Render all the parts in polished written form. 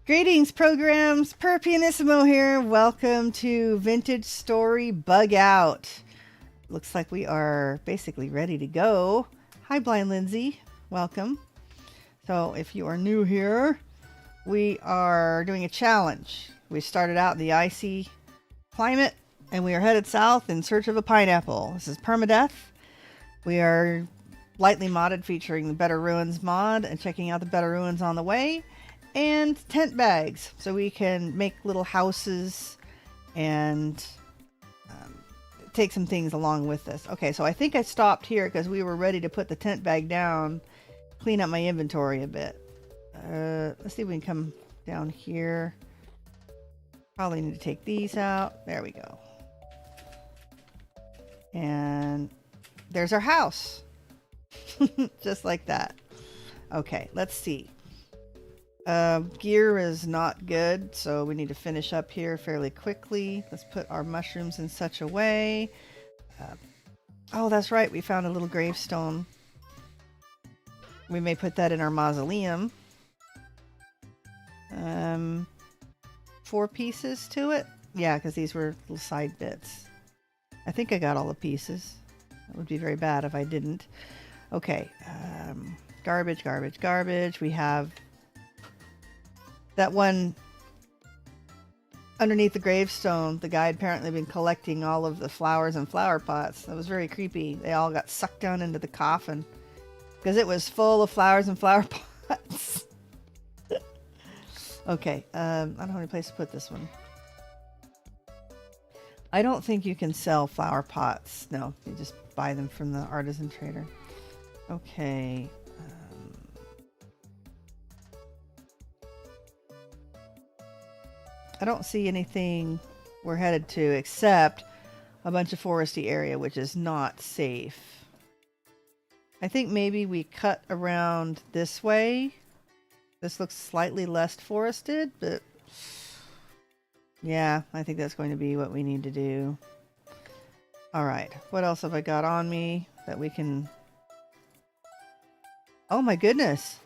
Greetings, programs. Per Pianissimo here. Welcome to Vintage Story Bug Out. Looks like we are basically ready to go. Hi, Blind Lindsay. Welcome. So, if you are new here, we are doing a challenge. We started out in the icy climate and we are headed south in search of a pineapple. This is Permadeath. We are lightly modded, featuring the Better Ruins mod and checking out the Better Ruins on the way. And tent bags, so we can make little houses and take some things along with us. Okay, so I think I stopped here because we were ready to put the tent bag down, clean up my inventory a bit. Let's see if we can come down here. Probably need to take these out. There we go. And there's our house. Just like that. Okay, let's see. Gear is not good, so we need to finish up here fairly quickly. Let's put our mushrooms in such a way. Oh, that's right. We found a little gravestone. We may put that in our mausoleum. 4 pieces to it. Yeah, because these were little side bits. I think I got all the pieces. That would be very bad if I didn't. Okay. Garbage, garbage, garbage. We have that one underneath the gravestone. The guy had apparently been collecting all of the flowers and flower pots. That was very creepy. They all got sucked down into the coffin because it was full of flowers and flower pots. Okay, I don't have any place to put this one. I don't think you can sell flower pots. No, you just buy them from the artisan trader. Okay. I don't see anything we're headed to except a bunch of foresty area, which is not safe. I think maybe we cut around this way. This looks slightly less forested, but yeah, I think that's going to be what we need to do. All right, what else have I got on me that we can... Oh my goodness.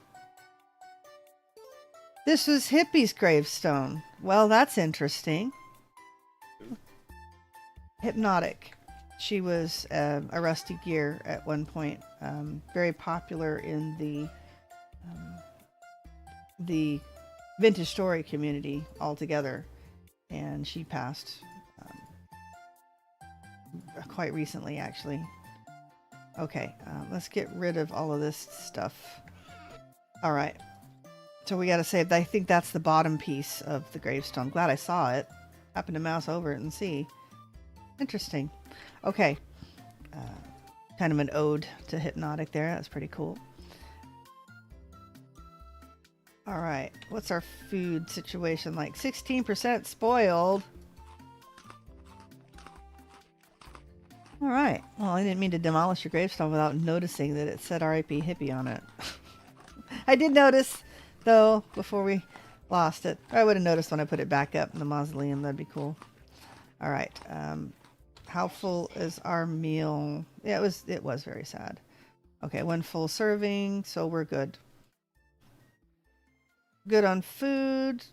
This was Hippie's gravestone. Well, that's interesting. Hypnotic. She was a rusty gear at one point. Very popular in the vintage story community altogether. And she passed quite recently, actually. Okay, let's get rid of all of this stuff. All right. So we got to save. I think that's the bottom piece of the gravestone. Glad I saw it. Happened to mouse over it and see. Interesting. Okay. Kind of an ode to Hypnotic there. That's pretty cool. All right. What's our food situation like? 16% spoiled. All right. Well, I didn't mean to demolish your gravestone without noticing that it said R.I.P. Hippie on it. I did notice, though, before we lost it. I would have noticed when I put it back up in the mausoleum. That'd be cool. All right. How full is our meal? Yeah, it was very sad. Okay, 1 full serving, so we're good. Good on food.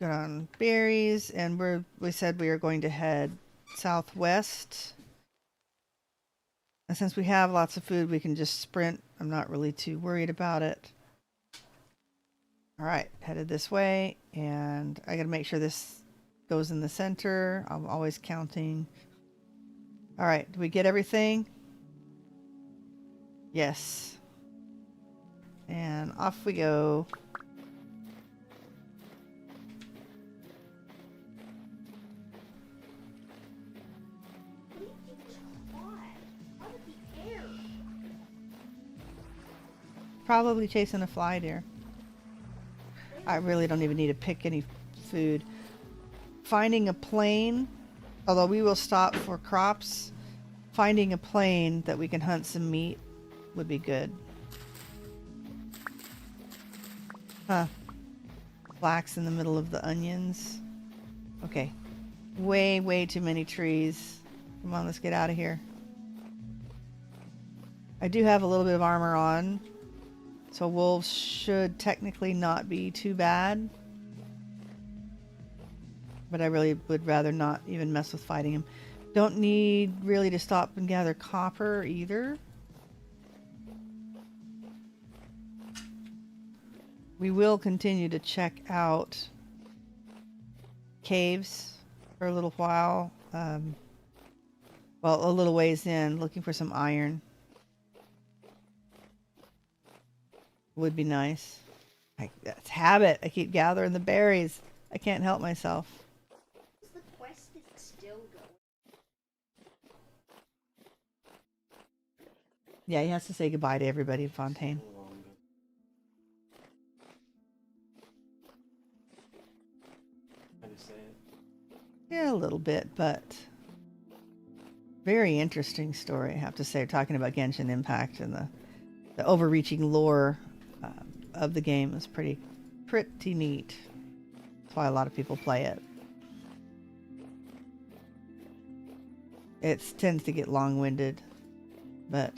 Good on berries, and we said we are going to head southwest. And since we have lots of food, we can just sprint. I'm not really too worried about it. All right, headed this way, and I gotta make sure this goes in the center. I'm always counting. All right, do we get everything? Yes. And off we go. Probably chasing a fly, dear. I really don't even need to pick any food. Finding a plane, although we will stop for crops, finding a plane that we can hunt some meat would be good. Huh. Flax in the middle of the onions. Okay. Way too many trees. Come on, let's get out of here. I do have a little bit of armor on, so wolves should technically not be too bad. but I really would rather not even mess with fighting him. Don't need really to stop and gather copper either. We will continue to check out caves for a little while. Well, a little ways in, looking for some iron. Would be nice. That's habit. I keep gathering the berries. I can't help myself. The quest is still going. Yeah, he has to say goodbye to everybody in Fontaine. Yeah, a little bit, but very interesting story, I have to say. We're talking about Genshin Impact and the overreaching lore of the game is pretty neat. That's why a lot of people play it. It tends to get long-winded, but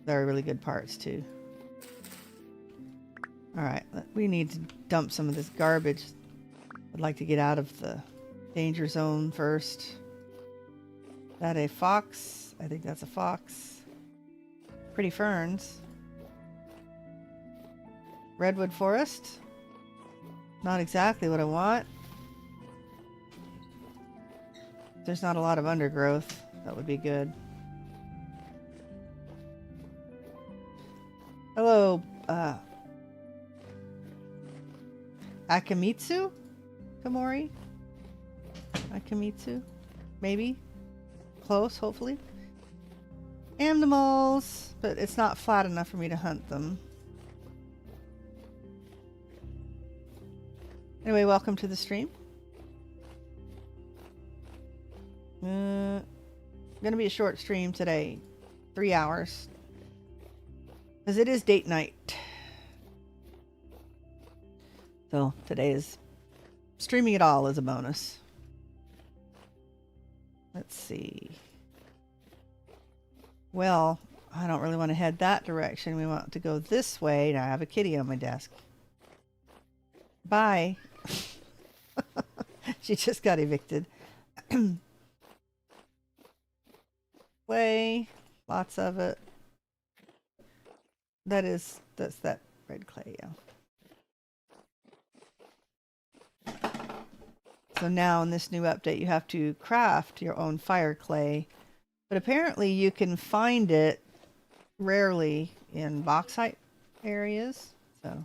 there are really good parts too. All right, we need to dump some of this garbage. I'd like to get out of the danger zone first. Is that a fox? I think that's a fox. Pretty ferns. Redwood forest. Not exactly what I want. There's not a lot of undergrowth. That would be good. Hello, Akamitsu? Komori? Akamitsu? Maybe? Close, hopefully. Animals, but it's not flat enough for me to hunt them. Anyway, welcome to the stream. Gonna be a short stream today. 3 hours. Because it is date night. So today is streaming it all as a bonus. Let's see. Well, I don't really want to head that direction. We want to go this way. Now I have a kitty on my desk. Bye. She just got evicted. Clay. Lots of it. That's that red clay, yeah. So now in this new update, you have to craft your own fire clay. But apparently you can find it rarely in bauxite areas. So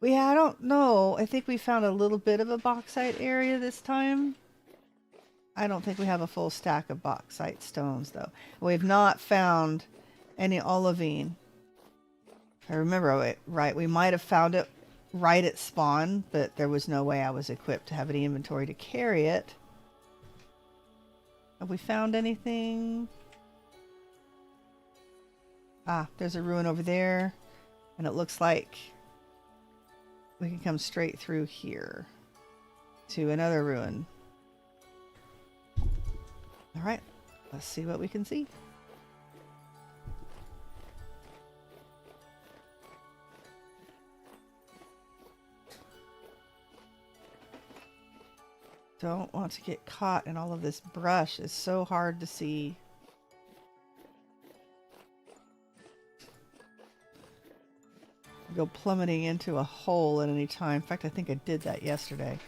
I don't know. I think we found a little bit of a bauxite area this time. I don't think we have a full stack of bauxite stones though. We've not found any olivine. If I remember right, we might have found it right at spawn, but there was no way I was equipped to have any inventory to carry it. Have we found anything? Ah, there's a ruin over there, and it looks like we can come straight through here to another ruin. All right, let's see what we can see. Don't want to get caught in all of this brush. It's so hard to see. Go plummeting into a hole at any time. In fact, I think I did that yesterday.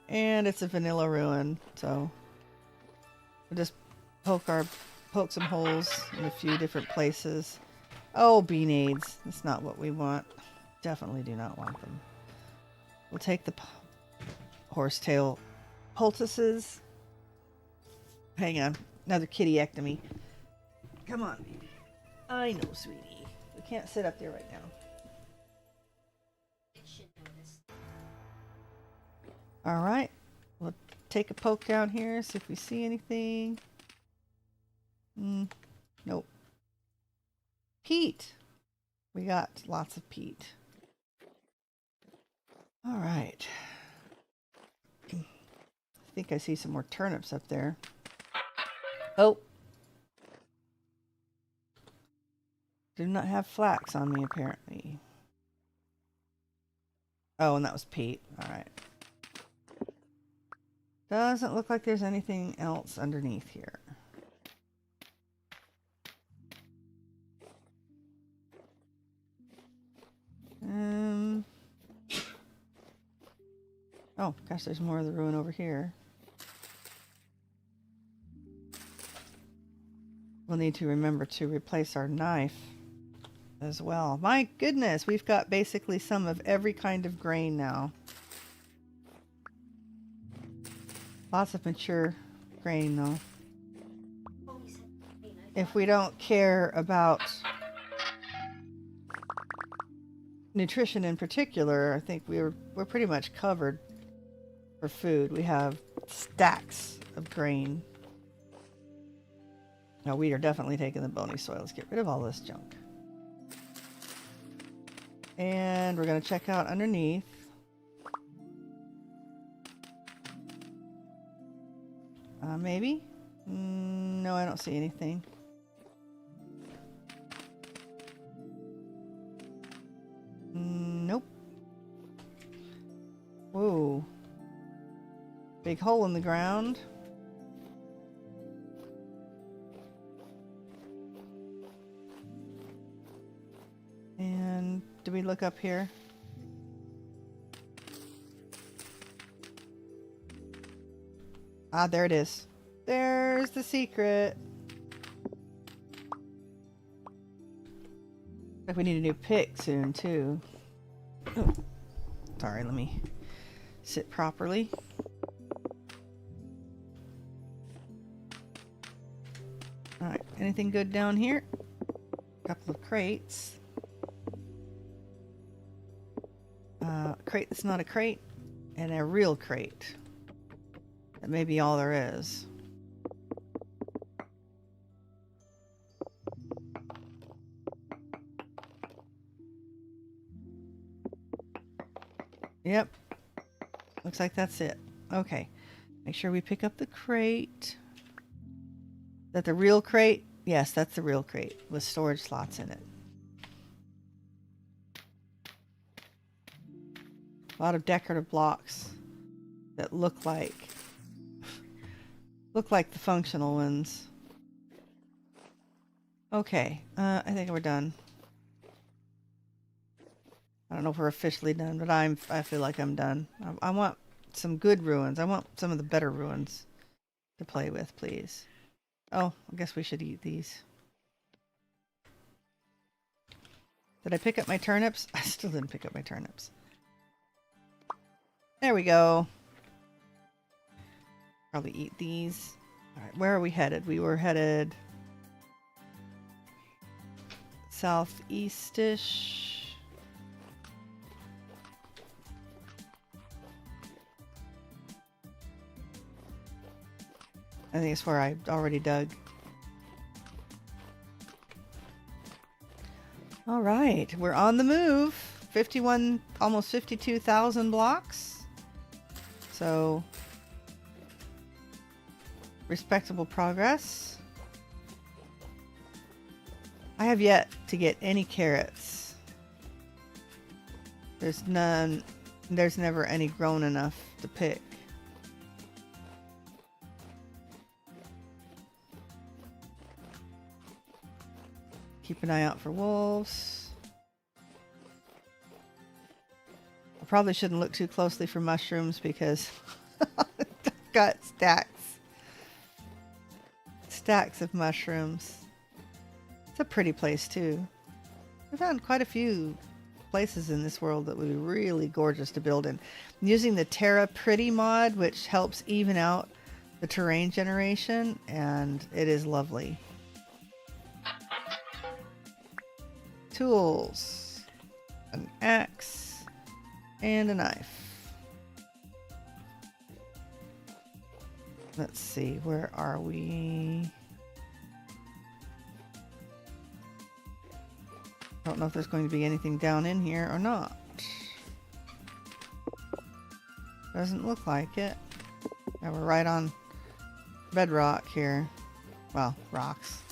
And it's a vanilla ruin, so we'll just poke some holes in a few different places. Oh, beanades. That's not what we want. Definitely do not want them. We'll take the horsetail poultices. Hang on. Another kittyectomy. Come on, baby. I know, sweetie. We can't sit up there right now. Alright. We'll take a poke down here, see if we see anything. Nope. Peat. We got lots of peat. All right. I think I see some more turnips up there. Oh. Do not have flax on me, apparently. Oh, and that was Pete. All right. Doesn't look like there's anything else underneath here. Oh, gosh, there's more of the ruin over here. We'll need to remember to replace our knife as well. My goodness, we've got basically some of every kind of grain now. Lots of mature grain, though. If we don't care about nutrition in particular, I think we're pretty much covered for food. We have stacks of grain. Now we are definitely taking the bony soil. Let's get rid of all this junk. And we're going to check out underneath. Maybe? No, I don't see anything. Nope. Whoa. Big hole in the ground. And do we look up here? Ah, there it is. There's the secret. Like we need a new pick soon too. Oh, sorry, let me sit properly. Alright, anything good down here? A couple of crates. A crate that's not a crate, and a real crate. That may be all there is. Yep. Looks like that's it. Okay. Make sure we pick up the crate. Is that the real crate? Yes, that's the real crate with storage slots in it. A lot of decorative blocks that look like the functional ones. Okay, I think we're done. I don't know if we're officially done, but I feel like I'm done. I want some good ruins. I want some of the better ruins to play with, please. Oh, I guess we should eat these. Did I pick up my turnips? I still didn't pick up my turnips. There we go. Probably eat these. Alright, where are we headed? We were headed southeast-ish. I think it's where I already dug. Alright, we're on the move. 51, almost 52,000 blocks. So, respectable progress. I have yet to get any carrots. There's none. There's never any grown enough to pick. Keep an eye out for wolves. I probably shouldn't look too closely for mushrooms because I've got stacks of mushrooms. It's a pretty place too. I found quite a few places in this world that would be really gorgeous to build in. I'm using the TerraPretty mod, which helps even out the terrain generation, and it is lovely. Tools, an axe, and a knife. Let's see, where are we? I don't know if there's going to be anything down in here or not. Doesn't look like it. Yeah, we're right on bedrock here. Well, rocks.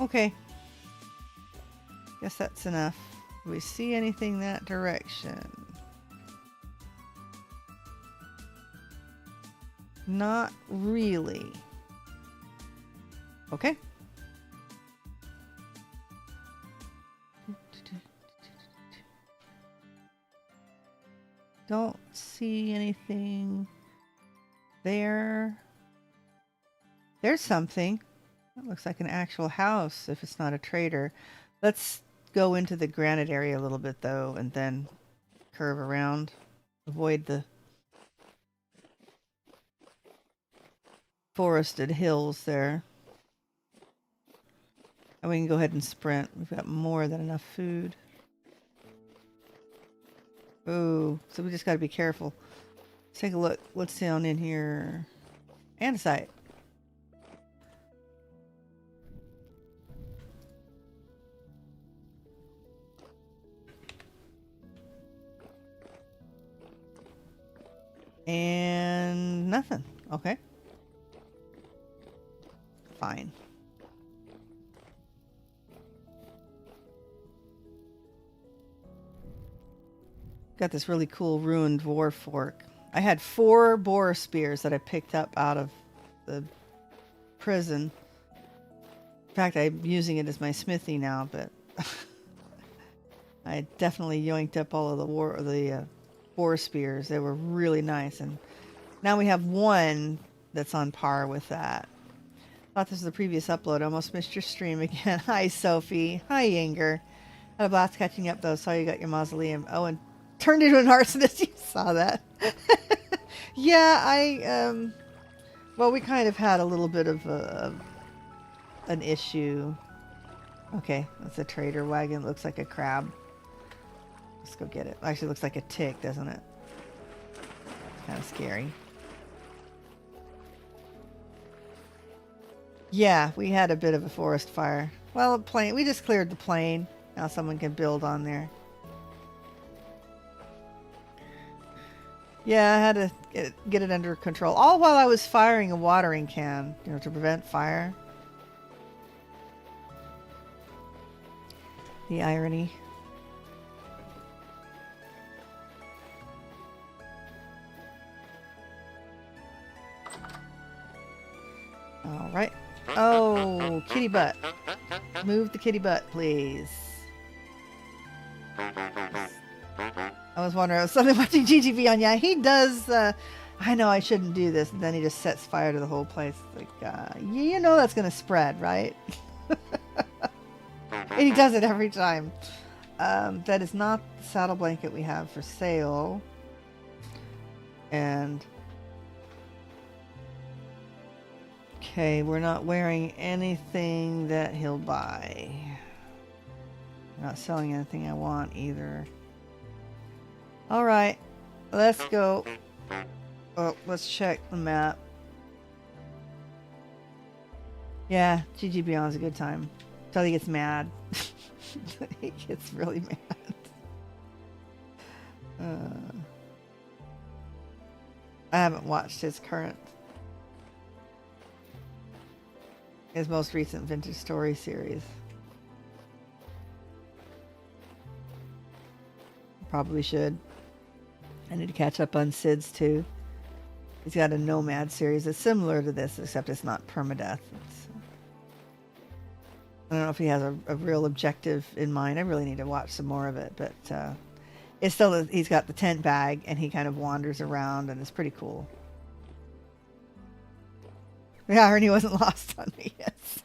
Okay. Guess that's enough. Do we see anything that direction? Not really. Okay. Don't see anything there. There's something. That looks like an actual house if it's not a trader. Let's go into the granite area a little bit though and then curve around. Avoid the forested hills there. And we can go ahead and sprint. We've got more than enough food. Oh, so we just got to be careful. Let's take a look. What's down in here? Andesite. And nothing. Okay. Fine. Got this really cool ruined dwarf fork. I had 4 boar spears that I picked up out of the prison. In fact, I'm using it as my smithy now, but I definitely yoinked up all of the boar spears. They were really nice, and now we have 1 that's on par with that. Thought this was the previous upload. Almost missed your stream again. Hi, Sophie. Hi, Inger. Had a blast catching up, though. Saw you got your mausoleum. Oh, and turned into an arsonist. You saw that. Yeah, well, we kind of had a little bit of an issue. Okay, that's a trader wagon. It looks like a crab. Let's go get it. Actually, looks like a tick, doesn't it? It's kind of scary. Yeah, we had a bit of a forest fire. Well, a plain. We just cleared the plain. Now someone can build on there. Yeah, I had to get it under control. All while I was firing a watering can, you know, to prevent fire. The irony. All right. Oh, kitty butt. Move the kitty butt, please. I was wondering, I was suddenly watching GGB on. Yeah, he does. I know I shouldn't do this. And then he just sets fire to the whole place. Like, you know that's going to spread, right? And he does it every time. That is not the saddle blanket we have for sale. And okay, we're not wearing anything that he'll buy. We're not selling anything I want either. All right, let's go. Oh, let's check the map. Yeah, GG Beyond's a good time. Until he gets mad. He gets really mad. I haven't watched his most recent Vintage Story series. Probably should. I need to catch up on Sid's too. He's got a Nomad series that's similar to this, except it's not permadeath. I don't know if he has a real objective in mind. I really need to watch some more of it, but it's still, he's got the tent bag and he kind of wanders around and it's pretty cool. The irony wasn't lost on me, yes.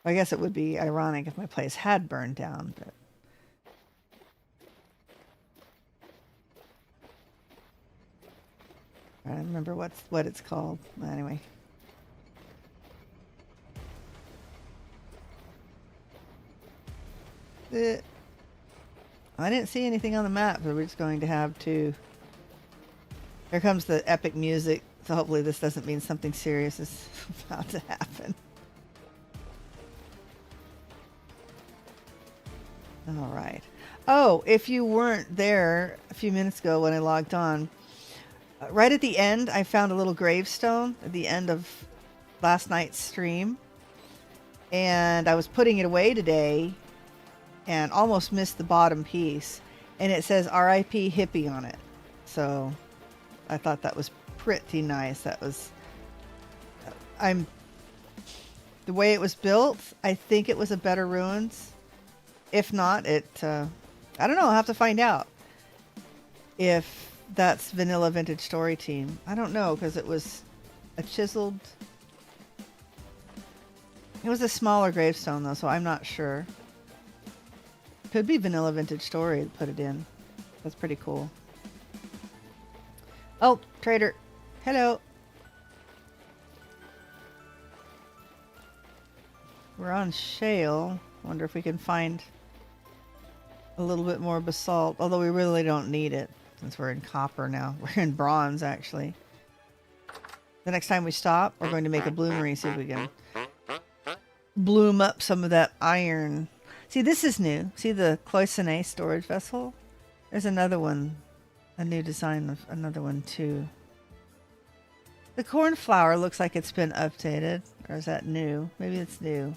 I guess it would be ironic if my place had burned down, but I don't remember what it's called. Anyway. I didn't see anything on the map, but we're just going to have to. Here comes the epic music, so hopefully this doesn't mean something serious is about to happen. All right. Oh, if you weren't there a few minutes ago when I logged on, right at the end, I found a little gravestone at the end of last night's stream. And I was putting it away today and almost missed the bottom piece. And it says RIP Hippie on it. So I thought that was pretty nice. That was... The way it was built, I think it was a better ruins. If not, it... I don't know. I'll have to find out if that's Vanilla Vintage Story Team. I don't know, because it was a chiseled... It was a smaller gravestone, though, so I'm not sure. Could be Vanilla Vintage Story to put it in. That's pretty cool. Oh, trader. Hello. We're on shale. Wonder if we can find a little bit more basalt, although we really don't need it since we're in copper now. We're in bronze, actually. The next time we stop, we're going to make a bloomery, see if we can bloom up some of that iron. See, this is new. See the cloisonné storage vessel? There's another one, a new design of another one too. The cornflower looks like it's been updated. Or is that new? Maybe it's new.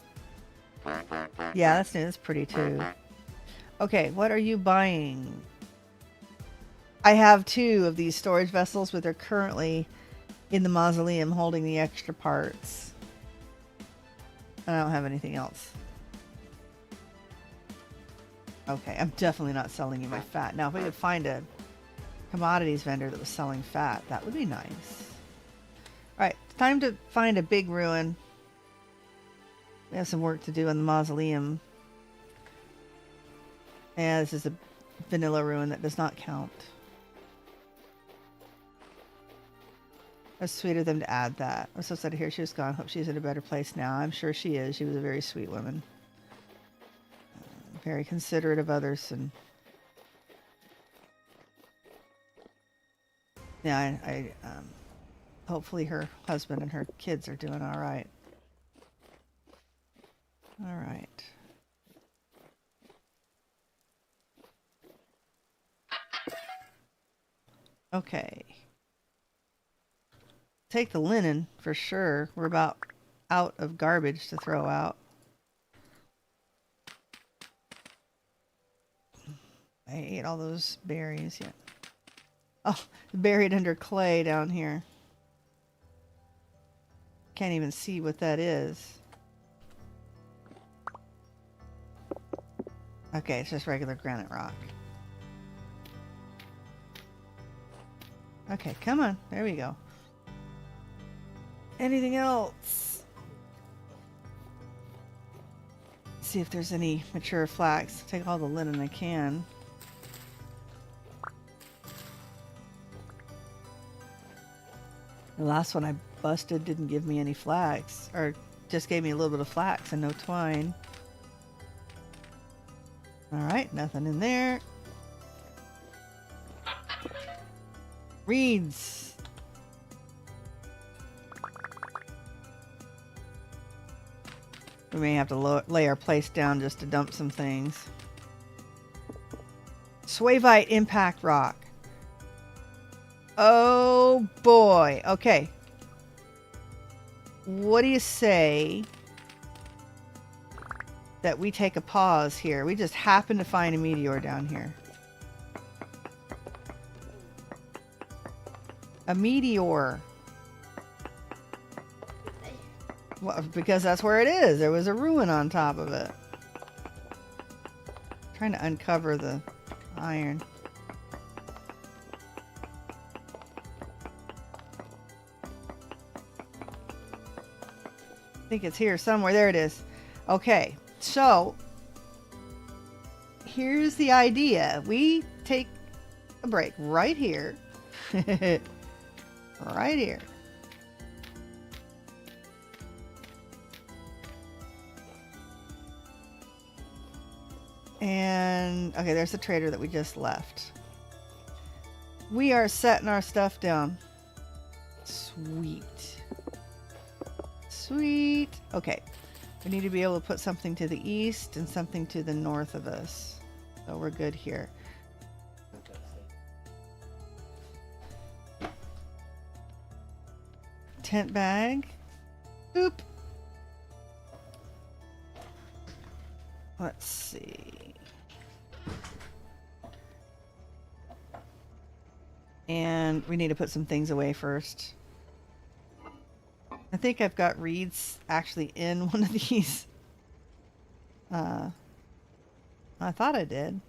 Yeah, that's new. That's pretty too. Okay, what are you buying? I have 2 of these storage vessels, but they're currently in the mausoleum holding the extra parts. I don't have anything else. Okay, I'm definitely not selling you my fat. Now, if we could find a commodities vendor that was selling fat, that would be nice. Alright, time to find a big ruin. We have some work to do in the mausoleum. Yeah, this is a vanilla ruin that does not count. It's sweet of them to add that. I'm so sad to hear she was gone. Hope she's in a better place now. I'm sure she is. She was a very sweet woman. Very considerate of others. And yeah, I hopefully her husband and her kids are doing all right. All right. Okay. Take the linen for sure. We're about out of garbage to throw out. I ate all those berries yet. Oh, buried under clay down here. Can't even see what that is. Okay, it's just regular granite rock. Okay, come on. There we go. Anything else? See if there's any mature flax. Take all the linen I can. The last one I busted didn't give me any flax, or just gave me a little bit of flax and no twine. Alright, nothing in there. Reeds. We may have to lay our place down just to dump some things. Swavite impact rock. Oh boy. Okay. What do you say that we take a pause here? We just happen to find a meteor down here. A meteor. Well, because that's where it is. There was a ruin on top of it. Trying to uncover the iron. I think it's here somewhere. There it is. Okay, so here's the idea. We take a break right here. Right here. And okay, there's the trader that we just left. We are setting our stuff down. Sweet. Sweet. Okay. We need to be able to put something to the east and something to the north of us. So we're good here. Tent bag. Oop. Let's see. And we need to put some things away first. I think I've got reeds actually in one of these. I thought I did.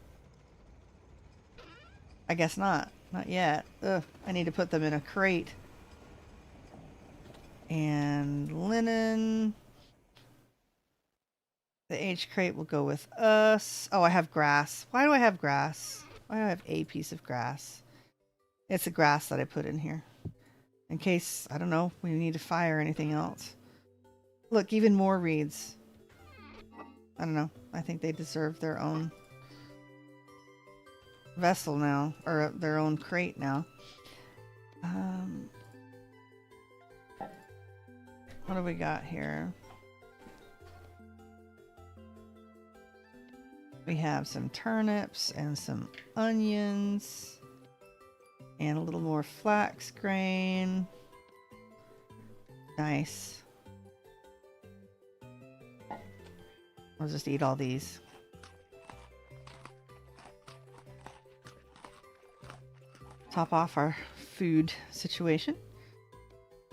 I guess not. Not yet. Ugh, I need to put them in a crate. And linen. The H crate will go with us. Oh, I have grass. Why do I have grass? Why do I have a piece of grass? It's the grass that I put in here. In case, I don't know, we need to fire anything else. Look, even more reeds. I don't know. I think they deserve their own vessel now. Or their own crate now. What do we got here? We have some turnips and some onions. And a little more flax grain. Nice. I'll just eat all these. Top off our food situation.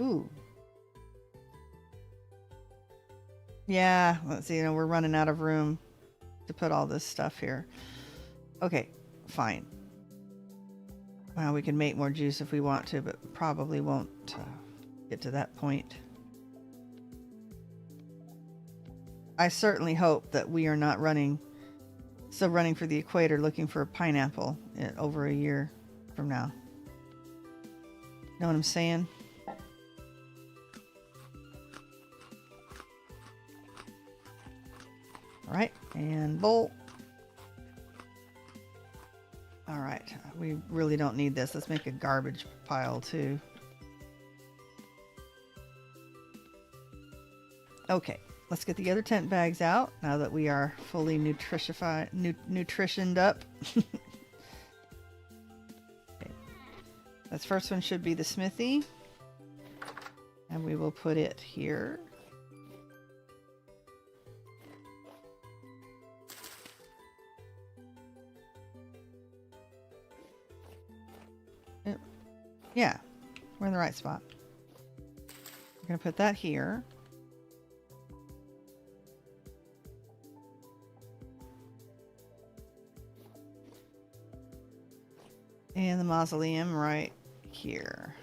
Ooh. Yeah, let's see, we're running out of room to put all this stuff here. Okay, fine. Well, we can make more juice if we want to, but probably won't get to that point. I certainly hope that we are not still running for the equator looking for a pineapple over a year from now. Know what I'm saying? All right, and bolt. All right, we really don't need this. Let's make a garbage pile too. Okay, let's get the other tent bags out now that we are fully nutritioned up. Okay. This first one should be the smithy. And we will put it here. Yeah, we're in the right spot. We're going to put that here. And the mausoleum right here.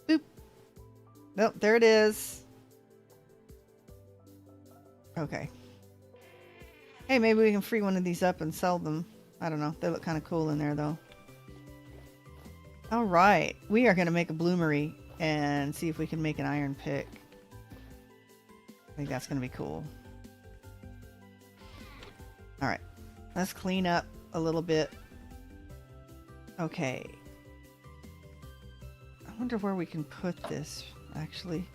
Boop. Nope, there it is. Okay. Hey, maybe we can free one of these up and sell them. I don't know. They look kind of cool in there, though. All right. We are going to make a bloomery and see if we can make an iron pick. I think that's going to be cool. All right. Let's clean up a little bit. Okay. I wonder where we can put this, actually.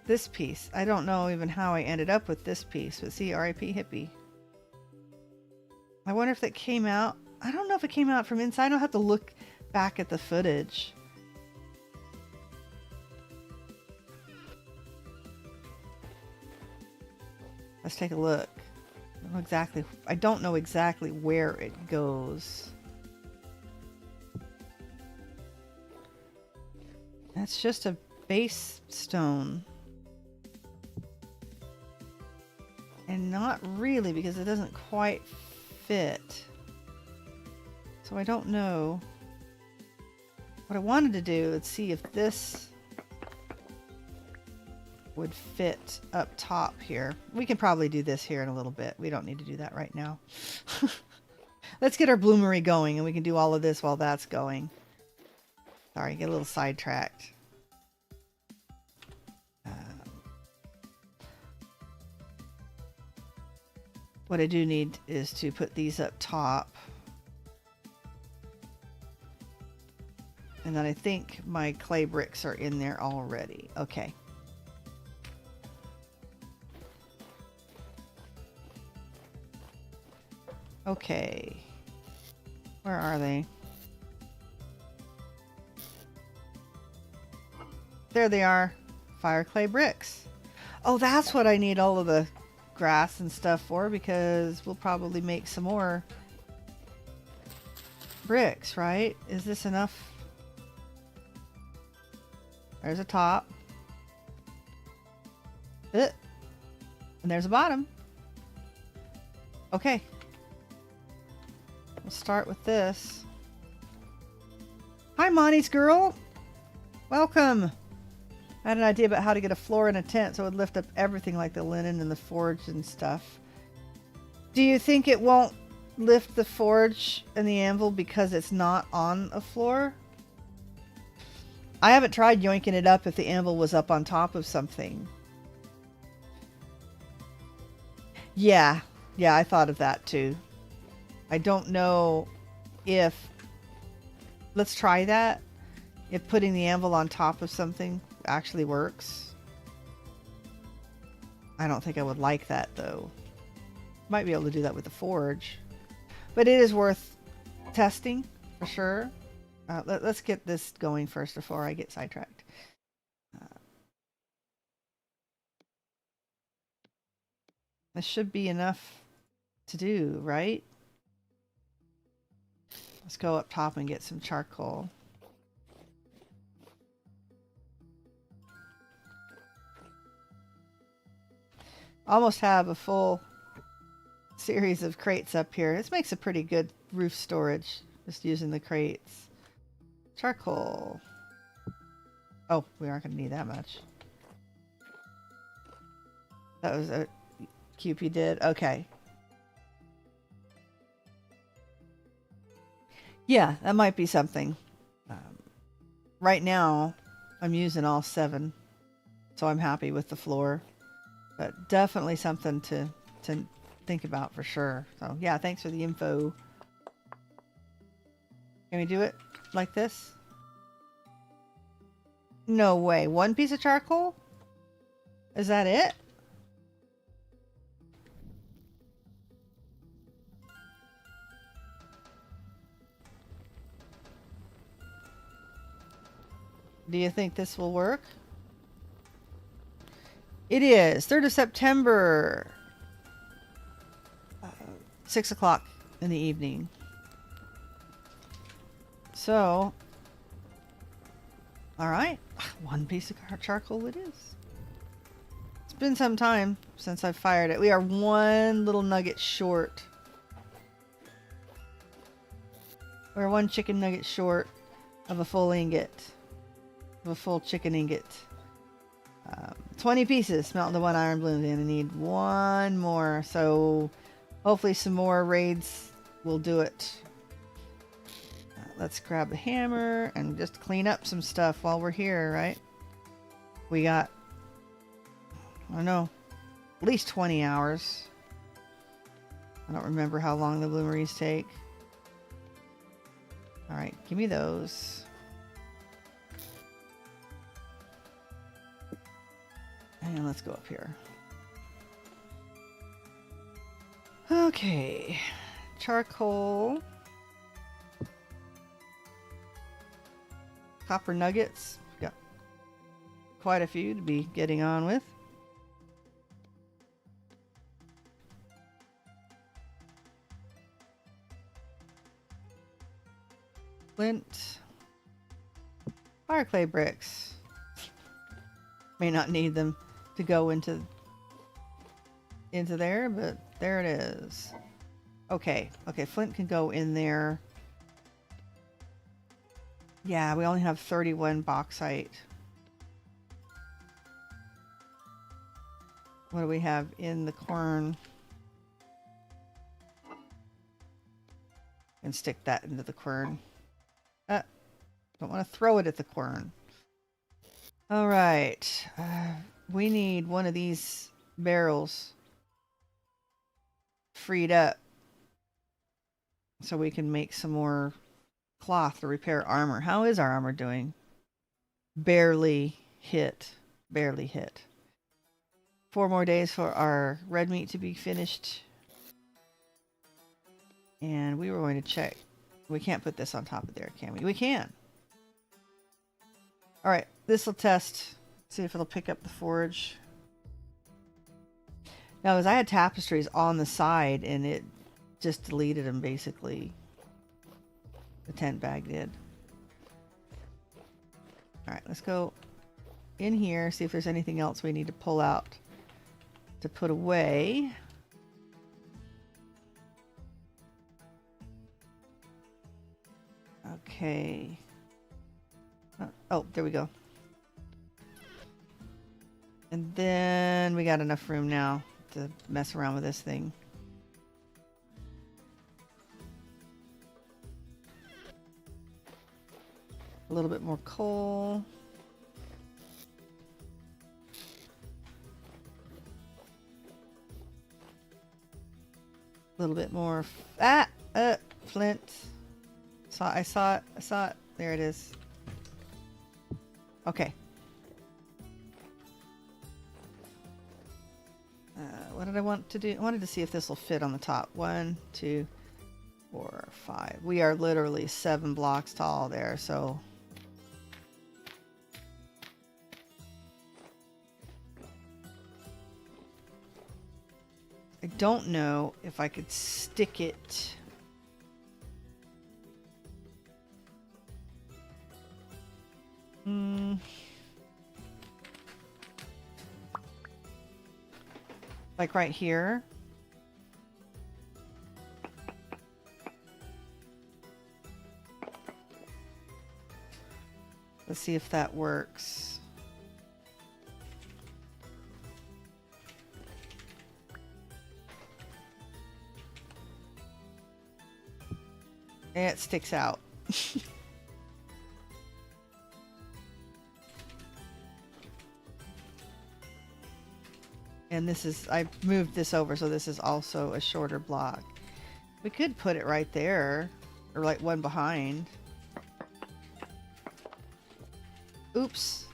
This piece. I don't know even how I ended up with this piece, but see, R.I.P. hippie. I wonder if that came out. I don't know if it came out from inside. I'll have to look back at the footage. Let's take a look. I don't know exactly where it goes. That's just a base stone. And not really, because it doesn't quite fit. So I don't know. What I wanted to do is see if this would fit up top here. We can probably do this here in a little bit. We don't need to do that right now. Let's get our bloomery going, and we can do all of this while that's going. Sorry, get a little sidetracked. What I do need is to put these up top. And then I think my clay bricks are in there already. Okay. Okay. Where are they? There they are. Fire clay bricks. Oh, that's what I need all of the grass and stuff for, because we'll probably make some more bricks, right? Is this enough? There's a top. And there's a bottom. Okay. We'll start with this. Hi, Monty's girl. Welcome. I had an idea about how to get a floor in a tent so it would lift up everything like the linen and the forge and stuff. Do you think it won't lift the forge and the anvil because it's not on a floor? I haven't tried yoinking it up if the anvil was up on top of something. Yeah, I thought of that too. I don't know if... Let's try that. If putting the anvil on top of something actually works. I don't think I would like that though. Might be able to do that with the forge. But it is worth testing for sure. Let's get this going first before I get sidetracked. This should be enough to do, right? Let's go up top and get some charcoal. Almost have a full series of crates up here. This makes a pretty good roof storage, just using the crates. Charcoal. Oh, we aren't going to need that much. That was a QP did. Okay. Yeah, that might be something. Right now, I'm using all 7, so I'm happy with the floor. But definitely something to think about for sure. So yeah, thanks for the info. Can we do it like this? No way. 1 piece of charcoal? Is that it? Do you think this will work? It is 3rd of September, 6 o'clock in the evening. So, all right, 1 piece of charcoal it is. It's been some time since I've fired it. We are 1 little nugget short. We're 1 chicken nugget short of a full ingot, of a full chicken ingot. 20 pieces smelt into 1 iron bloom, and I need 1 more. So hopefully some more raids will do it. Let's grab the hammer and just clean up some stuff while we're here, right? We got, I don't know, at least 20 hours. I don't remember how long the bloomeries take. All right, give me those. And let's go up here. Okay. Charcoal. Copper nuggets. Got quite a few to be getting on with. Flint. Fire clay bricks. May not need them to go into there, but there it is. Okay, flint can go in there. Yeah, we only have 31 bauxite. What do we have in the quern? And stick that into the quern. Don't want to throw it at the quern. All right. We need 1 of these barrels freed up so we can make some more cloth to repair armor. How is our armor doing? Barely hit. Barely hit. 4 more days for our red meat to be finished. And we were going to check. We can't put this on top of there, can we? We can. All right, this will test. See if it'll pick up the forage. Now, as I had tapestries on the side, and it just deleted them, basically. The tent bag did. All right, let's go in here, see if there's anything else we need to pull out to put away. Okay. Oh, there we go. And then we got enough room now to mess around with this thing. A little bit more coal. A little bit more flint. I saw it. There it is. Okay. What did I want to do? I wanted to see if this will fit on the top. 1, 2, 4, 5. We are literally 7 blocks tall there, so. I don't know if I could stick it. Like right here. Let's see if that works. It sticks out. And this is, I moved this over, so this is also a shorter block. We could put it right there, or like one behind. Oops.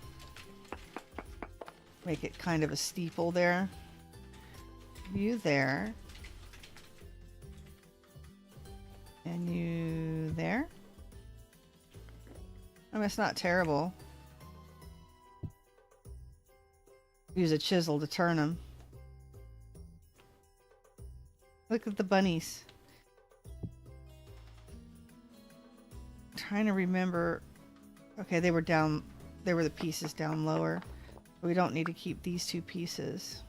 Make it kind of a steeple there. You there. And you there. I mean, it's not terrible. Use a chisel to turn them. Look at the bunnies. I'm trying to remember. Okay, they were down. They were the pieces down lower. We don't need to keep these 2 pieces.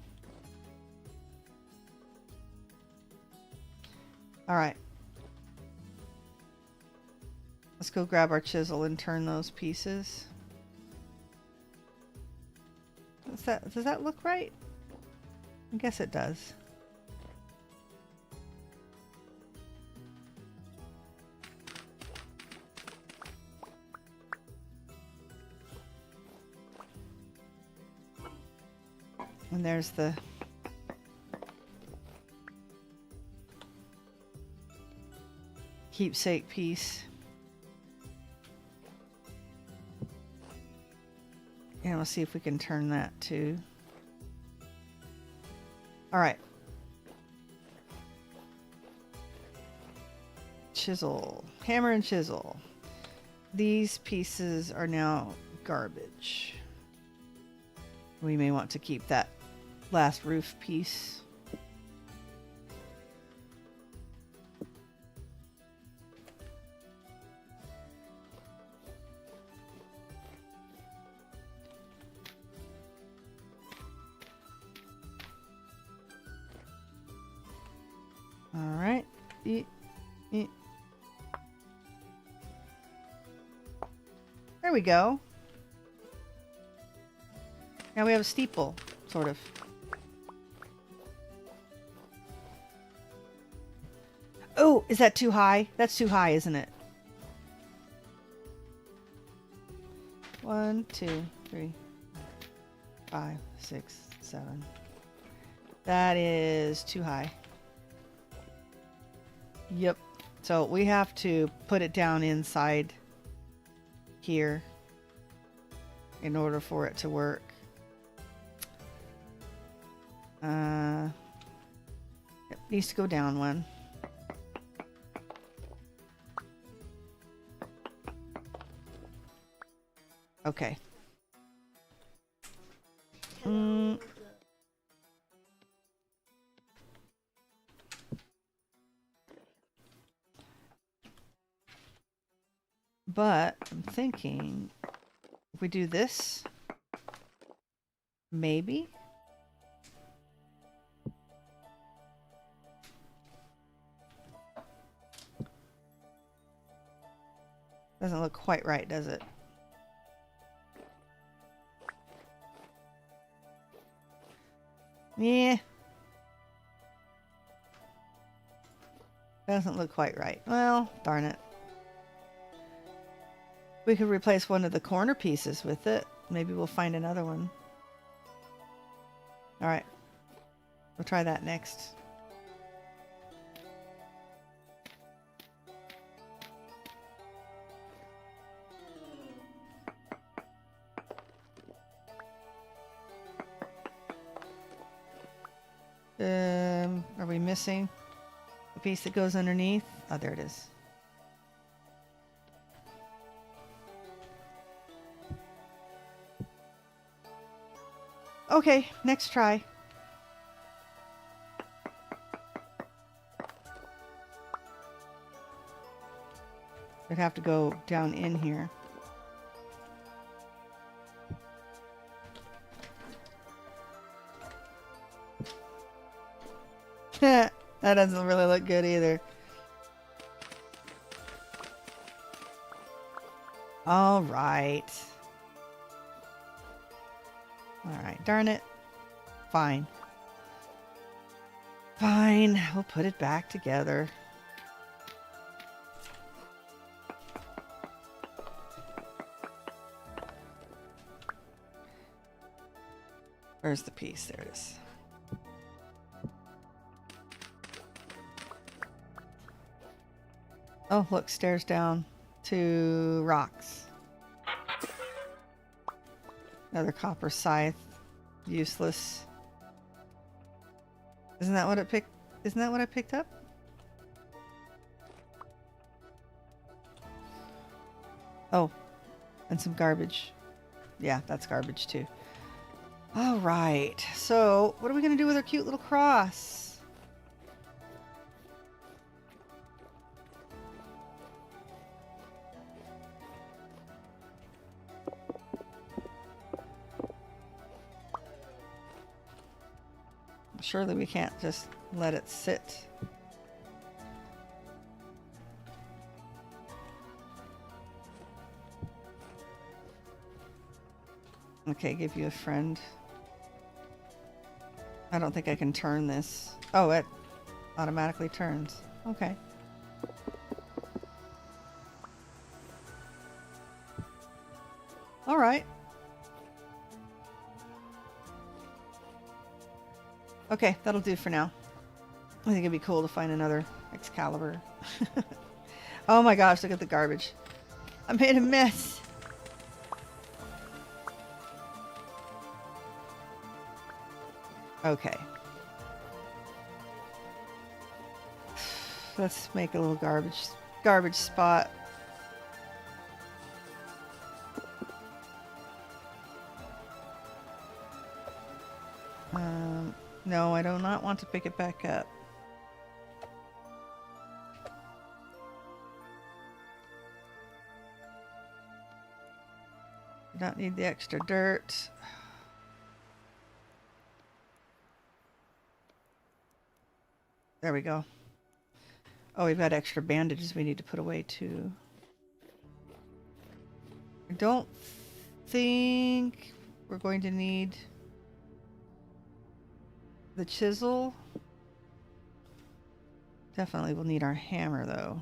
All right. Let's go grab our chisel and turn those pieces. Does that look right? I guess it does. And there's the keepsake piece. And we'll see if we can turn that too. All right. Chisel. Hammer and chisel. These pieces are now garbage. We may want to keep that last roof piece. All right. There we go. Now we have a steeple, sort of. Oh, is that too high? That's too high, isn't it? 1, 2, 3, 5, 6, 7. That is too high. Yep. So we have to put it down inside here in order for it to work. It needs to go down one. Okay. But I'm thinking if we do this, maybe. Doesn't look quite right, does it? Yeah. Doesn't look quite right. Well, darn it. We could replace one of the corner pieces with it. Maybe we'll find another one. Alright. We'll try that next. Are we missing the piece that goes underneath? Oh, there it is. Okay, next try. We'd have to go down in here. That doesn't really look good either. All right. All right, darn it. Fine. Fine, we'll put it back together. Where's the piece? There it is. Oh, look, stairs down to rocks. Another copper scythe. Useless. Isn't that what it picked? Isn't that what I picked up? Oh, and some garbage. Yeah, that's garbage too. All right. So, what are we going to do with our cute little cross? Surely we can't just let it sit. Okay, give you a friend. I don't think I can turn this. Oh, it automatically turns. Okay. All right. Okay, that'll do for now. I think it'd be cool to find another Excalibur. Oh my gosh, look at the garbage. I made a mess. Okay. Let's make a little garbage spot. No, I do not want to pick it back up. Don't need the extra dirt. There we go. Oh, we've got extra bandages we need to put away too. I don't think we're going to need the chisel. Definitely will need our hammer though.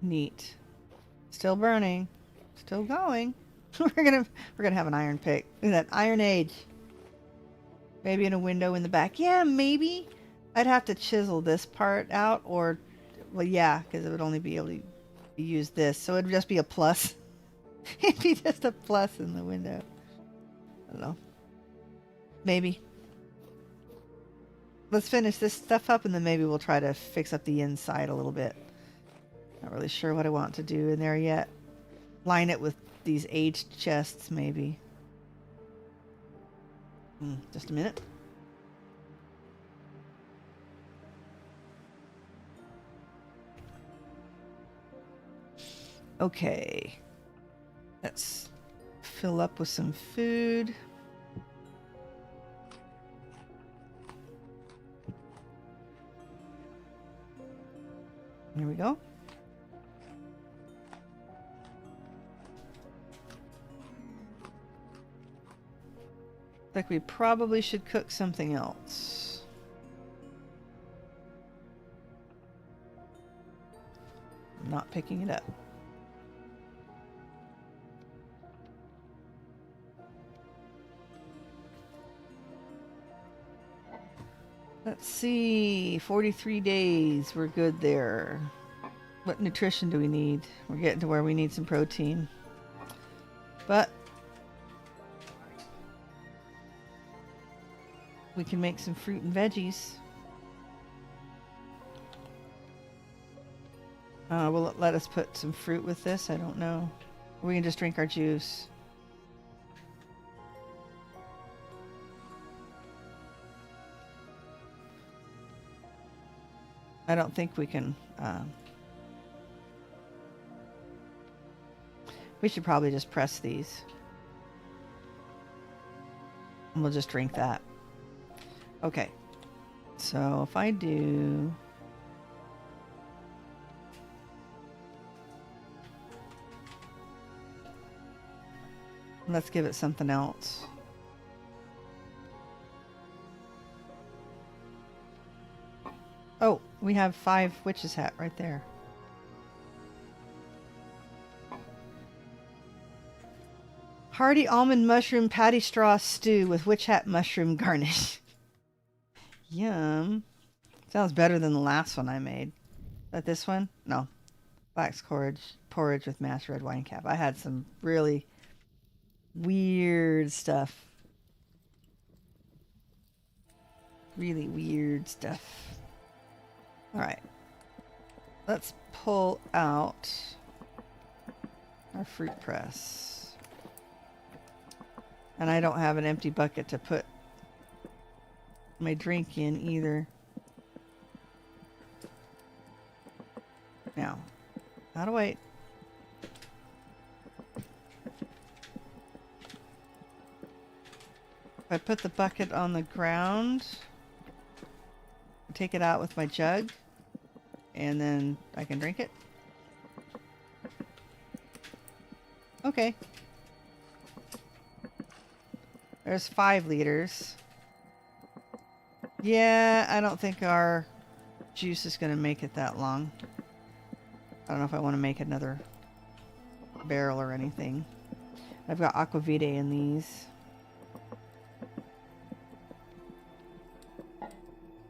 Neat. Still burning. Still going. We're gonna have an iron pick. Look at that Iron Age. Maybe in a window in the back. Yeah, maybe. I'd have to chisel this part out, or, well, yeah, because it would only be able to use this. So it'd just be a plus. It'd be just a plus in the window. I don't know. Maybe. Let's finish this stuff up, and then maybe we'll try to fix up the inside a little bit. Not really sure what I want to do in there yet. Line it with these aged chests, maybe. Just a minute. Okay. Let's fill up with some food. Here we go. Like we probably should cook something else. I'm not picking it up. Let's see, 43 days, we're good there. What nutrition do we need? We're getting to where we need some protein. But we can make some fruit and veggies. Will it let us put some fruit with this? I don't know. We can just drink our juice. I don't think we can. We should probably just press these. And we'll just drink that. Okay. So if I do... Let's give it something else. Oh, we have 5 witch's hat right there. Hearty almond mushroom patty straw stew with witch hat mushroom garnish. Yum. Sounds better than the last one I made. Is that this one? No. Flax porridge with mashed red wine cap. I had some really weird stuff. Really weird stuff. Alright. Let's pull out our fruit press. And I don't have an empty bucket to put my drink in either. Now, how do I... If I put the bucket on the ground, take it out with my jug, and then I can drink it. Okay. There's 5 liters. Yeah, I don't think our juice is going to make it that long. I don't know if I want to make another barrel or anything. I've got aquavitae in these.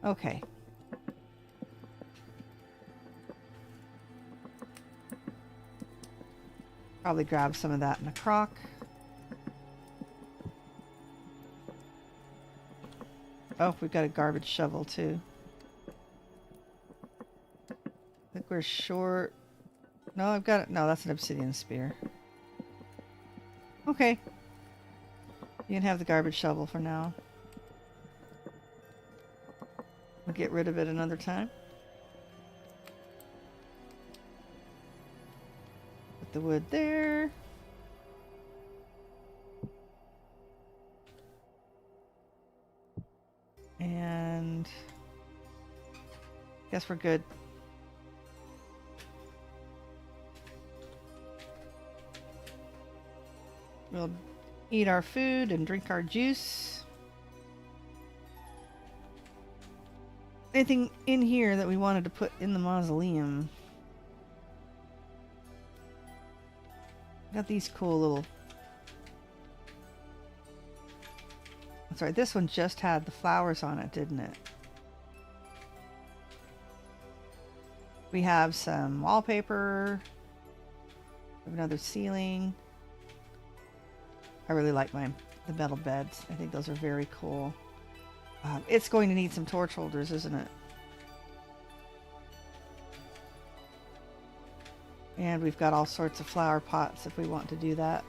Okay. Probably grab some of that in a crock. Oh, we've got a garbage shovel too. I think we're short. No, I've got it. No, that's an obsidian spear. Okay. You can have the garbage shovel for now. We'll get rid of it another time. Put the wood there. And guess we're good. We'll eat our food and drink our juice. Anything in here that we wanted to put in the mausoleum? Got these cool little Sorry, this one just had the flowers on it, didn't it? We have some wallpaper. We have another ceiling. I really like the metal beds. I think those are very cool. It's going to need some torch holders, isn't it? And we've got all sorts of flower pots if we want to do that.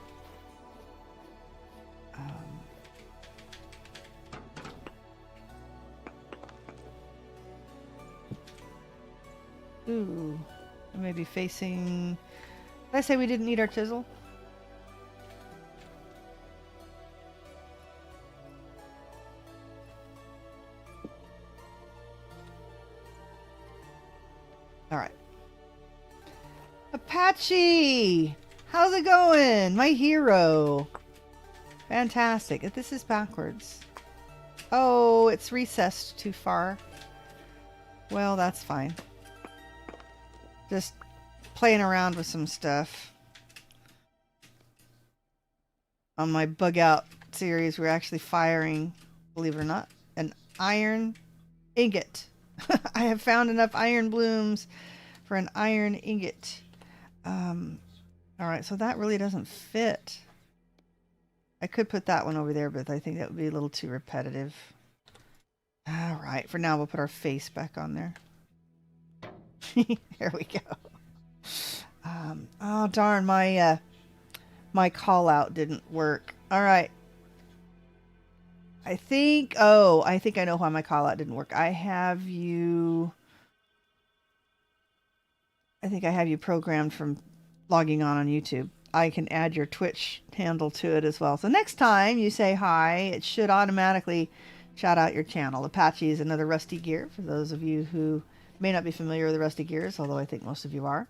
Ooh, maybe facing... Did I say we didn't need our chisel? All right. Apache! How's it going? My hero. Fantastic. This is backwards. Oh, it's recessed too far. Well, that's fine. Just playing around with some stuff. On my bug out series, we're actually firing, believe it or not, an iron ingot. I have found enough iron blooms for an iron ingot. Alright, so that really doesn't fit. I could put that one over there, but I think that would be a little too repetitive. Alright, for now we'll put our face back on there. There we go. Oh darn, my call out didn't work. Alright. I think I know why my call out didn't work. I think I have you programmed from logging on YouTube. I can add your Twitch handle to it as well. So next time you say hi, it should automatically shout out your channel. Apache is another Rusty Gear, for those of you who may not be familiar with the Rusty Gears, although I think most of you are.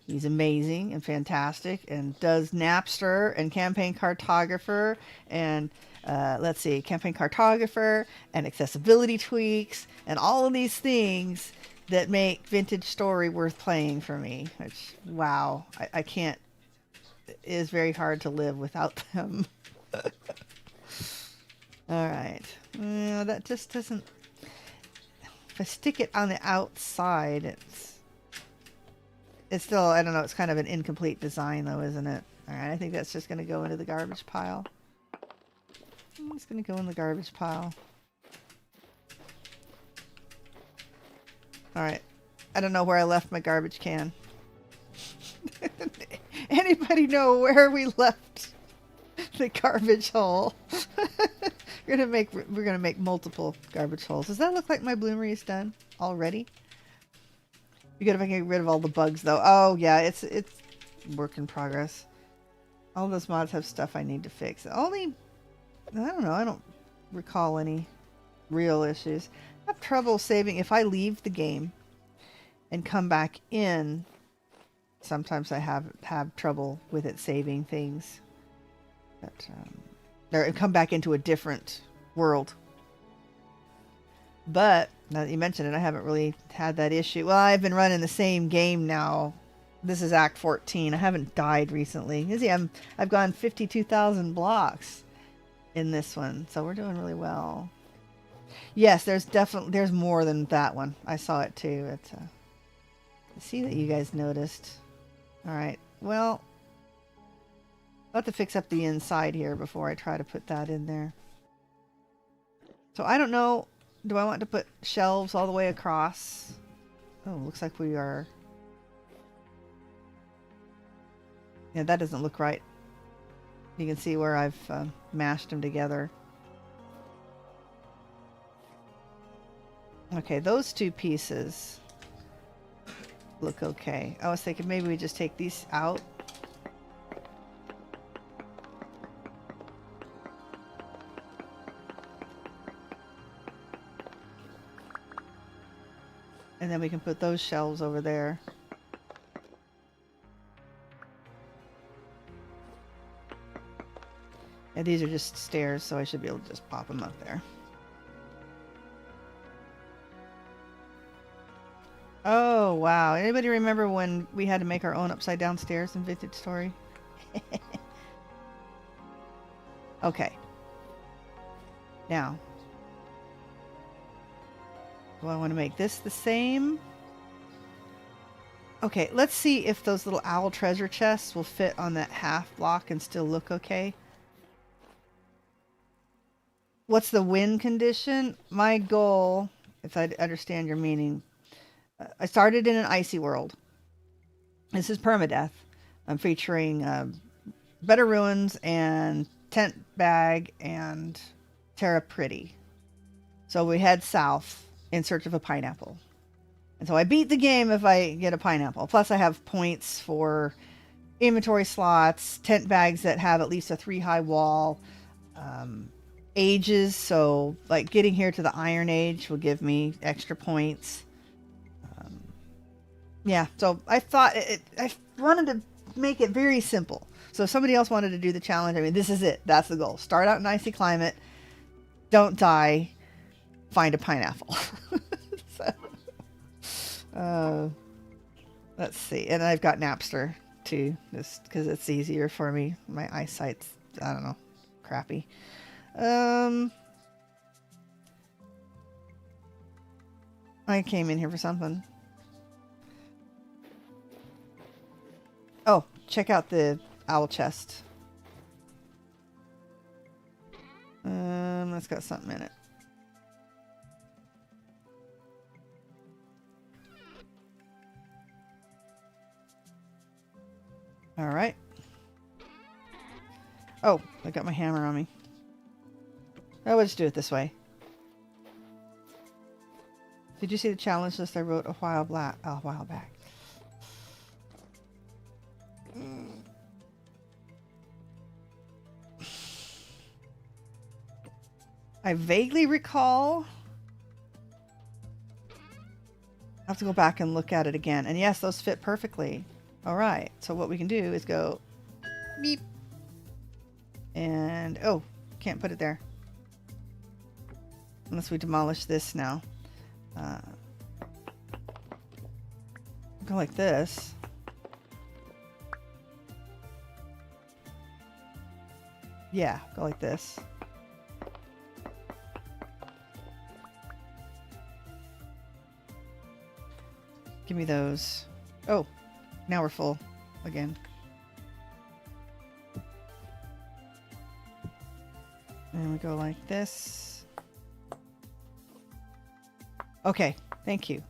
He's amazing and fantastic and does Knapster and Campaign Cartographer and let's see, Campaign Cartographer and accessibility tweaks and all of these things that make Vintage Story worth playing for me. Which, wow, I can't. It is very hard to live without them. All right. That just doesn't... If I stick it on the outside, it's still, I don't know, it's kind of an incomplete design though, isn't it? All right, I think that's just going to go into the garbage pile. It's going to go in the garbage pile. All right. I don't know where I left my garbage can. Anybody know where we left the garbage hole? We're gonna make multiple garbage holes. Does that look like my bloomery is done already? Be good if I can get rid of all the bugs though. Oh yeah, it's work in progress. All those mods have stuff I need to fix. I don't know, I don't recall any real issues. I have trouble saving if I leave the game and come back in. Sometimes I have trouble with it saving things. But or come back into a different world. But now that you mention it, I haven't really had that issue. Well, I've been running the same game now. This is Act 14. I haven't died recently. You see, I've gone 52,000 blocks in this one, so we're doing really well. Yes, there's more than that one. I saw it too. I see that you guys noticed. All right. Well, I'll have to fix up the inside here before I try to put that in there. So I don't know. Do I want to put shelves all the way across? Oh, looks like we are. Yeah, that doesn't look right. You can see where I've mashed them together. Okay, those two pieces look okay. I was thinking maybe we just take these out. And then we can put those shelves over there. And these are just stairs, so I should be able to just pop them up there. Oh, wow. Anybody remember when we had to make our own upside down stairs in Vintage Story? Okay. Now, do I want to make this the same? Okay, let's see if those little owl treasure chests will fit on that half block and still look okay. What's the win condition? My goal, if I understand your meaning, I started in an icy world. This is Permadeath. I'm featuring Better Ruins and Tent Bag and TerraPretty. So we head south in search of a pineapple. And so I beat the game if I get a pineapple. Plus I have points for inventory slots, tent bags that have at least a 3-high wall, ages. So like getting here to the Iron Age will give me extra points. Yeah, so I thought I wanted to make it very simple. So if somebody else wanted to do the challenge, I mean, this is it. That's the goal. Start out in icy climate. Don't die. Find a pineapple. So, let's see. And I've got Knapster too, just because it's easier for me. My eyesight's, I don't know, crappy. I came in here for something. Oh, check out the owl chest. That's got something in it. All right. Oh, I got my hammer on me. Oh, we'll just do it this way. Did you see the challenge list I wrote a while back? I vaguely recall. I have to go back and look at it again. And yes, those fit perfectly. All right. So what we can do is go beep. And, oh, can't put it there. Unless we demolish this now. Go like this. Yeah, go like this. Give me those. Oh, now we're full again. And we go like this. Okay, thank you.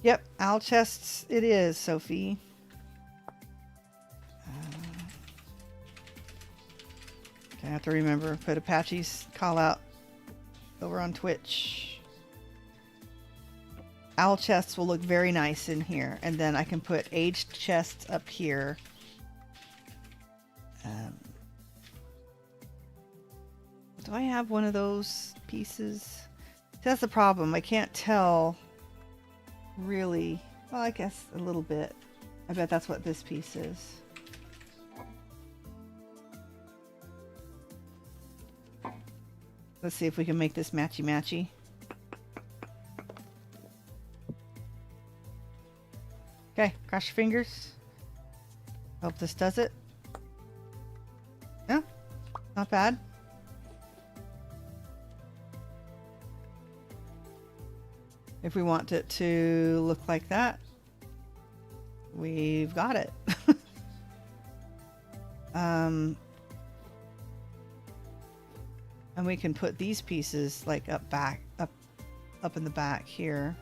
Yep, owl chests it is, Sophie. I have to remember, put Apache's call out over on Twitch. Owl chests will look very nice in here. And then I can put aged chests up here. Do I have one of those pieces? That's the problem. I can't tell really. Well, I guess a little bit. I bet that's what this piece is. Let's see if we can make this matchy-matchy. Okay, cross your fingers. Hope this does it. Yeah, not bad. If we want it to look like that, we've got it. And we can put these pieces like up in the back here,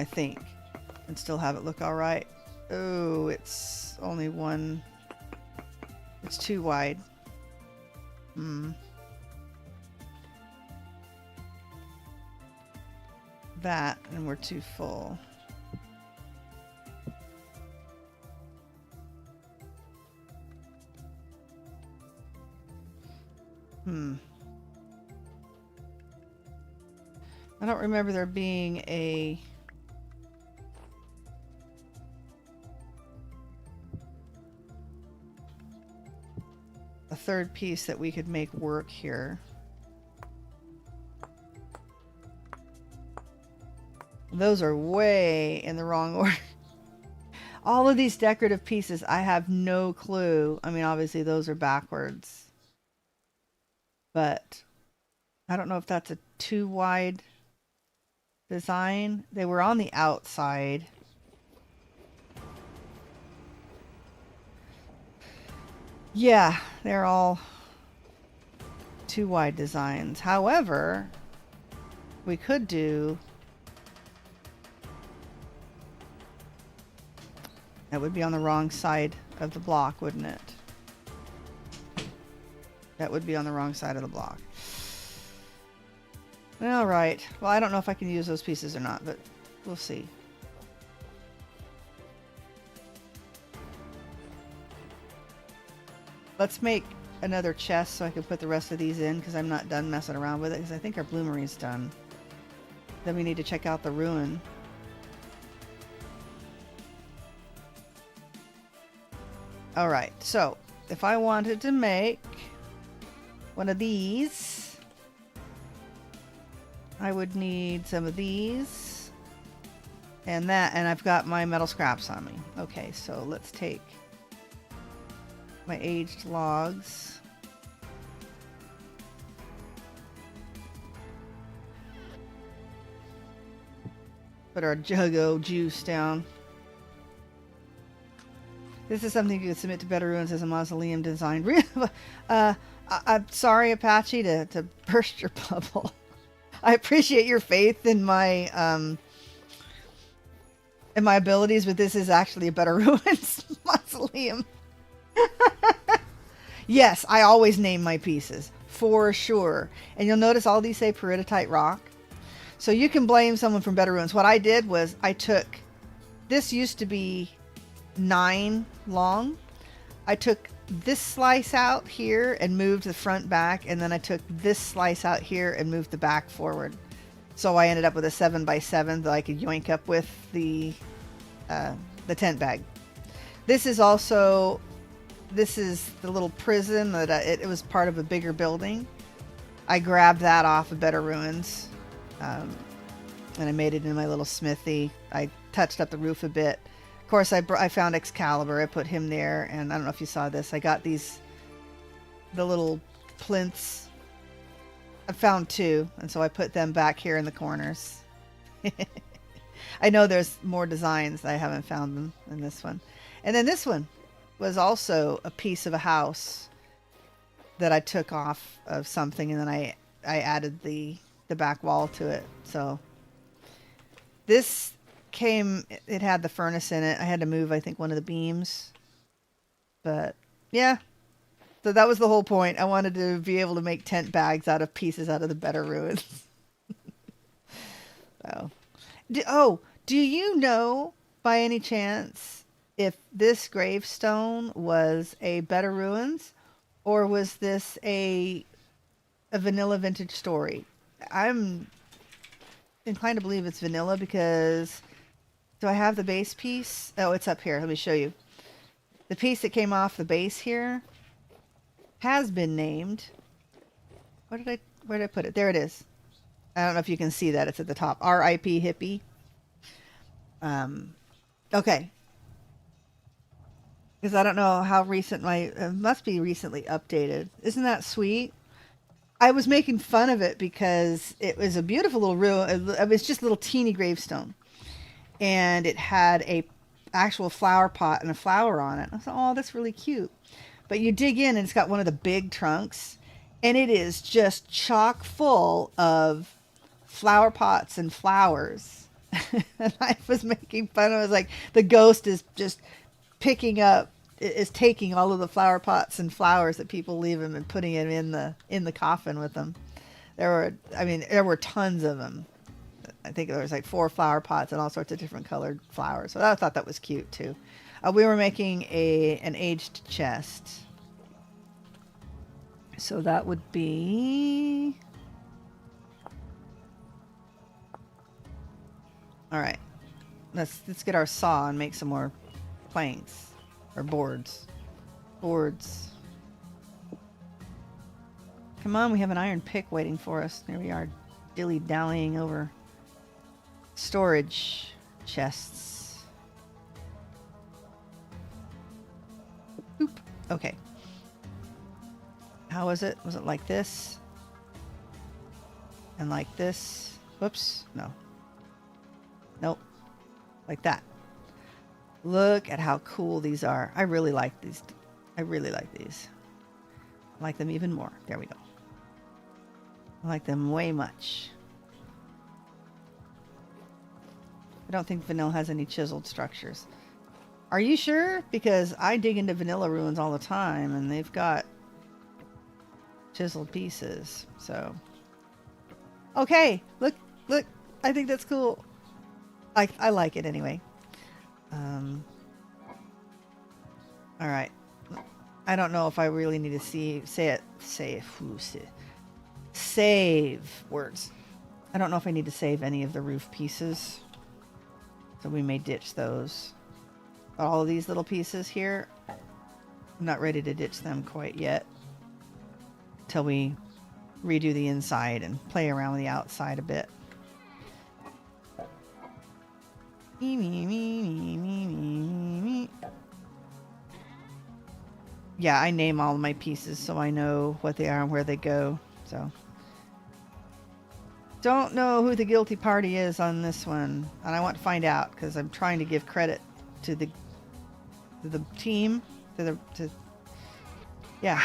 I think, and still have it look all right. Oh, it's only one. It's too wide. That, and we're too full. I don't remember there being a third piece that we could make work here. Those are way in the wrong order. All of these decorative pieces, I have no clue. I mean, obviously those are backwards. but I don't know if that's a too wide design. They were on the outside. Yeah, they're all too wide designs. However, we could do... That would be on the wrong side of the block, wouldn't it? That would be on the wrong side of the block. All right. Well, I don't know if I can use those pieces or not, but we'll see. Let's make another chest so I can put the rest of these in, because I'm not done messing around with it, because I think our bloomery's done. Then we need to check out the ruin. Alright, so if I wanted to make one of these, I would need some of these and that, and I've got my metal scraps on me. Okay, so let's take my aged logs. Put our juggo juice down. This is something you can submit to Better Ruins as a mausoleum design. I'm sorry, Apache, to burst your bubble. I appreciate your faith in my abilities, but this is actually a Better Ruins mausoleum. Yes, I always name my pieces, for sure. And you'll notice all these say peridotite rock. So you can blame someone from Better Ruins. What I did was I took, this used to be 9 long. I took this slice out here and moved the front back, and then I took this slice out here and moved the back forward. So I ended up with a 7x7 that I could yoink up with the tent bag. This is also, this is the little prison that it was part of a bigger building. I grabbed that off of Better Ruins, and I made it in my little smithy. I touched up the roof a bit. Of course, I found Excalibur. I put him there, and I don't know if you saw this. I got the little plinths. I found 2, and so I put them back here in the corners. I know there's more designs. I haven't found them in this one. And then this one was also a piece of a house that I took off of something, and then I added the back wall to it. So this came, it had the furnace in it. I had to move, I think, one of the beams. But yeah, so that was the whole point. I wanted to be able to make tent bags out of pieces out of the Better Ruins. So, do you know by any chance if this gravestone was a Better Ruins, or was this a vanilla vintage story? I'm inclined to believe it's vanilla, because do I have the base piece? Oh, it's up here. Let me show you. The piece that came off the base here has been named. Where did I put it? There it is. I don't know if you can see that. It's at the top. R.I.P. Hippie. Okay. Because I don't know how recent must be recently updated. Isn't that sweet? I was making fun of it because it was a beautiful little ruin. It was just a little teeny gravestone. And it had a actual flower pot and a flower on it. I thought, oh, that's really cute. But you dig in and it's got one of the big trunks, and it is just chock full of flower pots and flowers. And I was making fun. I was like, the ghost is just taking all of the flower pots and flowers that people leave him and putting it in the coffin with them. There were tons of them. I think there was like 4 flower pots and all sorts of different colored flowers. So I thought that was cute too. We were making an aged chest. So that would be... All right. Let's get our saw and make some more planks or boards. Boards. Come on, we have an iron pick waiting for us. There we are, dilly-dallying over storage chests. Oop. Okay. How was it? Was it like this? And like this. Whoops. No. Nope. Like that. Look at how cool these are. I really like these. I really like these. I like them even more. There we go. I like them way much. I don't think vanilla has any chiseled structures. Are you sure? Because I dig into vanilla ruins all the time and they've got chiseled pieces. So, okay, look, I think that's cool. I like it anyway. All right. I don't know if I really need to save words. I don't know if I need to save any of the roof pieces. So we may ditch those. All of these little pieces here, I'm not ready to ditch them quite yet. Till we redo the inside and play around with the outside a bit. Yeah, I name all of my pieces so I know what they are and where they go. So, don't know who the guilty party is on this one, and I want to find out because I'm trying to give credit to the team, yeah.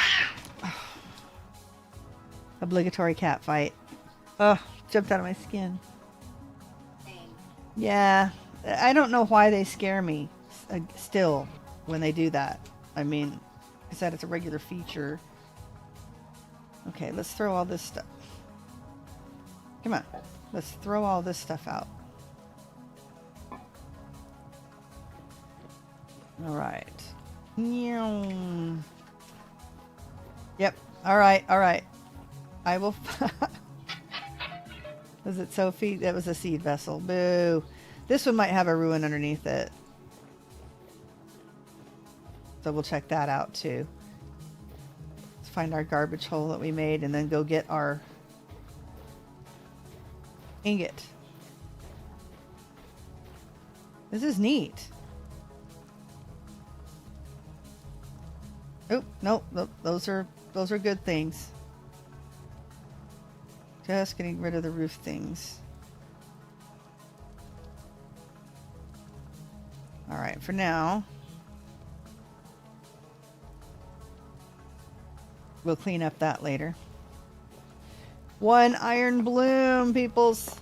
Obligatory cat fight. Oh, jumped out of my skin. Yeah, I don't know why they scare me still when they do that. I mean, I said it's a regular feature. Okay, let's throw all this stuff. Come on, let's throw all this stuff out. All right. Yep. All right. I will. Was it Sophie? That was a seed vessel. Boo. This one might have a ruin underneath it. So we'll check that out too. Let's find our garbage hole that we made and then go get our ingot. This is neat. Oh, no, those are good things. Just getting rid of the roof things. All right, for now, we'll clean up that later. One iron bloom, peoples.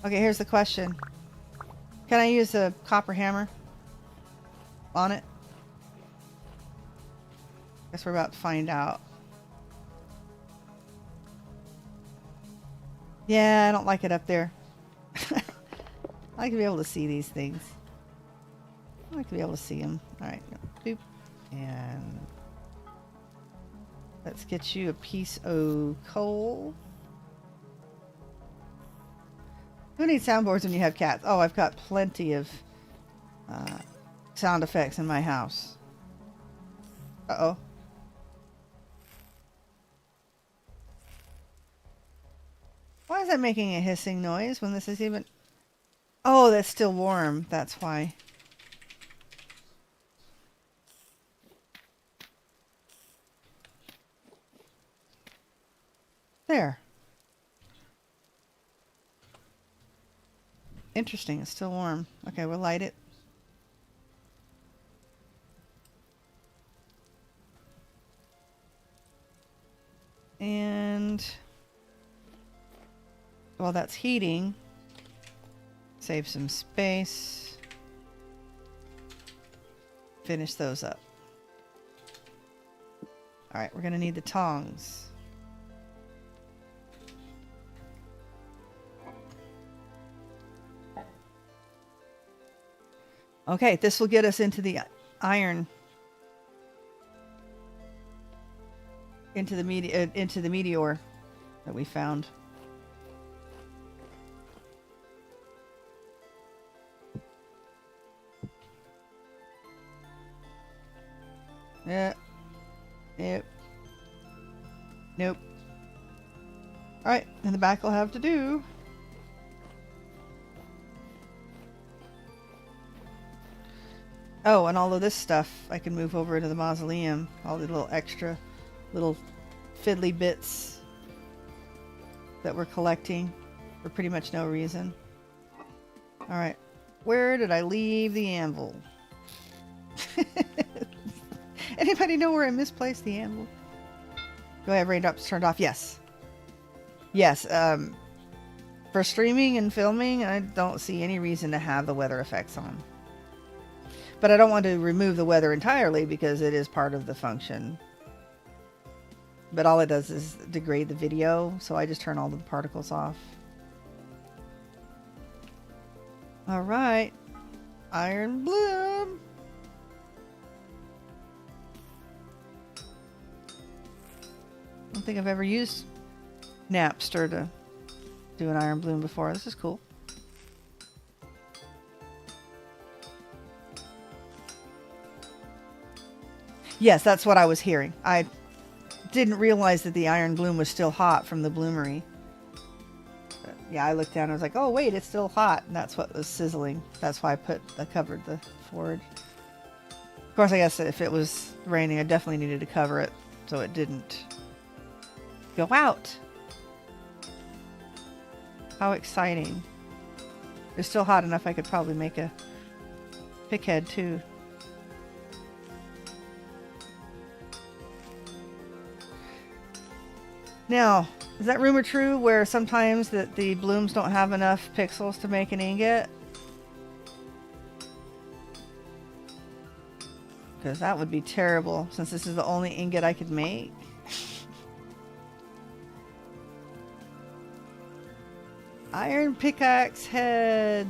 Okay, here's the question. Can I use a copper hammer on it? Guess we're about to find out. Yeah, I don't like it up there. I like to be able to see these things. I like to be able to see them. Alright, boop. And let's get you a piece of coal. Who needs soundboards when you have cats? Oh, I've got plenty of sound effects in my house. Uh-oh. Why is that making a hissing noise when this is even... Oh, that's still warm. That's why. There. Interesting. It's still warm. Okay, we'll light it. And... while that's heating, save some space. Finish those up. All right, we're going to need the tongs. Okay, this will get us into the iron, into the meteor that we found. Yeah. Yep. Nope. Alright, and the back will have to do. Oh, and all of this stuff I can move over into the mausoleum. All the little extra, little fiddly bits. that we're collecting for pretty much no reason. Alright. Where did I leave the anvil? Anybody know where I misplaced the anvil? Go ahead, raindrops turned off. Yes. Yes, for streaming and filming, I don't see any reason to have the weather effects on. But I don't want to remove the weather entirely because it is part of the function. But all it does is degrade the video, so I just turn all the particles off. Alright. Iron bloom. I don't think I've ever used Knapster to do an iron bloom before. This is cool. Yes, that's what I was hearing. I didn't realize that the iron bloom was still hot from the bloomery. But yeah, I looked down and I was like, oh wait, it's still hot. And that's what was sizzling. That's why I covered the forge. Of course, I guess if it was raining, I definitely needed to cover it so it didn't go out. How exciting. It's still hot enough I could probably make a pick head too. Now, is that rumor true where sometimes that the blooms don't have enough pixels to make an ingot? Because that would be terrible since this is the only ingot I could make. Iron pickaxe head.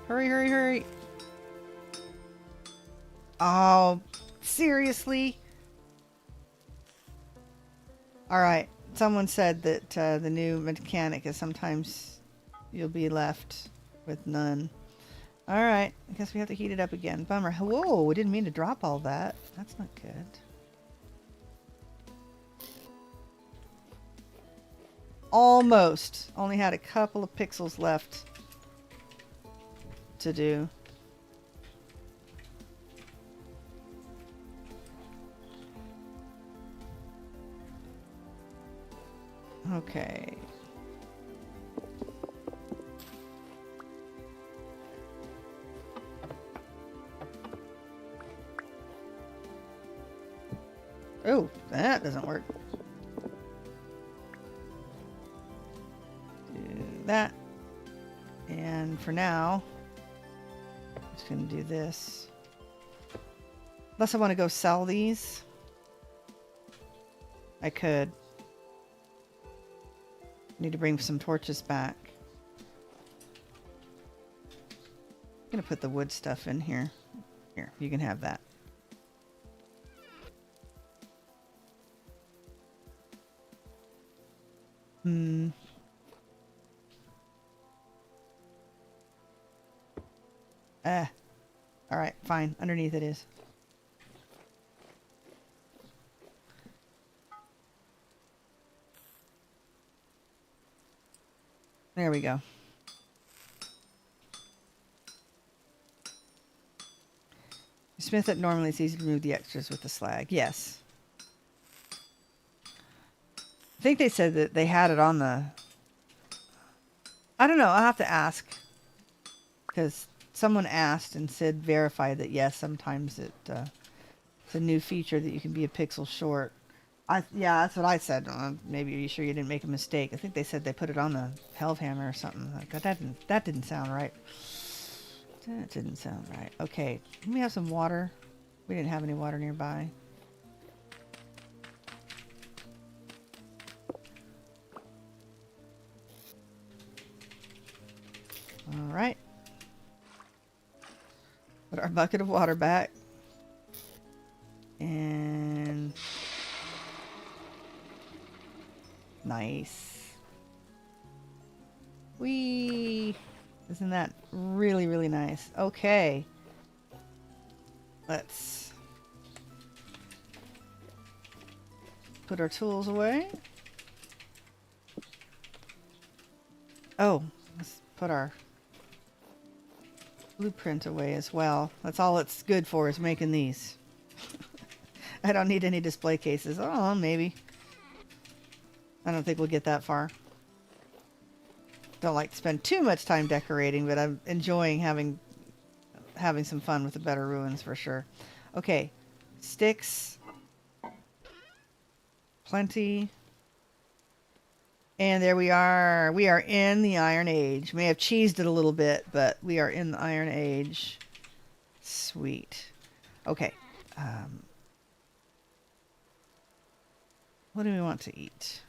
Hurry, hurry, hurry. Oh, seriously? Alright, someone said that the new mechanic is sometimes you'll be left with none. Alright, I guess we have to heat it up again. Bummer. Whoa, we didn't mean to drop all that. That's not good. Almost. Only had a couple of pixels left to do. Okay. Oh, that doesn't work. Do that. And for now, I'm just going to do this. Unless I want to go sell these. I could. Need to bring some torches back. I'm going to put the wood stuff in here. Here, you can have that. Alright, fine. Underneath it is. There we go. You smith it normally, it's easy to remove the extras with the slag. Yes. I think they said that they had it on the... I don't know, I'll have to ask. Because someone asked and said verify that yes, sometimes it's a new feature that you can be a pixel short. Yeah, that's what I said. Maybe are you sure you didn't make a mistake? I think they said they put it on the Hellhammer or something. Like, that didn't sound right. That didn't sound right. Okay, can we have some water? We didn't have any water nearby. All right. Put our bucket of water back. And... nice. Whee! Isn't that really, really nice? Okay. Let's put our tools away. Oh, let's put our blueprint away as well. That's all it's good for, is making these. I don't need any display cases. Oh, maybe. I don't think we'll get that far. Don't like to spend too much time decorating, but I'm enjoying having some fun with the better ruins for sure. Okay, sticks. Plenty. And there we are. We are in the Iron Age. May have cheesed it a little bit, but we are in the Iron Age. Sweet. Okay. What do we want to eat?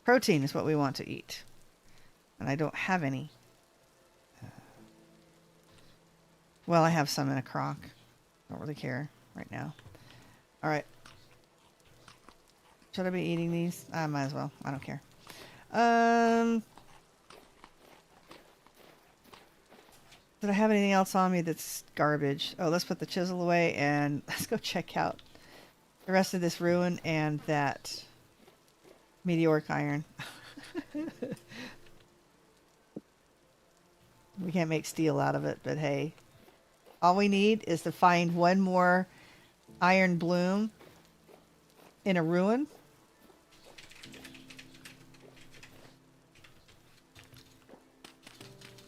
Protein is what we want to eat. And I don't have any. Well, I have some in a crock. Don't really care right now. All right. Should I be eating these? I might as well. I don't care. Did I have anything else on me that's garbage? Oh, let's put the chisel away and let's go check out the rest of this ruin and that meteoric iron. We can't make steel out of it, but hey. All we need is to find one more iron bloom in a ruin.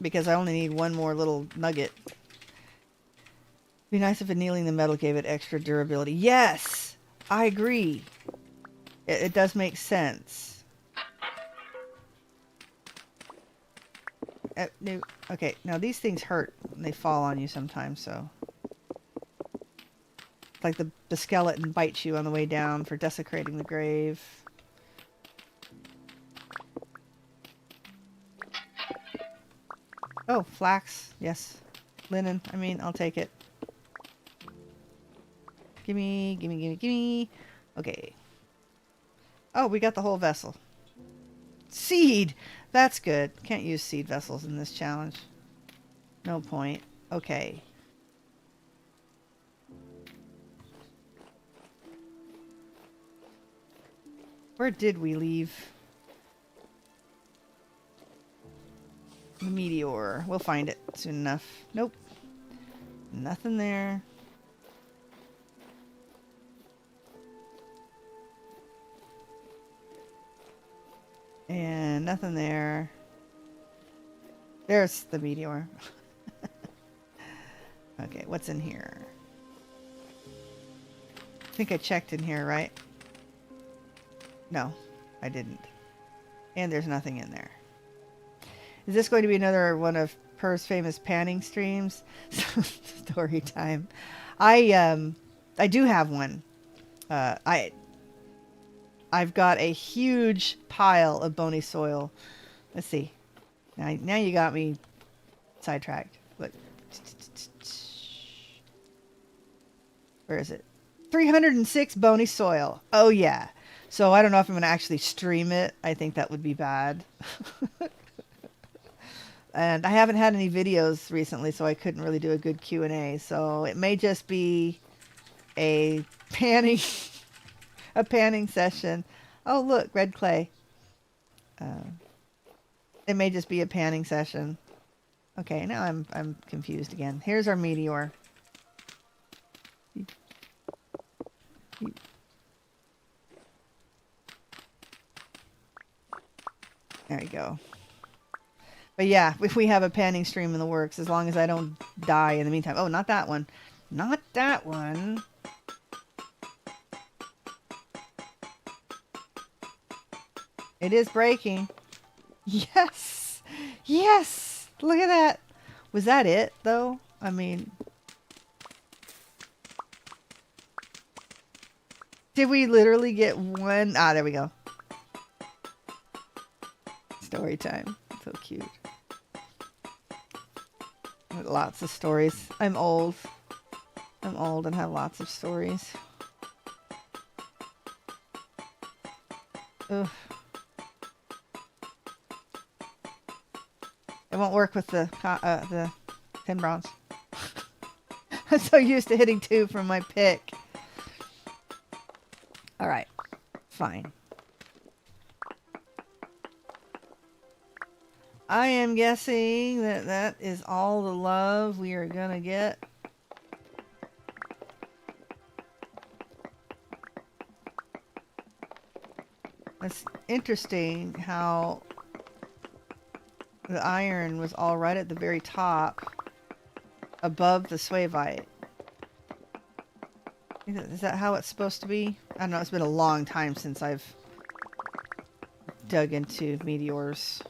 Because I only need one more little nugget. Be nice if annealing the metal gave it extra durability. Yes! I agree. It does make sense. No, okay, now these things hurt when they fall on you sometimes, so. It's like the skeleton bites you on the way down for desecrating the grave. Oh, flax. Yes. Linen. I mean, I'll take it. Gimme, gimme, gimme, gimme. Okay. Oh, we got the whole vessel. Seed! That's good. Can't use seed vessels in this challenge. No point. Okay. Where did we leave the meteor? We'll find it soon enough. Nope. Nothing there. And nothing there. There's the meteor. Okay, what's in here? I think I checked in here, right? No, I didn't. And there's nothing in there. Is this going to be another one of Pyrrh's famous panning streams? Story time. I do have one. I've got a huge pile of bony soil. Let's see. Now you got me sidetracked. Look. Where is it? 306 bony soil. Oh yeah. So I don't know if I'm going to actually stream it. I think that would be bad. And I haven't had any videos recently, so I couldn't really do a good Q&A. So it may just be a panning a panning session. Oh, look, red clay. It may just be a panning session. Okay, now I'm confused again. Here's our meteor. There you go. But yeah, if we have a panning stream in the works, as long as I don't die in the meantime. Oh, not that one. Not that one. It is breaking. Yes! Yes! Look at that. Was that it, though? I mean... Did we literally get one? Ah, there we go. Story time. So cute. Lots of stories. I'm old. I'm old and have lots of stories. Ugh. It won't work with the 10 bronze. I'm so used to hitting 2 from my pick. Alright. Fine. I am guessing that that is all the love we are gonna get. It's interesting how the iron was all right at the very top above the swavite. Is that how it's supposed to be? I don't know. It's been a long time since I've dug into meteors.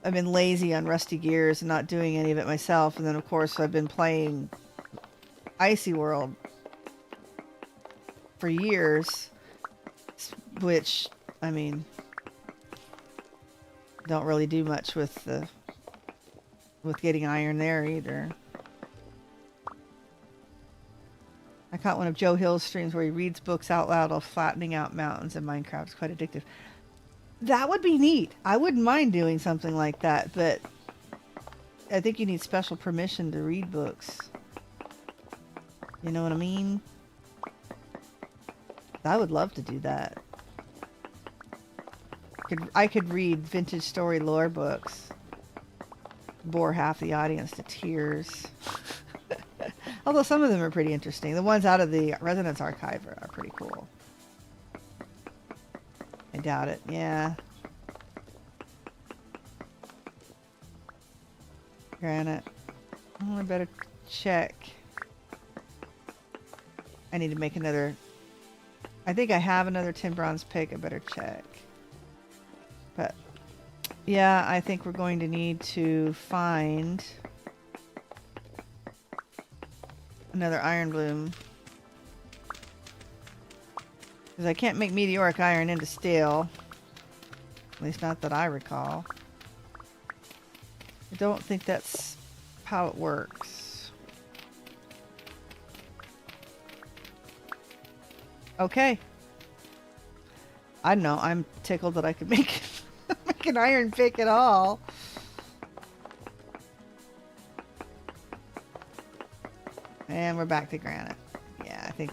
I've been lazy on Rusty Gears and not doing any of it myself. And then, of course, I've been playing Icy World for years, which, I mean, don't really do much with getting iron there either. I caught one of Joe Hill's streams where he reads books out loud while flattening out mountains in Minecraft. It's quite addictive. That would be neat. I wouldn't mind doing something like that, but I think you need special permission to read books. You know what I mean? I would love to do that. I could read vintage story lore books. Bore half the audience to tears. Although some of them are pretty interesting. The ones out of the Resonance Archive are pretty cool. I doubt it. Yeah. Granite. Oh, I better check. I need to make another... I think I have another tin bronze pick. I better check. But, yeah, I think we're going to need to find another iron bloom. Because I can't make meteoric iron into steel. At least not that I recall. I don't think that's how it works. Okay. I don't know. I'm tickled that I could make, make an iron pick at all. And we're back to granite. Yeah, I think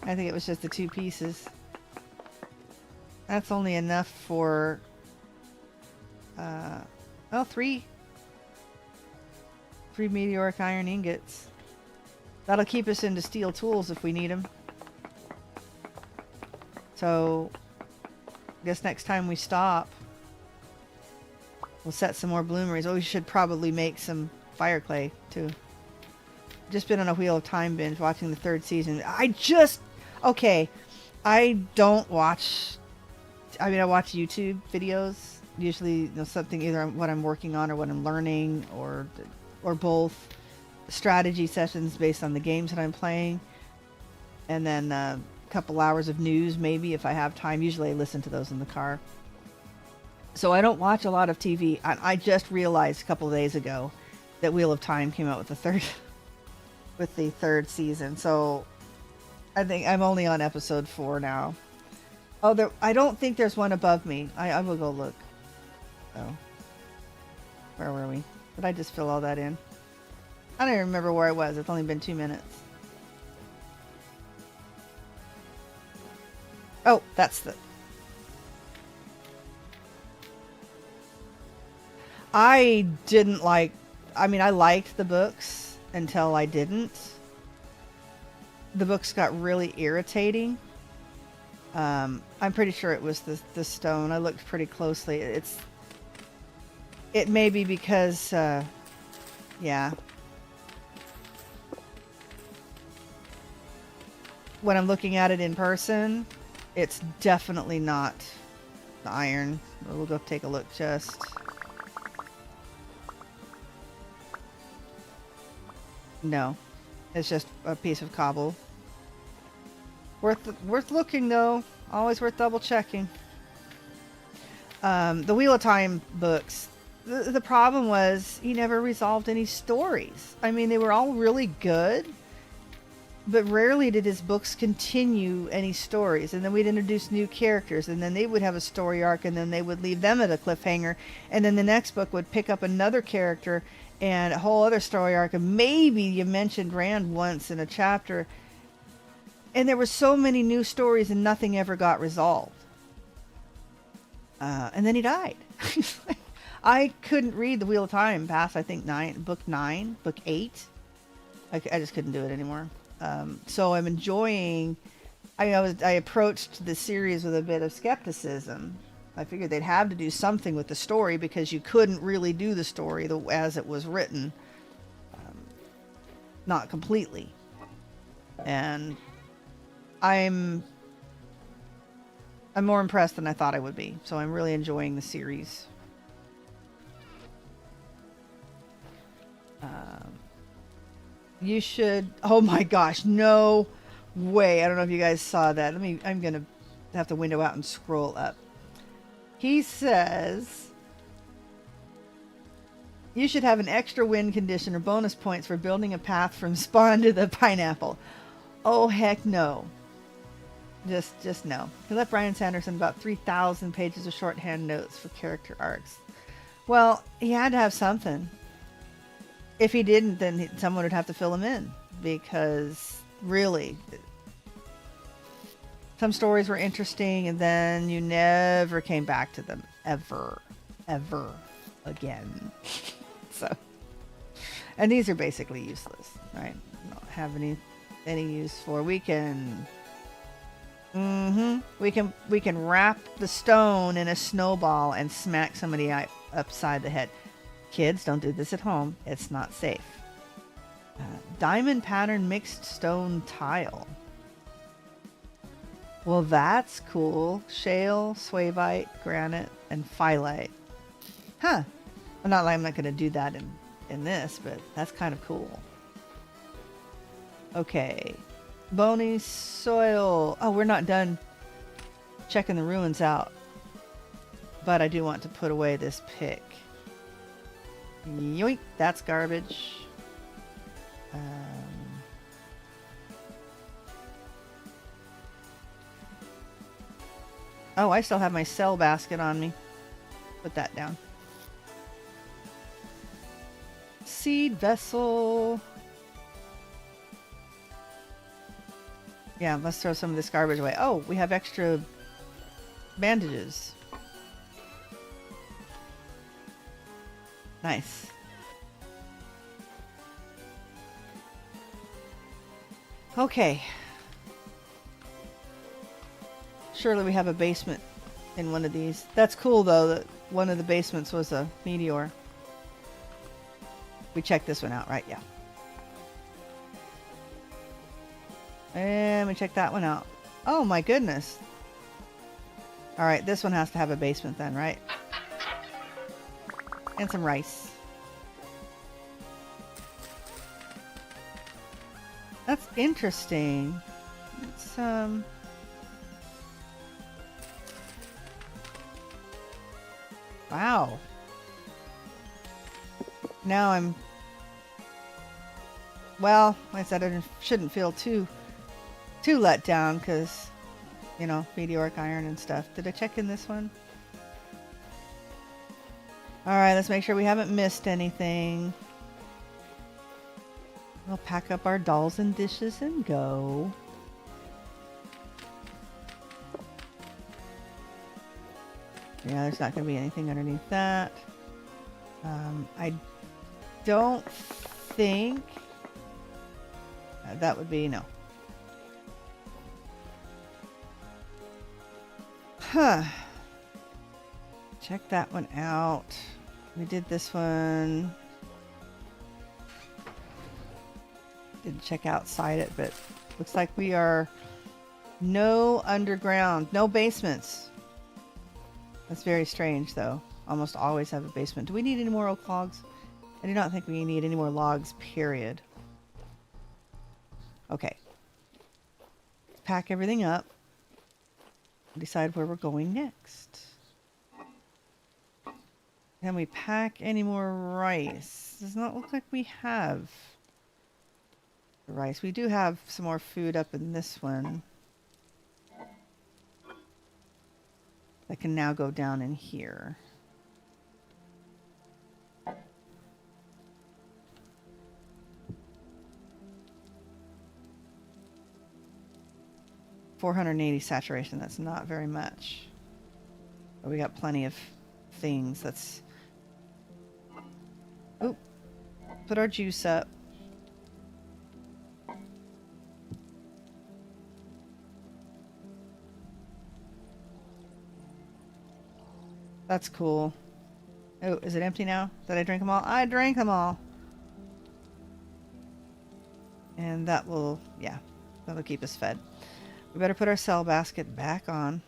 it was just the 2 pieces. That's only enough for, well, 3 meteoric iron ingots. That'll keep us into steel tools if we need them. So, I guess next time we stop, we'll set some more bloomeries. Oh, we should probably make some fire clay, too. Just been on a Wheel of Time binge watching the 3rd season. Okay, I don't watch... I mean, I watch YouTube videos. Usually, something either what I'm working on or what I'm learning, or both. Strategy sessions based on the games that I'm playing. And then a couple hours of news, maybe, if I have time. Usually I listen to those in the car. So I don't watch a lot of TV. I just realized a couple of days ago that Wheel of Time came out with the third season. So I think I'm only on episode 4 now. Oh, I don't think there's one above me. I will go look. Oh. Where were we? Did I just fill all that in? I don't even remember where I was. It's only been 2 minutes. Oh, that's the... I didn't like... I mean, I liked the books until I didn't. The books got really irritating. I'm pretty sure it was the stone. I looked pretty closely. It may be because, yeah. When I'm looking at it in person, it's definitely not the iron. We'll go take a look just. No, it's just a piece of cobble. Worth looking though. Always worth double checking. The Wheel of Time books. The problem was he never resolved any stories. I mean, they were all really good, but rarely did his books continue any stories. And then we'd introduce new characters, and then they would have a story arc, and then they would leave them at a cliffhanger, and then the next book would pick up another character and a whole other story arc. And maybe you mentioned Rand once in a chapter, and there were so many new stories and nothing ever got resolved. And then he died. I couldn't read the Wheel of Time past, I think, book 9, book 8. I just couldn't do it anymore. So I'm enjoying... I approached the series with a bit of skepticism. I figured they'd have to do something with the story because you couldn't really do the story as it was written, not completely. And I'm more impressed than I thought I would be. So I'm really enjoying the series. You should. Oh my gosh, no way! I don't know if you guys saw that. I'm gonna have to window out and scroll up. He says you should have an extra win condition or bonus points for building a path from spawn to the pineapple. Oh heck no! Just no. He left Brian Sanderson about 3,000 pages of shorthand notes for character arcs. Well, he had to have something. If he didn't, then someone would have to fill him in, because really, some stories were interesting and then you never came back to them ever again. So, and these are basically useless, right? Don't have any use for. We can wrap the stone in a snowball and smack somebody upside the head. Kids, don't do this at home. It's not safe. Diamond pattern mixed stone tile. Well, that's cool. Shale, swavite, granite, and phyllite. Huh. I'm not going to do that in this, but that's kind of cool. Okay. Bony soil. Oh, we're not done checking the ruins out. But I do want to put away this pick. Yoink, that's garbage. Oh, I still have my cell basket on me. Put that down. Seed vessel. Yeah, let's throw some of this garbage away. Oh, we have extra bandages. Nice. Okay. Surely we have a basement in one of these. That's cool, though, that one of the basements was a meteor. We checked this one out, right? Yeah. And we checked that one out. Oh, my goodness. All right, this one has to have a basement then, right? And some rice. That's interesting. It's, wow. Now I'm... Well, like I said, I shouldn't feel too let down because, you know, meteoric iron and stuff. Did I check in this one? Alright, let's make sure we haven't missed anything. We'll pack up our dolls and dishes and go. Yeah, there's not going to be anything underneath that. I don't think... that would be no. Huh. Check that one out. We did this one. Didn't check outside it, but looks like we are no underground, no basements. That's very strange, though. Almost always have a basement. Do we need any more oak logs? I do not think we need any more logs, period. Okay. Let's pack everything up. Decide where we're going next. Can we pack any more rice? Does not look like we have rice. We do have some more food up in this one. That can now go down in here. .480 saturation. That's not very much. But we got plenty of things. That's... Oop. Put our juice up. That's cool. Oh, is it empty now? Did I drink them all? I drank them all. And that will, yeah, that'll keep us fed. We better put our cell basket back on.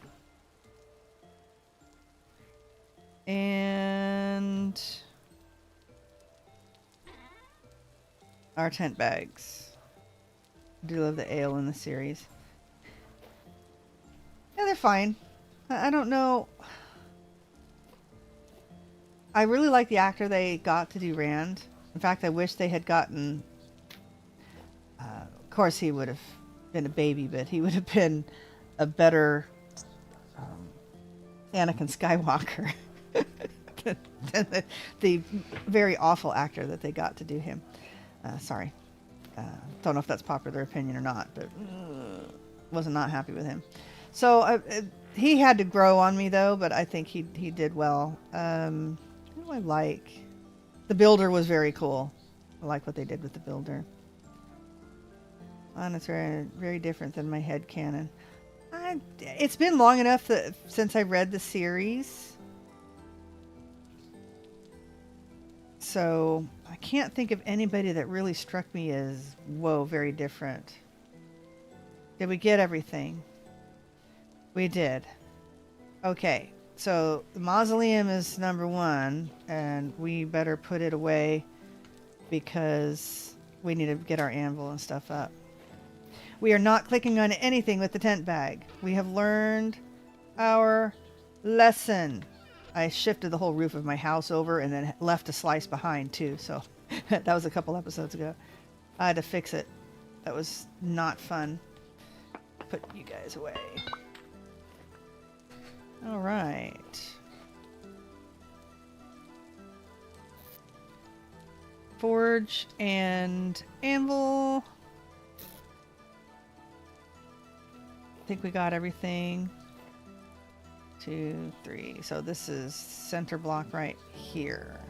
And our tent bags. I do love the ale in the series. Yeah, they're fine. I don't know. I really like the actor they got to do Rand. In fact, I wish they had gotten... of course, he would have been a baby, but he would have been a better Anakin Skywalker than the very awful actor that they got to do him. Sorry. Don't know if that's popular opinion or not, but wasn't not happy with him. So he had to grow on me, though, but I think he did well. What do I like? The builder was very cool. I like what they did with the builder. And it's very, very different than my headcanon. It's been long enough since I read the series. So I can't think of anybody that really struck me as, whoa, very different. Did we get everything? We did. Okay, so the mausoleum is number 1, and we better put it away because we need to get our anvil and stuff up. We are not clicking on anything with the tent bag. We have learned our lesson. I shifted the whole roof of my house over and then left a slice behind too. So that was a couple episodes ago. I had to fix it. That was not fun. Put you guys away. All right. Forge and anvil. I think we got everything. 2, 3. So this is center block right here.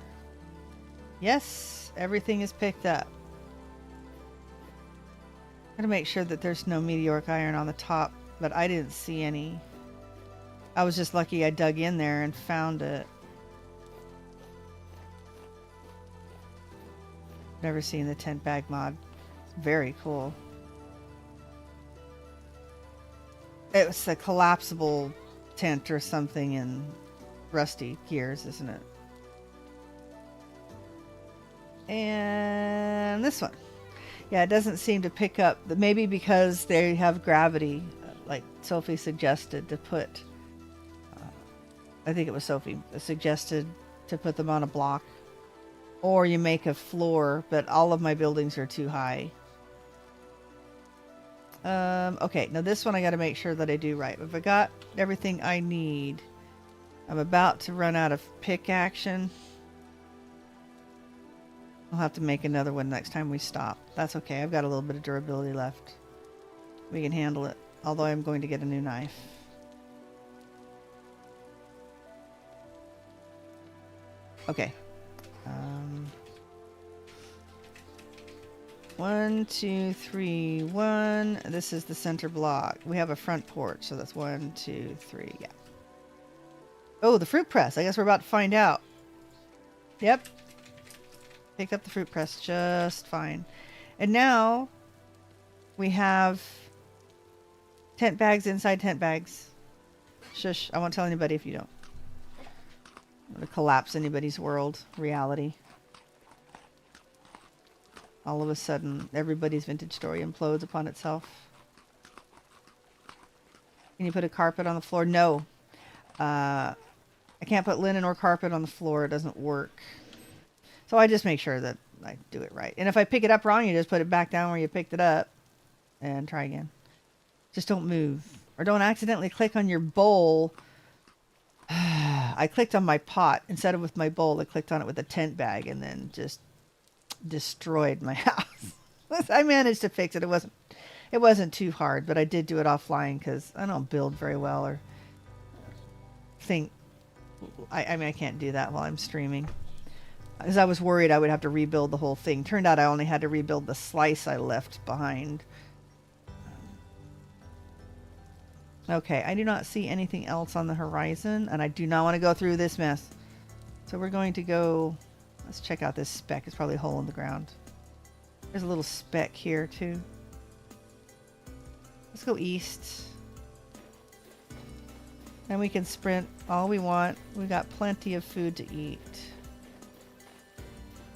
Yes, everything is picked up. I'm gonna make sure that there's no meteoric iron on the top, but I didn't see any. I was just lucky I dug in there and found it. Never seen the tent bag mod. Very cool. It was a collapsible tent or something in Rusty Gears, isn't it? And this one. Yeah, it doesn't seem to pick up. Maybe because they have gravity, like Sophie suggested to put. I think it was Sophie suggested to put them on a block. Or you make a floor, but all of my buildings are too high. Okay, now this one I got to make sure that I do right. If I got everything I need, I'm about to run out of pick action. I'll have to make another one next time we stop. That's okay. I've got a little bit of durability left. We can handle it. Although I'm going to get a new knife. Okay. 1, 2, 3, 1. This is the center block. We have a front porch, so that's 1, 2, 3. Yeah. Oh, the fruit press. I guess we're about to find out. Yep. Picked up the fruit press just fine. And now we have tent bags inside tent bags. Shush. I won't tell anybody if you don't. I'm going to collapse anybody's world reality. All of a sudden, everybody's vintage story implodes upon itself. Can you put a carpet on the floor? No. I can't put linen or carpet on the floor. It doesn't work. So I just make sure that I do it right. And if I pick it up wrong, you just put it back down where you picked it up and try again. Just don't move. Or don't accidentally click on your bowl. I clicked on my pot instead of with my bowl. I clicked on it with a tent bag and then just destroyed my house. I managed to fix it. It wasn't too hard, but I did do it offline because I don't build very well or think. I mean, I can't do that while I'm streaming. Because I was worried I would have to rebuild the whole thing. Turned out I only had to rebuild the slice I left behind. Okay, I do not see anything else on the horizon, and I do not want to go through this mess. So we're going to go... Let's check out this speck. It's probably a hole in the ground. There's a little speck here, too. Let's go east. And we can sprint all we want. We've got plenty of food to eat.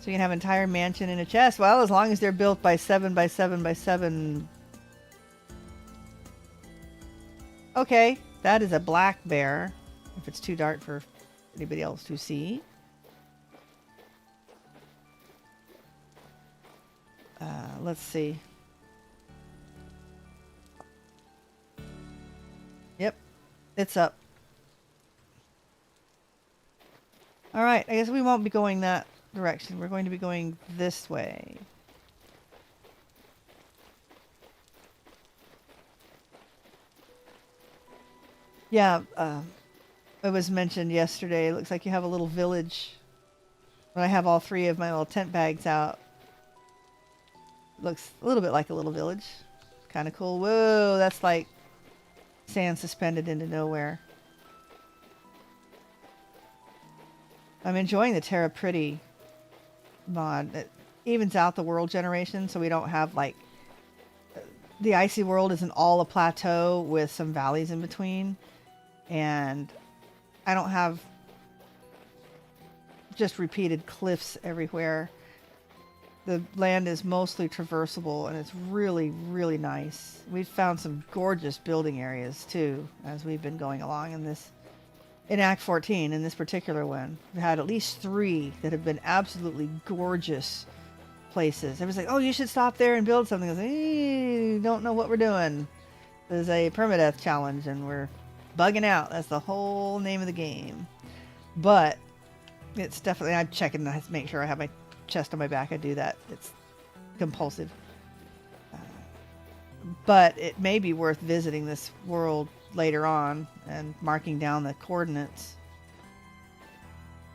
So you can have an entire mansion in a chest. Well, as long as they're built by 7 by 7 by 7. Okay, that is a black bear. If it's too dark for anybody else to see. Let's see. Yep, it's up. Alright, I guess we won't be going that direction. We're going to be going this way. Yeah, it was mentioned yesterday. It looks like you have a little village. When I have all 3 of my little tent bags out. Looks a little bit like a little village. Kind of cool. Whoa, that's like sand suspended into nowhere. I'm enjoying the TerraPretty mod. It evens out the world generation, so we don't have like... The icy world isn't all a plateau with some valleys in between. And I don't have just repeated cliffs everywhere. The land is mostly traversable, and it's really, really nice. We've found some gorgeous building areas, too, as we've been going along in Act 14, in this particular one. We've had at least 3 that have been absolutely gorgeous places. Everyone's like, oh, you should stop there and build something. I was like, hey, don't know what we're doing. There's a permadeath challenge, and we're bugging out. That's the whole name of the game. But it's definitely... I'm checking to make sure I have my chest on my back. I do that. It's compulsive. But it may be worth visiting this world later on and marking down the coordinates.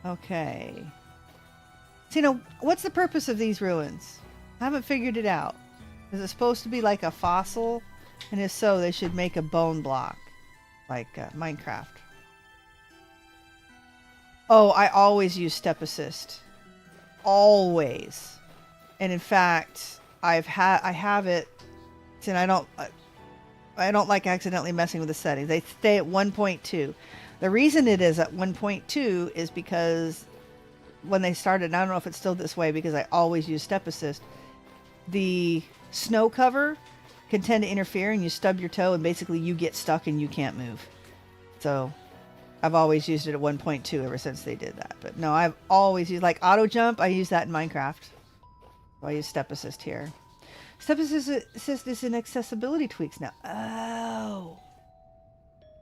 Okay. So, you know, what's the purpose of these ruins? I haven't figured it out. Is it supposed to be like a fossil? And if so, they should make a bone block. Like Minecraft. Oh, I always use step assist. Always. And in fact, I have it, and I don't like accidentally messing with the settings. They stay at 1.2. The reason it is at 1.2 is because when they started, and I don't know if it's still this way because I always use step assist, the snow cover can tend to interfere and you stub your toe and basically you get stuck and you can't move. So I've always used it at 1.2 ever since they did that. But no, I've always used, like auto jump, I use that in Minecraft. So I use step assist here. Step assist is in accessibility tweaks now. Oh.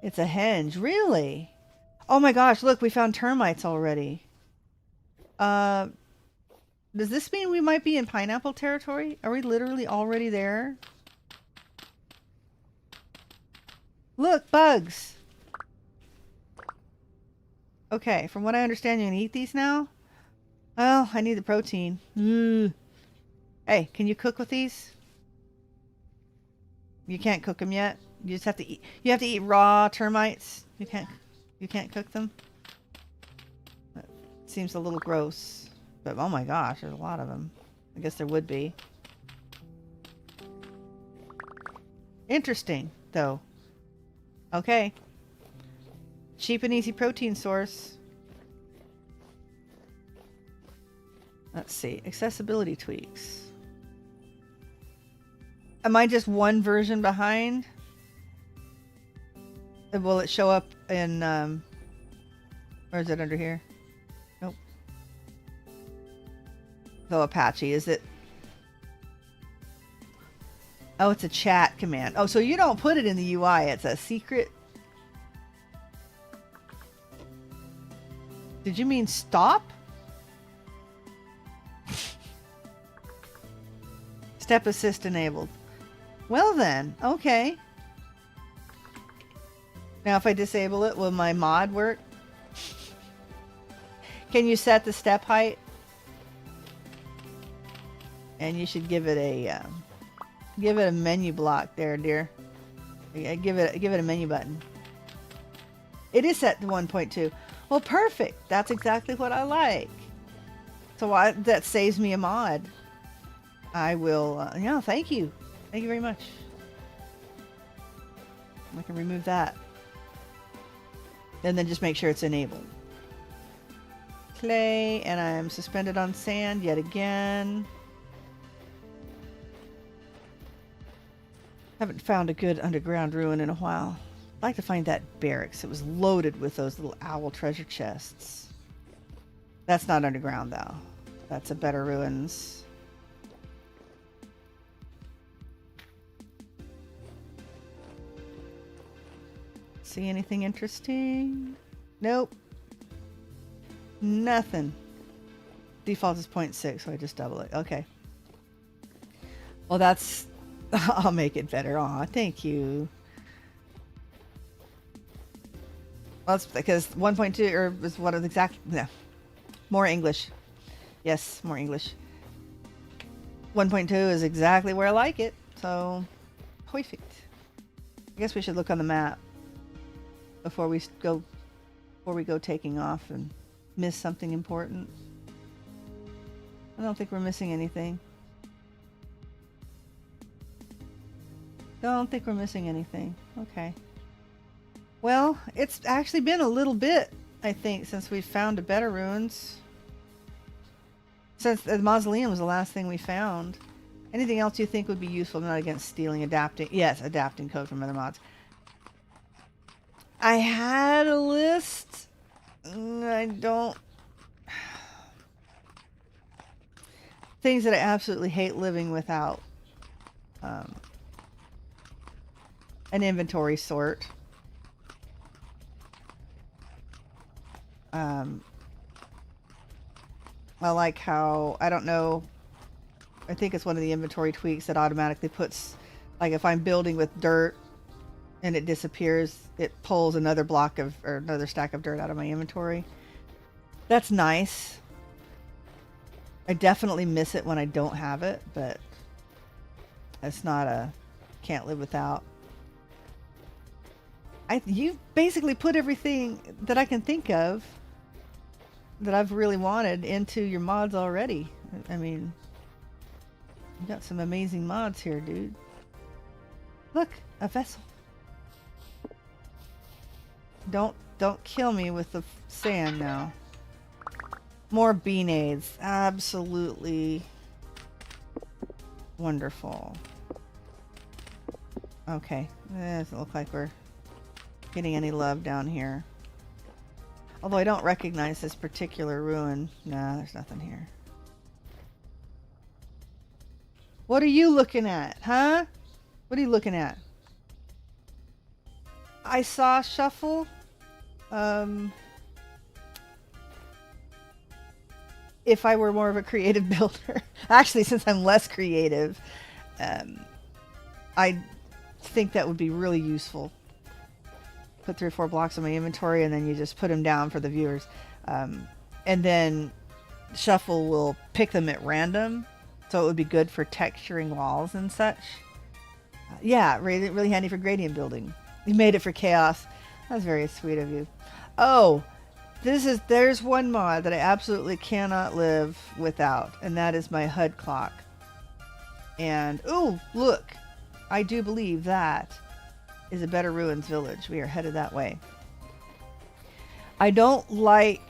It's a henge. Really? Oh my gosh, look, we found termites already. Does this mean we might be in pineapple territory? Are we literally already there? Look, bugs. Okay, from what I understand, you can eat these now? Well, I need the protein. Hey, can you cook with these? You can't cook them yet. You just have to eat. You have to eat raw termites. You can't cook them. That seems a little gross. But oh my gosh, there's a lot of them. I guess there would be. Interesting, though. Okay. Cheap and easy protein source. Let's see. Accessibility tweaks. Am I just one version behind? Will it show up in, where is it under here? Nope. Oh, Apache, is it? Oh, it's a chat command. Oh, so you don't put it in the UI. It's a secret. Did you mean stop? Step assist enabled. Well then, okay. Now if I disable it, will my mod work? Can you set the step height? And you should give it a menu block there, dear. Yeah, give it a menu button. It is set to 1.2. Well, perfect. That's exactly what I like. So that saves me a mod. I will, yeah, thank you. Thank you very much. I can remove that. And then just make sure it's enabled. Clay, and I'm suspended on sand yet again. Haven't found a good underground ruin in a while. I'd like to find that barracks. It was loaded with those little owl treasure chests. That's not underground though. That's a better ruins. See anything interesting? Nope. Nothing. Default is 0.6, so I just double it. Okay. Well, that's... I'll make it better. Aw, thank you. Well, it's because 1.2 or was what is exact? No, more English. Yes, more English. 1.2 is exactly where I like it. So, perfect. I guess we should look on the map before we go taking off and miss something important. I don't think we're missing anything. Don't think we're missing anything. Okay. Well, it's actually been a little bit, I think, since we found a better ruins. Since the mausoleum was the last thing we found. Anything else you think would be useful? I'm not against stealing, adapting. Yes, adapting code from other mods. I had a list. I don't... Things that I absolutely hate living without. An inventory sort. I like how, I don't know, I think it's one of the inventory tweaks that automatically puts, like if I'm building with dirt and it disappears, it pulls another block of, or another stack of dirt out of my inventory. That's nice. I definitely miss it when I don't have it, but it's not a can't live without. You basically put everything that I can think of that I've really wanted into your mods already. I mean, you got some amazing mods here, dude. Look, a vessel. Don't kill me with the sand now. More beanades. Absolutely wonderful. Okay, it doesn't look like we're getting any love down here. Although I don't recognize this particular ruin. Nah, there's nothing here. What are you looking at, huh? What are you looking at? I saw Shuffle. If I were more of a creative builder. Actually, since I'm less creative, I think that would be really useful. Put 3 or 4 blocks in my inventory and then you just put them down for the viewers. And then Shuffle will pick them at random. So it would be good for texturing walls and such. Yeah, really, really handy for gradient building. You made it for chaos. That's very sweet of you. Oh, there's one mod that I absolutely cannot live without. And that is my HUD clock. And, ooh, look. I do believe that is a better ruins village. We are headed that way. I don't like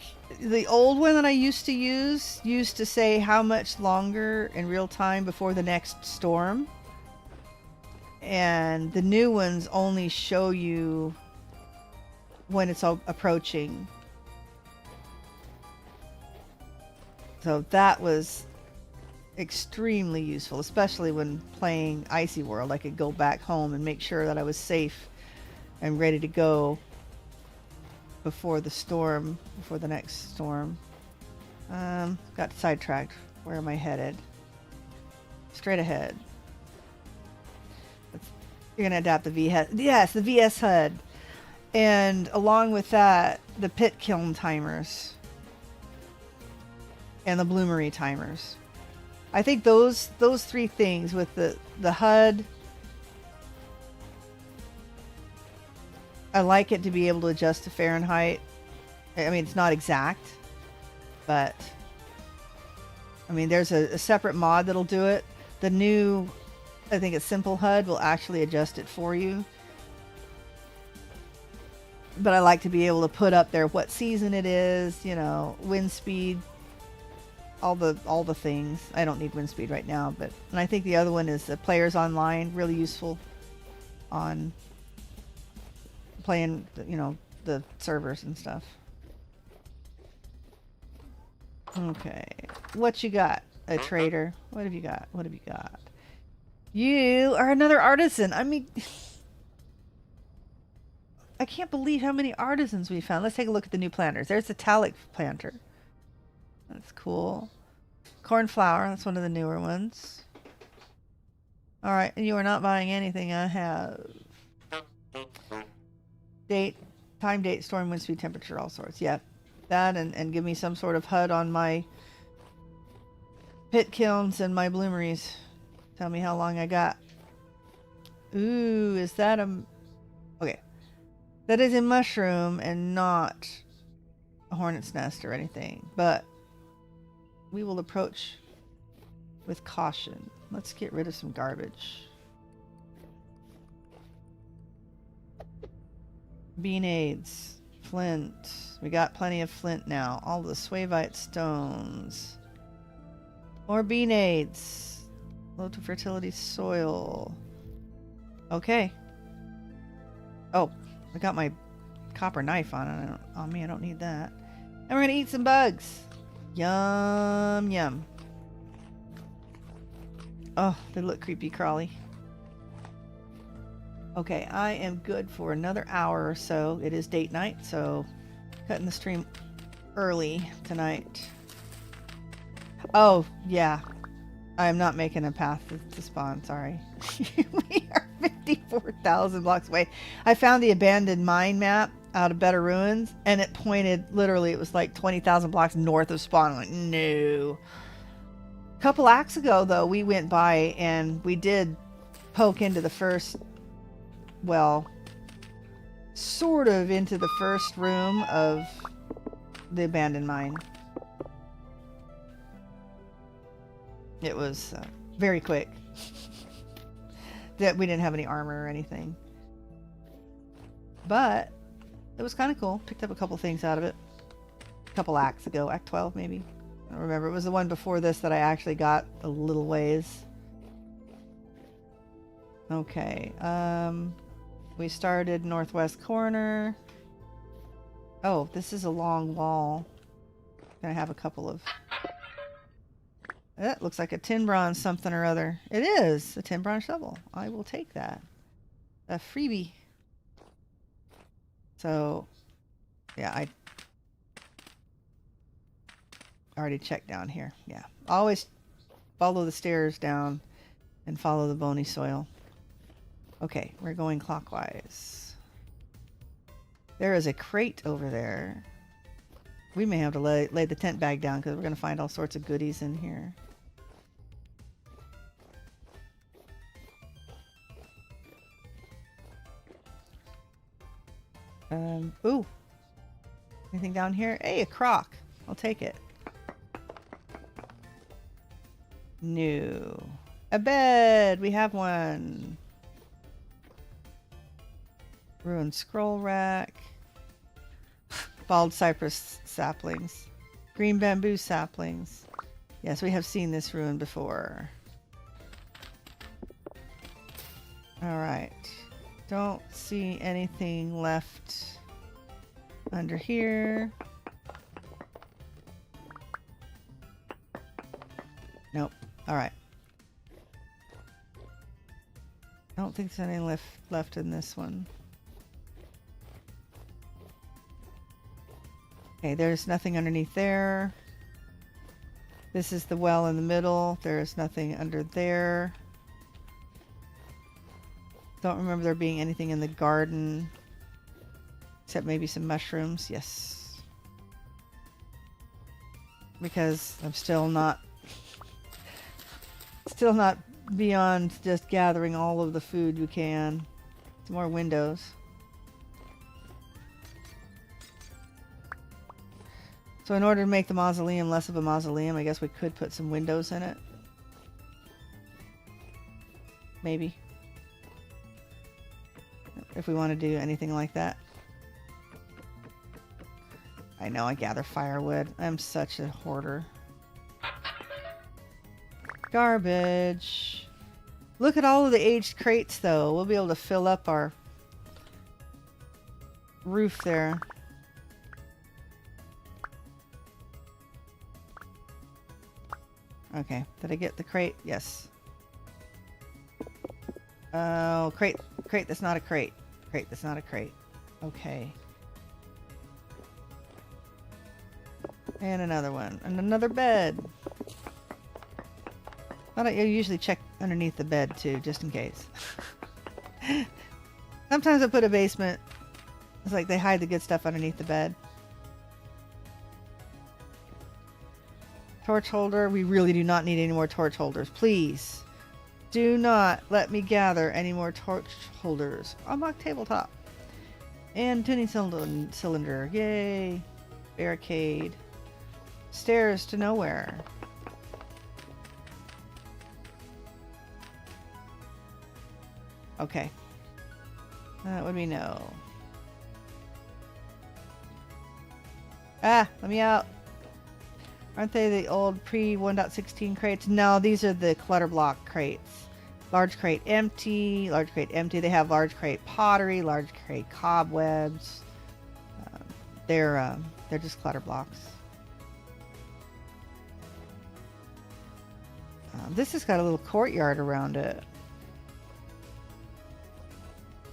the old one that I used to say how much longer in real time before the next storm, and the new ones only show you when it's approaching. So that was extremely useful, especially when playing Icy World. I could go back home and make sure that I was safe and ready to go before the storm, before the next storm. Got sidetracked. Where am I headed? Straight ahead. You're gonna adapt the VS. Yes, the VS HUD, and along with that, the pit kiln timers and the bloomery timers. I think those 3 things with the HUD, I like it to be able to adjust to Fahrenheit. I mean, it's not exact, but I mean, there's a separate mod that'll do it. The new, I think it's Simple HUD, will actually adjust it for you. But I like to be able to put up there what season it is, you know, wind speed, all the things. I don't need wind speed right now, but and I think the other one is the Players Online, really useful on playing, you know, the servers and stuff. Okay, what you got? A trader. What have you got? What have you got? You are another artisan. I mean, I can't believe how many artisans we found. Let's take a look at the new planters. There's the Talic planter. That's cool. Cornflower. That's one of the newer ones. All right, and you are not buying anything I have. Date, time, date, storm, wind speed, temperature, all sorts. Yeah, that and give me some sort of HUD on my pit kilns and my bloomeries. Tell me how long I got. Ooh, is that a... Okay. That is a mushroom and not a hornet's nest or anything, but we will approach with caution. Let's get rid of some garbage. Beanades, flint. We got plenty of flint now. All the swavite stones. More beanades. Low to fertility soil. Okay. Oh, I got my copper knife on it. On me, I don't need that. And we're gonna eat some bugs. Yum, yum. Oh, they look creepy crawly. Okay, I am good for another hour or so. It is date night, so cutting the stream early tonight. Oh, yeah. I am not making a path to spawn, sorry. We are 54,000 blocks away. I found the abandoned mine map out of Better Ruins, and it pointed, literally, it was like 20,000 blocks north of spawn. I'm like, no. A couple acts ago, though, we went by and we did poke into the first, well, sort of into the first room of the abandoned mine. It was very quick. That we didn't have any armor or anything. But it was kind of cool. Picked up a couple things out of it. A couple acts ago. Act 12 maybe. I don't remember. It was the one before this that I actually got a little ways. Okay. We started northwest corner. Oh, this is a long wall. Gonna have a couple of... That looks like a tin bronze something or other. It is a tin bronze shovel. I will take that. A freebie. So, yeah, I already checked down here. Yeah, always follow the stairs down and follow the bony soil. Okay, we're going clockwise. There is a crate over there. We may have to lay the tent bag down because we're going to find all sorts of goodies in here. Ooh. Anything down here? Hey, a crock. I'll take it. No. A bed. We have one. Ruined scroll rack. Bald cypress saplings. Green bamboo saplings. Yes, we have seen this ruin before. Alright. Don't see anything left under here. Nope. Alright. I don't think there's anything left in this one. Okay, there's nothing underneath there. This is the well in the middle. There's nothing under there. Don't remember there being anything in the garden. Except maybe some mushrooms. Yes. Because I'm still not beyond just gathering all of the food you can. Some more windows. So in order to make the mausoleum less of a mausoleum, I guess we could put some windows in it. Maybe. If we want to do anything like that. I know, I gather firewood. I'm such a hoarder. Garbage. Look at all of the aged crates, though. We'll be able to fill up our roof there. Okay, did I get the crate? Yes. Oh, crate that's not a crate. Crate that's not a crate. Okay. And another one. And another bed. I usually check underneath the bed too, just in case. Sometimes I put a basement. It's like they hide the good stuff underneath the bed. Torch holder. We really do not need any more torch holders. Please. Do not let me gather any more torch holders. Unlock tabletop. And tuning cylinder. Yay. Barricade. Stairs to nowhere. Okay. That would be no. Ah, let me out. Aren't they the old pre 1.16 crates? No, these are the clutter block crates. Large crate empty, large crate empty. They have large crate pottery, large crate cobwebs. They're just clutter blocks. This has got a little courtyard around it.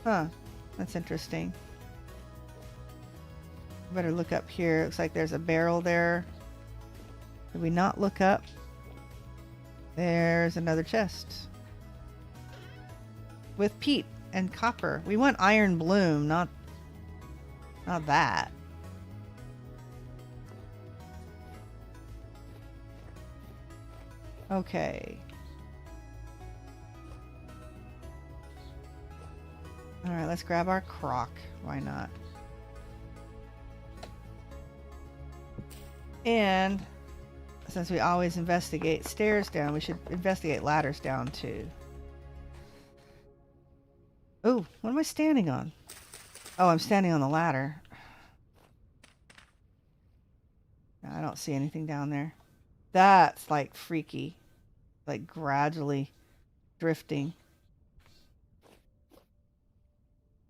Huh, that's interesting. Better look up here. Looks like there's a barrel there. Did we not look up? There's another chest. With peat and copper. We want iron bloom, not that. Okay. Alright, let's grab our crock. Why not? And since we always investigate stairs down, we should investigate ladders down too. Oh, what am I standing on? Oh, I'm standing on the ladder. No, I don't see anything down there. That's like freaky. Like gradually drifting.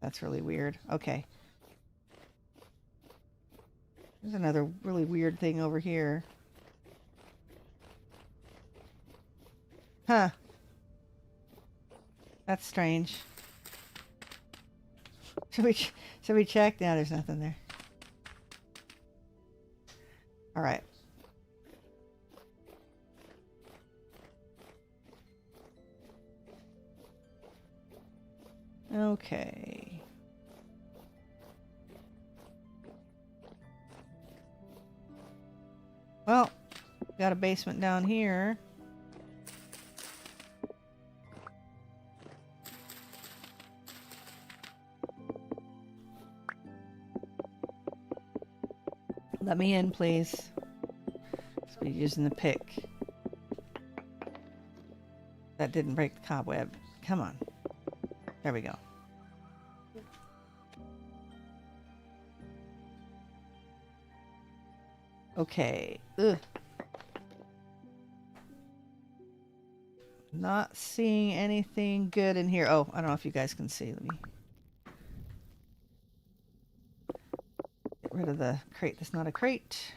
That's really weird. Okay. There's another really weird thing over here. Huh. That's strange. Should we check? No, there's nothing there. All right. Okay. Well, got a basement down here. Let me in, please. Just be using the pick. That didn't break the cobweb. Come on. There we go. Okay. Ugh. Not seeing anything good in here. Oh, I don't know if you guys can see. Let me get rid of the crate. That's not a crate.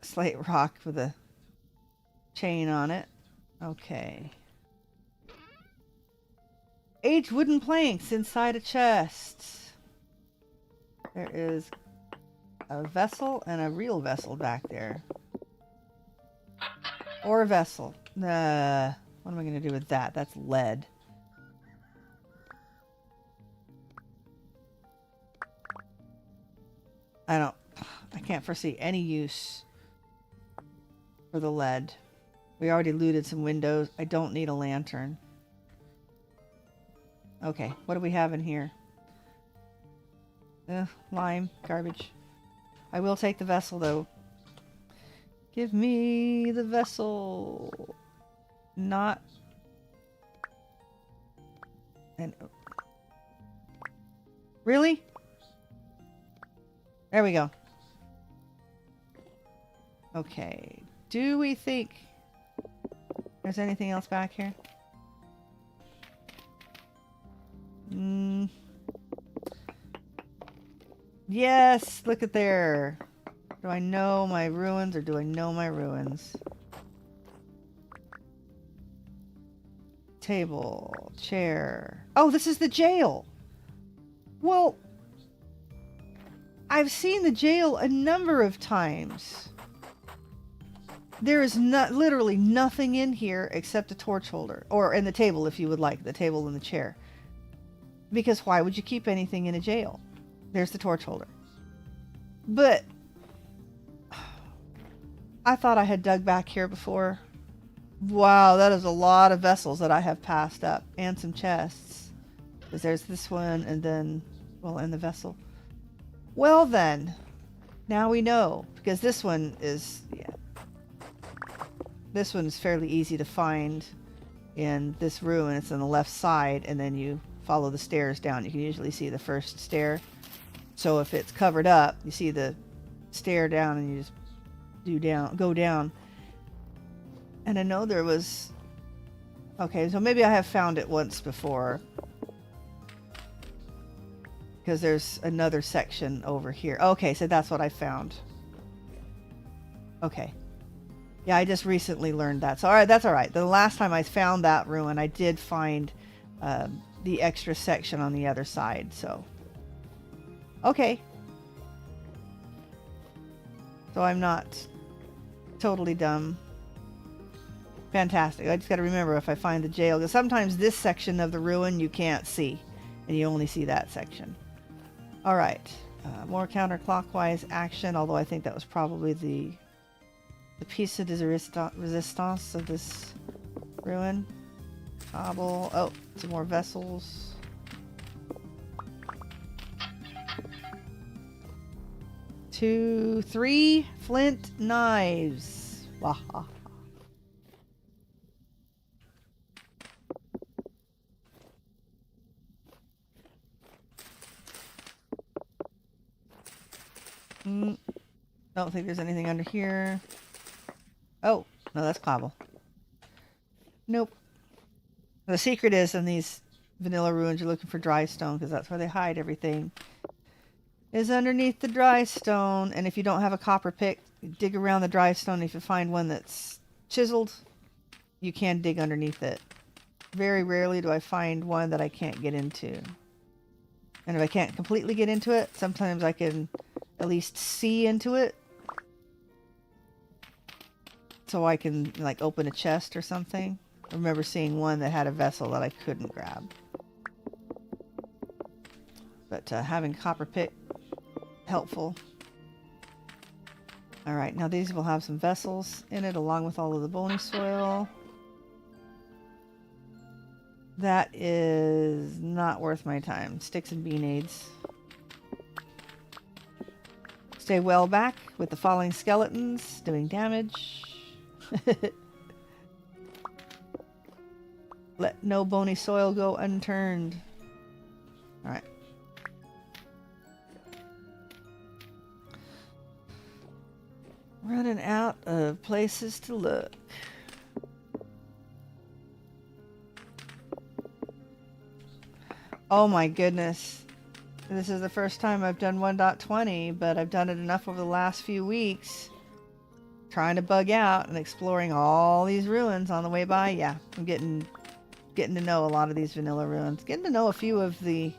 Slate rock with a chain on it. Okay. Aged wooden planks inside a chest. There is a vessel and a real vessel back there. Or a vessel. What am I going to do with that? That's lead. I can't foresee any use for the lead. We already looted some windows. I don't need a lantern. Okay, what do we have in here? Lime. Garbage. I will take the vessel, though. Give me the vessel. Not... And... Really? There we go. Okay. Do we think there's anything else back here? Yes, look at there. Do I know my ruins or do I know my ruins? Table, chair. Oh, this is the jail. Well, I've seen the jail a number of times. There is literally nothing in here except a torch holder. Or in the table, if you would like. The table and the chair. Because why would you keep anything in a jail? There's the torch holder. But I thought I had dug back here before. Wow, that is a lot of vessels that I have passed up. And some chests. Because there's this one and then, well, and the vessel. Well then, now we know. Because this one is, yeah. This one is fairly easy to find in this ruin. It's on the left side, and then you follow the stairs down. You can usually see the first stair. So if it's covered up, you see the stair down, and you just go down. And I know there was... Okay, so maybe I have found it once before. Because there's another section over here. Okay, so that's what I found. Okay. Yeah, I just recently learned that. So, alright, that's alright. The last time I found that ruin, I did find the extra section on the other side, so... Okay. So I'm not totally dumb. Fantastic. I just gotta remember if I find the jail, because sometimes this section of the ruin you can't see, and you only see that section. Alright. More counterclockwise action, although I think that was probably the piece of resistance of this ruin. Cobble. Oh, some more vessels. Two, three flint knives. Waha. Don't think there's anything under here. Oh, no, that's cobble. Nope. The secret is in these vanilla ruins, you're looking for dry stone because that's where they hide everything. Is underneath the dry stone. And if you don't have a copper pick, dig around the dry stone. If you find one that's chiseled, you can dig underneath it. Very rarely do I find one that I can't get into. And if I can't completely get into it, sometimes I can at least see into it. So I can, like, open a chest or something. I remember seeing one that had a vessel that I couldn't grab. But having copper pick, helpful. Alright, now these will have some vessels in it along with all of the bony soil. That is not worth my time. Sticks and bean aids. Stay well back with the falling skeletons doing damage. Let no bony soil go unturned. Alright. Running out of places to look. Oh my goodness. This is the first time I've done 1.20, but I've done it enough over the last few weeks. Trying to bug out and exploring all these ruins on the way by. Yeah, I'm getting to know a lot of these vanilla ruins. Getting to know a few of the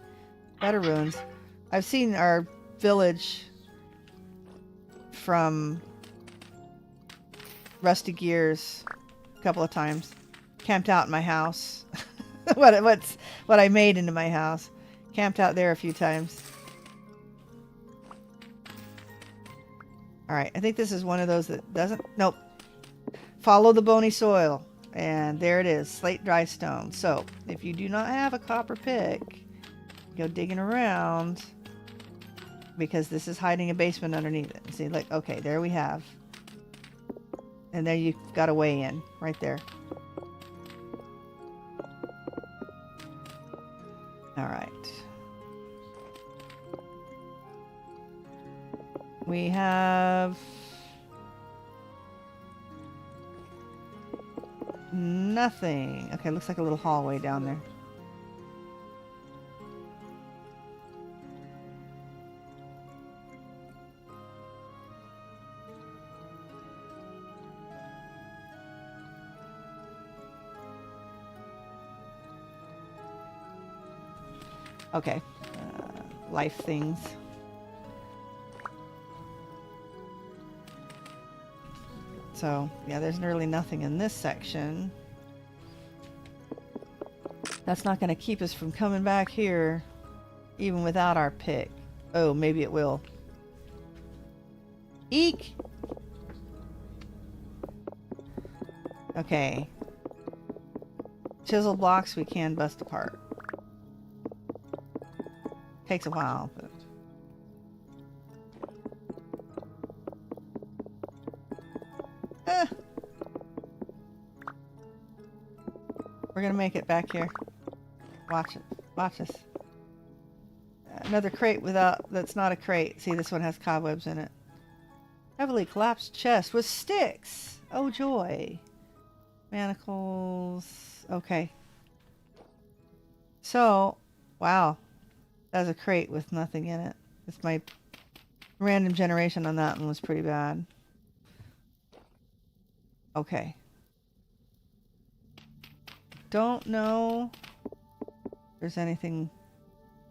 better ruins. I've seen our village from Rusty Gears a couple of times. Camped out in my what I made into my house. Camped out there a few times. Alright, I think this is one of those that doesn't... Nope. Follow the bony soil. And there it is. Slate dry stone. So, if you do not have a copper pick, go digging around. because this is hiding a basement underneath it. See, like, okay, there we have. And then you've got a way in right there. All right. We have nothing. Okay, looks like a little hallway down there. Okay, life things. So, yeah, there's really nothing in this section. That's not going to keep us from coming back here, even without our pick. Oh, maybe it will. Eek! Okay. Chisel blocks we can bust apart. Takes a while, but... We're gonna make it back here. Watch it. Watch us. Another crate that's not a crate. See, this one has cobwebs in it. Heavily collapsed chest with sticks. Oh joy. Manacles. Okay. So, wow. That's a crate with nothing in it. It's my random generation on that one was pretty bad. Okay. Don't know if there's anything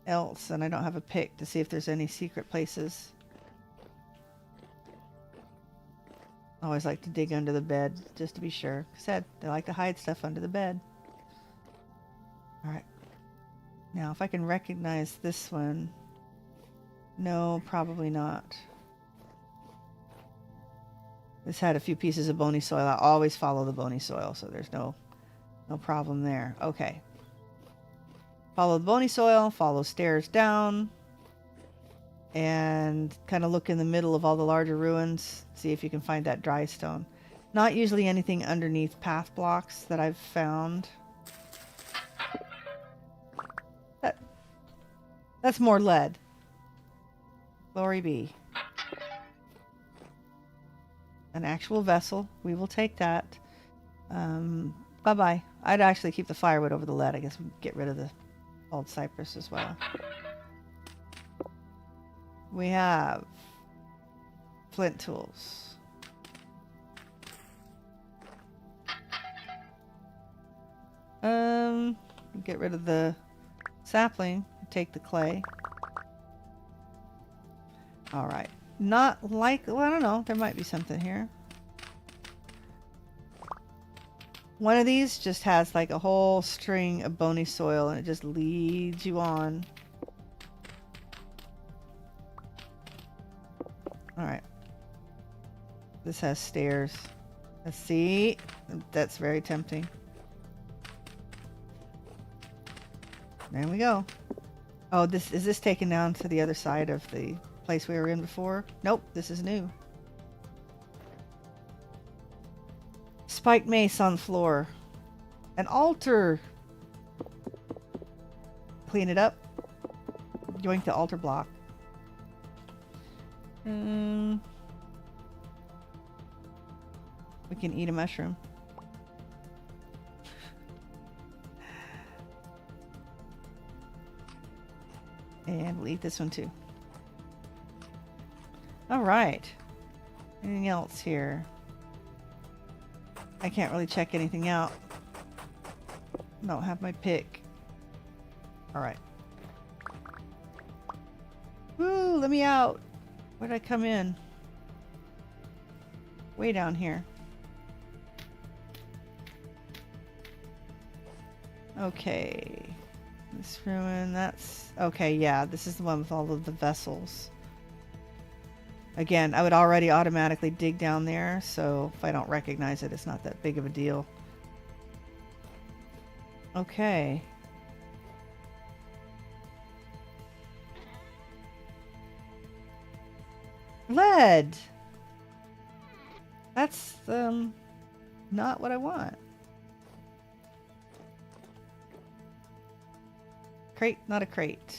else, and I don't have a pick to see if there's any secret places. I always like to dig under the bed just to be sure. Said they like to hide stuff under the bed. Alright. Now if I can recognize this one. No, probably not. This had a few pieces of bony soil. I always follow the bony soil, so there's no problem there. Okay. Follow the bony soil, follow stairs down, and kind of look in the middle of all the larger ruins. See if you can find that dry stone. Not usually anything underneath path blocks that I've found. That's more lead. Glory be. An actual vessel. We will take that. Bye-bye. I'd actually keep the firewood over the lead. I guess we can get rid of the old cypress as well. We have flint tools. Get rid of the sapling. Take the clay. All right. Not like, well, I don't know. There might be something here. One of these just has like a whole string of bony soil and it just leads you on. All right. This has stairs. Let's see. That's very tempting. There we go. Oh, is this taken down to the other side of the place we were in before? Nope, this is new. Spiked mace on floor. An altar. Clean it up. Yoink the altar block. We can eat a mushroom. And we'll eat this one too. Alright. Anything else here? I can't really check anything out. Don't have my pick. Alright. Woo, let me out. Where'd I come in? Way down here. Okay. This ruin, that's... Okay, yeah, this is the one with all of the vessels. Again, I would already automatically dig down there, so if I don't recognize it, it's not that big of a deal. Okay. Lead! That's, not what I want. Crate, not a crate.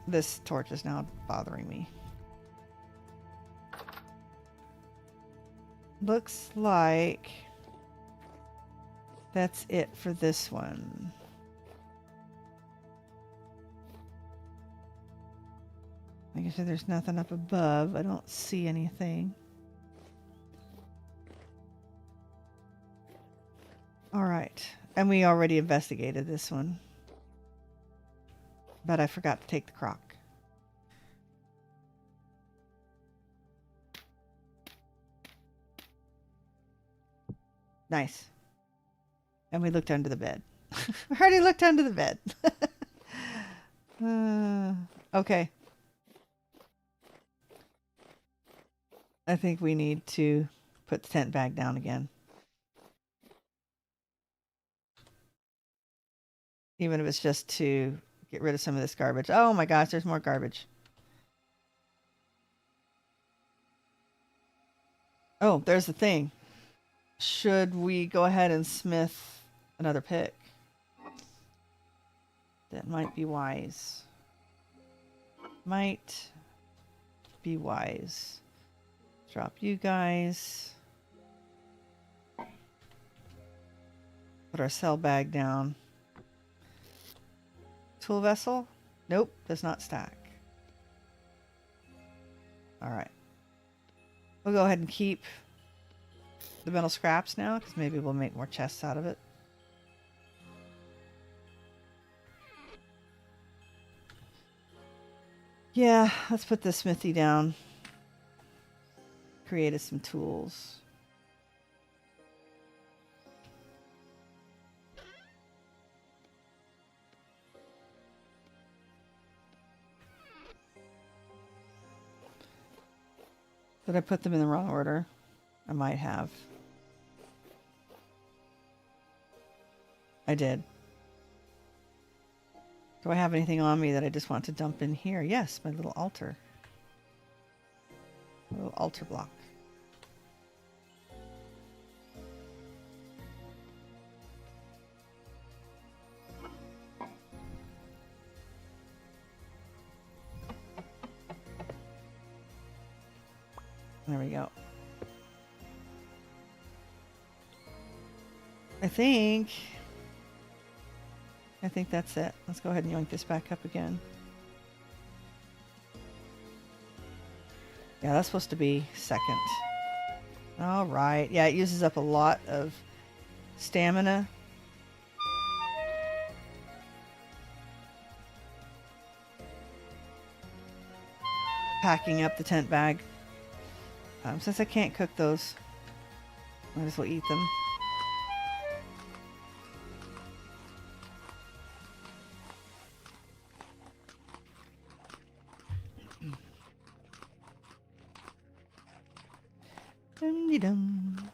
This torch is now bothering me. Looks like that's it for this one. Like I said, there's nothing up above. I don't see anything. All right. And we already investigated this one. But I forgot to take the crock. Nice. And we looked under the bed. I already looked under the bed. Okay. I think we need to put the tent bag down again. Even if it's just to get rid of some of this garbage. Oh my gosh, there's more garbage. Oh, there's the thing. Should we go ahead and smith another pick? That might be wise. Might be wise. Drop you guys. Put our cell bag down. Tool vessel? Nope, does not stack. Alright. We'll go ahead and keep the metal scraps now, because maybe we'll make more chests out of it. Yeah, let's put the smithy down. Created some tools. Did I put them in the wrong order? I might have. I did. Do I have anything on me that I just want to dump in here? Yes, my little altar. A little altar block. There we go. I think that's it. Let's go ahead and yoink this back up again. Yeah, that's supposed to be second. All right. Yeah, it uses up a lot of stamina. Packing up the tent bag. Since I can't cook those, might as well eat them. Dum-de-dum.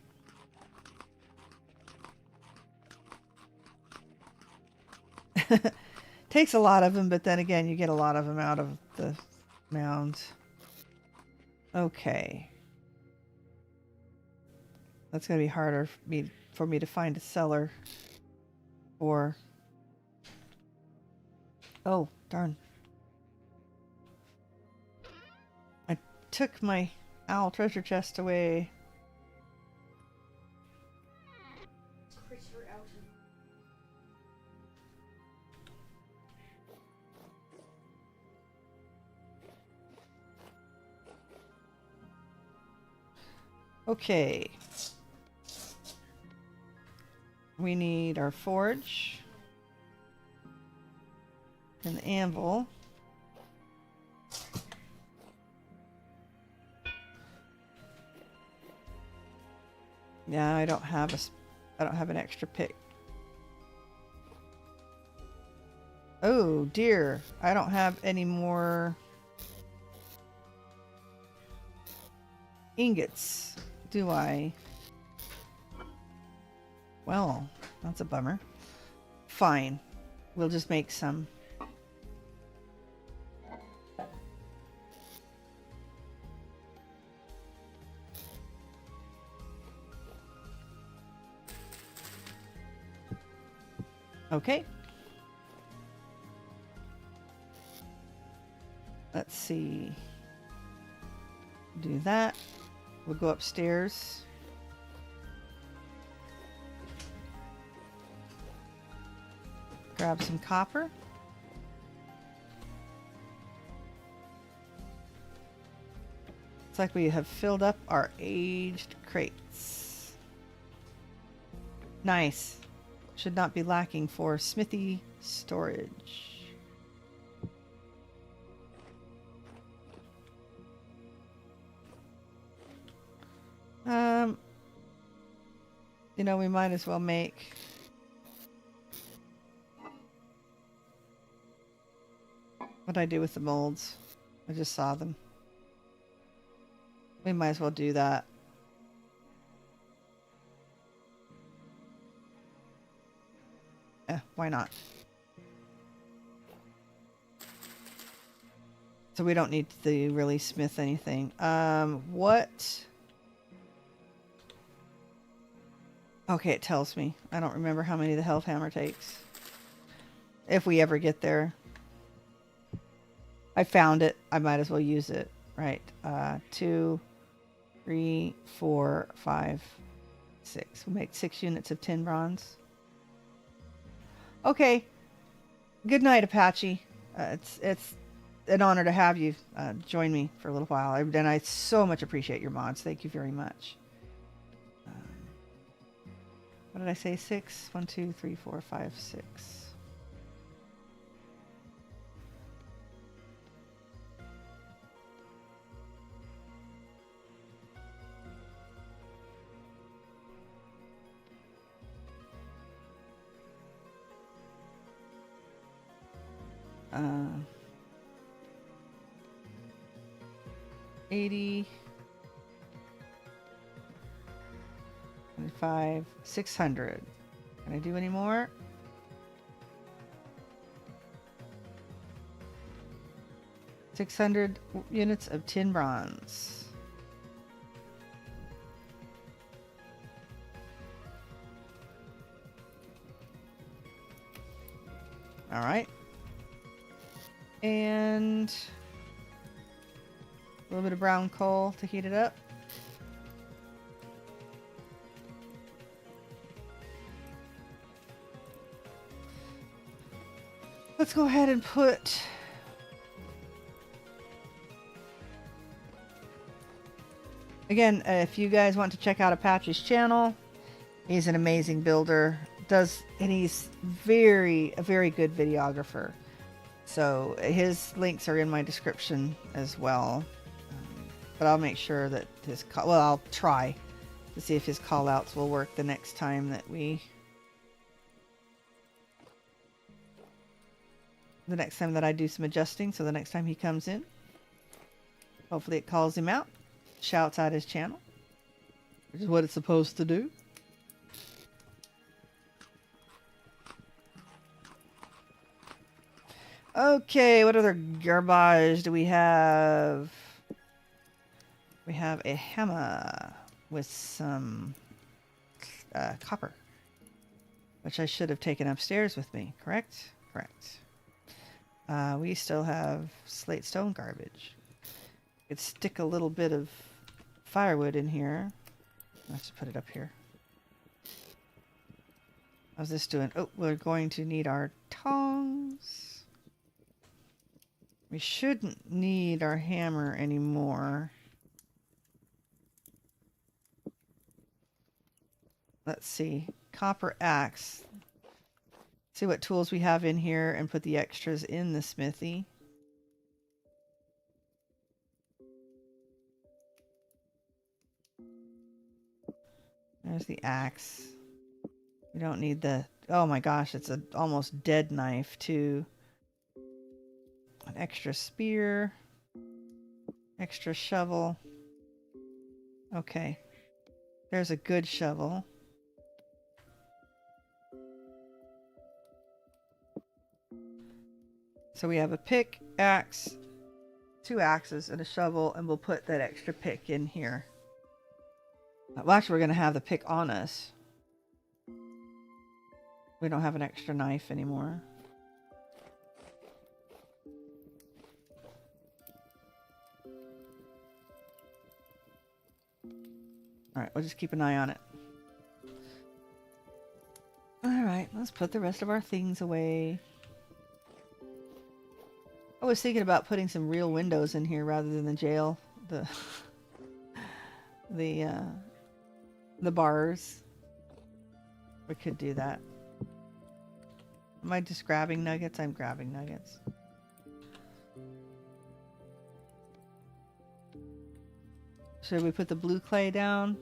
Takes a lot of them, but then again, you get a lot of them out of the mounds. Okay. That's going to be harder for me to find a seller for... Oh, darn. I took my owl treasure chest away. Okay. We need our forge. An anvil. Yeah, I don't have an extra pick. Oh dear, I don't have any more ingots, do I? Well, that's a bummer. Fine. We'll just make some. Okay. Let's see. Do that. We'll go upstairs. Grab some copper. Looks like we have filled up our aged crates. Nice. Should not be lacking for smithy storage. You know, we might as well make what I do with the molds. I just saw them. We might as well do that. Why not? So we don't need to really smith anything. What? Okay, it tells me. I don't remember how many the health hammer takes. If we ever get there. I found it. I might as well use it. Right. 2, 3, 4, 5, 6. We'll make 6 units of 10 bronze. Okay. Good night, Apache. It's an honor to have you join me for a little while. And I so much appreciate your mods. Thank you very much. What did I say? 6? 1, 2, 3, 4, 5, 6. Uh, 80. 25, 600. Can I do any more? $600 units of tin bronze. All right. And a little bit of brown coal to heat it up. Let's go ahead and put again, if you guys want to check out Apache's channel, he's an amazing builder. And he's a very good videographer. So his links are in my description as well. But I'll make sure that I'll try to see if his call outs will work the next time that I do some adjusting. So the next time he comes in, hopefully it calls him out, shouts out his channel, which is what it's supposed to do. Okay, what other garbage do we have? We have a hammer with some copper, which I should have taken upstairs with me, correct? Correct. We still have slate stone garbage. Could stick a little bit of firewood in here. Let's put it up here. How's this doing? Oh, we're going to need our tongs. We shouldn't need our hammer anymore. Let's see. Copper axe. See what tools we have in here and put the extras in the smithy. There's the axe. We don't need the... Oh my gosh, it's an almost dead knife too. An extra spear. Extra shovel. Okay. There's a good shovel. So we have a pick, axe, 2 axes, and a shovel, and we'll put that extra pick in here. Well, actually, we're going to have the pick on us, We don't have an extra knife anymore. Alright, we'll just keep an eye on it. Alright, let's put the rest of our things away. I was thinking about putting some real windows in here rather than the jail. The bars. We could do that. Am I just grabbing nuggets? I'm grabbing nuggets. Should we put the blue clay down?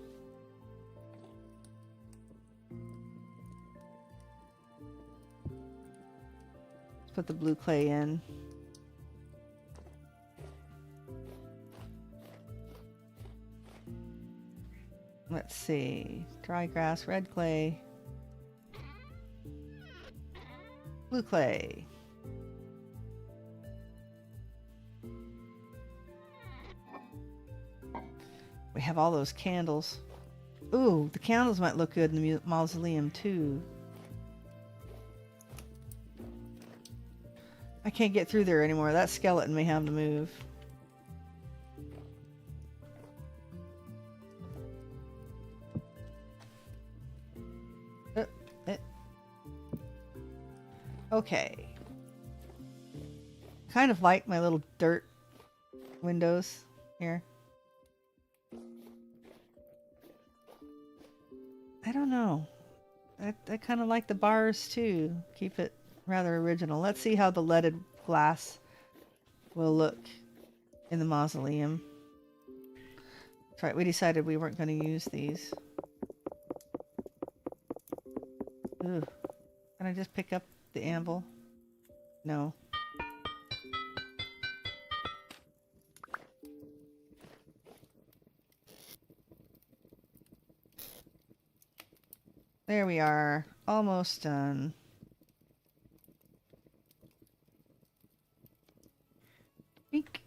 Let's put the blue clay in. Let's see. Dry grass, red clay. Blue clay. We have all those candles. Ooh, the candles might look good in the mausoleum too. I can't get through there anymore. That skeleton may have to move. Okay. Kind of like my little dirt windows here. I don't know. I kind of like the bars too. Keep it rather original. Let's see how the leaded glass will look in the mausoleum. That's right, we decided we weren't going to use these. Ooh. Can I just pick up the anvil? No. There we are. Almost done. Eek.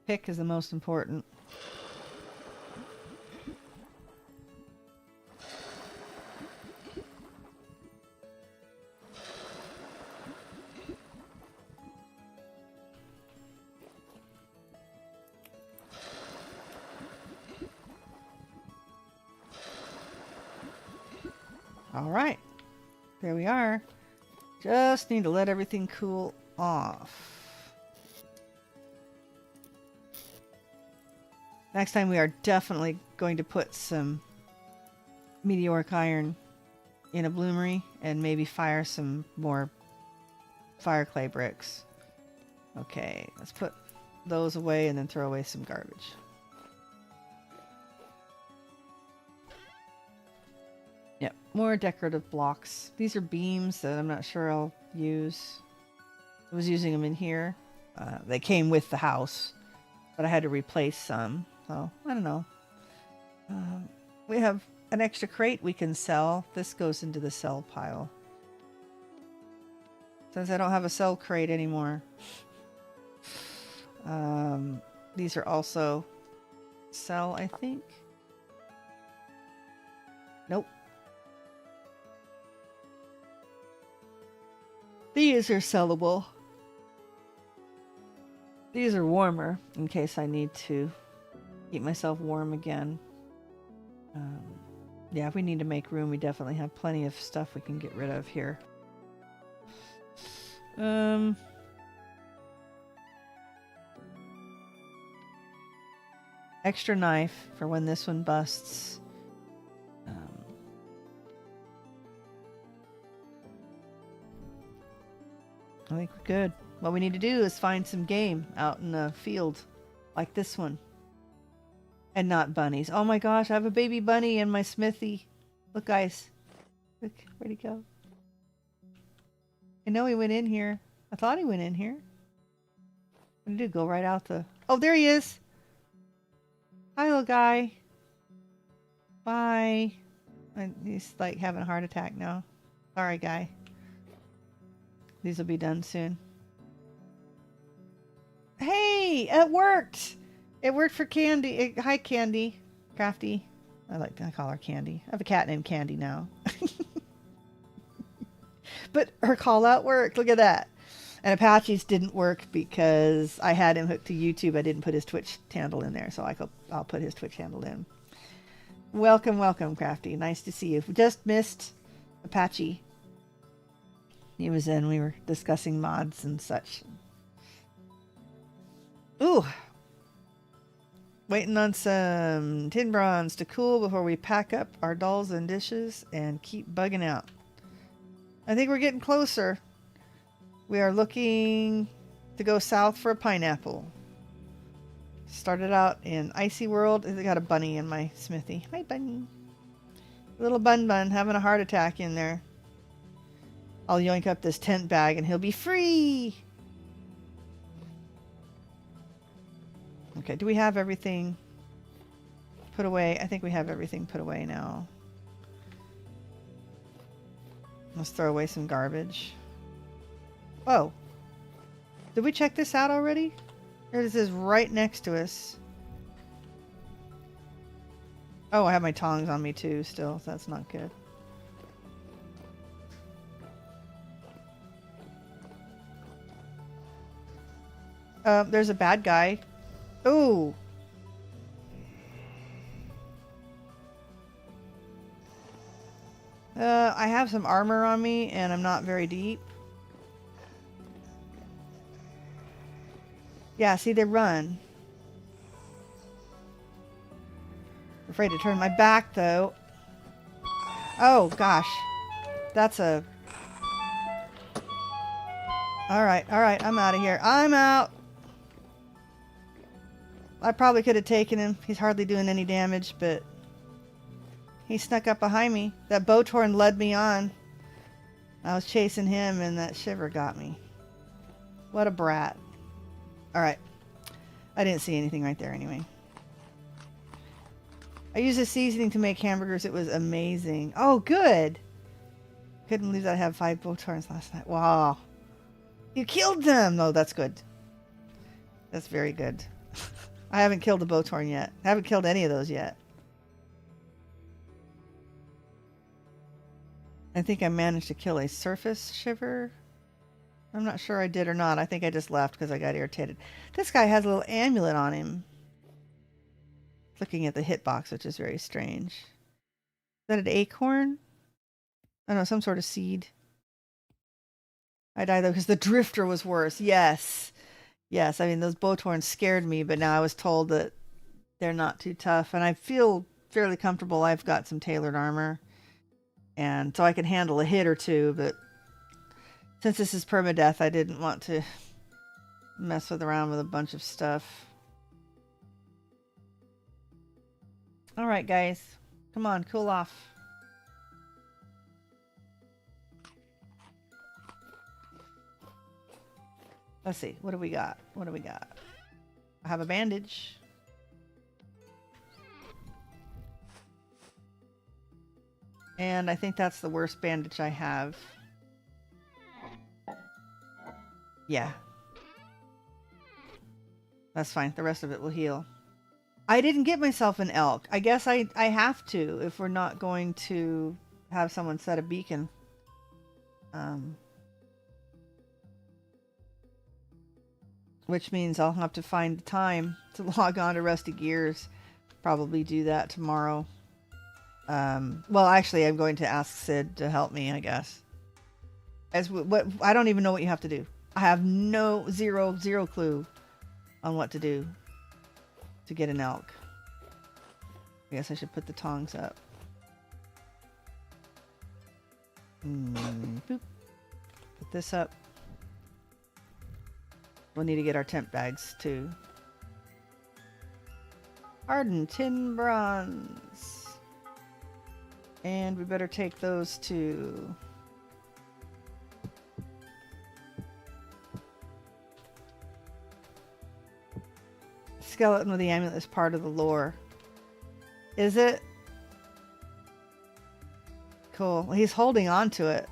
Pick is the most important. Alright, there we are. Just need to let everything cool off. Next time we are definitely going to put some meteoric iron in a bloomery and maybe fire some more fire clay bricks. Okay, let's put those away and then throw away some garbage. Yep, more decorative blocks. These are beams that I'm not sure I'll use. I was using them in here. They came with the house, but I had to replace some. So, I don't know. We have an extra crate we can sell. This goes into the sell pile. Since I don't have a sell crate anymore. These are also sell, I think. Nope. These are sellable. These are warmer in case I need to keep myself warm again. Yeah, if we need to make room, we definitely have plenty of stuff we can get rid of here. Extra knife for when this one busts. I think we're good. What we need to do is find some game out in a field like this one. And not bunnies. Oh my gosh, I have a baby bunny in my smithy. Look, guys. Look, where'd he go? I know he went in here. I thought he went in here. What did he do? Go right out the... Oh, there he is! Hi, little guy. Bye. And he's like having a heart attack now. Sorry, guy. These will be done soon. Hey! It worked! It worked for Candy. Hi, Candy. Crafty. I call her Candy. I have a cat named Candy now. But her call out worked. Look at that. And Apache's didn't work because I had him hooked to YouTube. I didn't put his Twitch handle in there, so I'll put his Twitch handle in. Welcome, welcome, Crafty. Nice to see you. Just missed Apache. He was in. We were discussing mods and such. Ooh. Waiting on some tin bronze to cool before we pack up our dolls and dishes and keep bugging out. I think we're getting closer. We are looking to go south for a pineapple. Started out in Icy World. I got a bunny in my smithy. Hi, bunny. Little bun having a heart attack in there. I'll yoink up this tent bag and he'll be free. Okay, do we have everything put away? I think we have everything put away now. Let's throw away some garbage. Oh. Did we check this out already? Or this is right next to us. Oh, I have my tongs on me too still, so that's not good. There's a bad guy. Ooh. I have some armor on me and I'm not very deep. Yeah, see, they run. I'm afraid to turn my back though. Oh gosh. That's a... Alright, I'm out of here. I'm out! I probably could have taken him. He's hardly doing any damage, but he snuck up behind me. That Botorn led me on. I was chasing him and that shiver got me. What a brat. Alright. I didn't see anything right there anyway. I used this seasoning to make hamburgers. It was amazing. Oh, good! Couldn't believe that I had 5 Botorns last night. Wow. You killed them! No, that's good. That's very good. I haven't killed a Botorn yet. I haven't killed any of those yet. I think I managed to kill a surface shiver. I'm not sure I did or not. I think I just left because I got irritated. This guy has a little amulet on him. Looking at the hitbox, which is very strange. Is that an acorn? I don't know, some sort of seed. I died though because the drifter was worse. Yes. Yes, I mean, those Botorns scared me, but now I was told that they're not too tough. And I feel fairly comfortable. I've got some tailored armor. And so I can handle a hit or two, but since this is permadeath, I didn't want to mess around with a bunch of stuff. Alright, guys. Come on, cool off. Let's see. What do we got? What do we got? I have a bandage. And I think that's the worst bandage I have. Yeah. That's fine. The rest of it will heal. I didn't get myself an elk. I guess I have to if we're not going to have someone set a beacon. Which means I'll have to find the time to log on to Rusty Gears. Probably do that tomorrow. Well, actually, I'm going to ask Sid to help me, I guess. What I don't even know what you have to do. I have zero clue on what to do to get an elk. I guess I should put the tongs up. Boop. Put this up. We'll need to get our tent bags too. Hardened tin bronze. And we better take those too. Skeleton with the amulet is part of the lore. Is it? Cool. Well, he's holding on to it.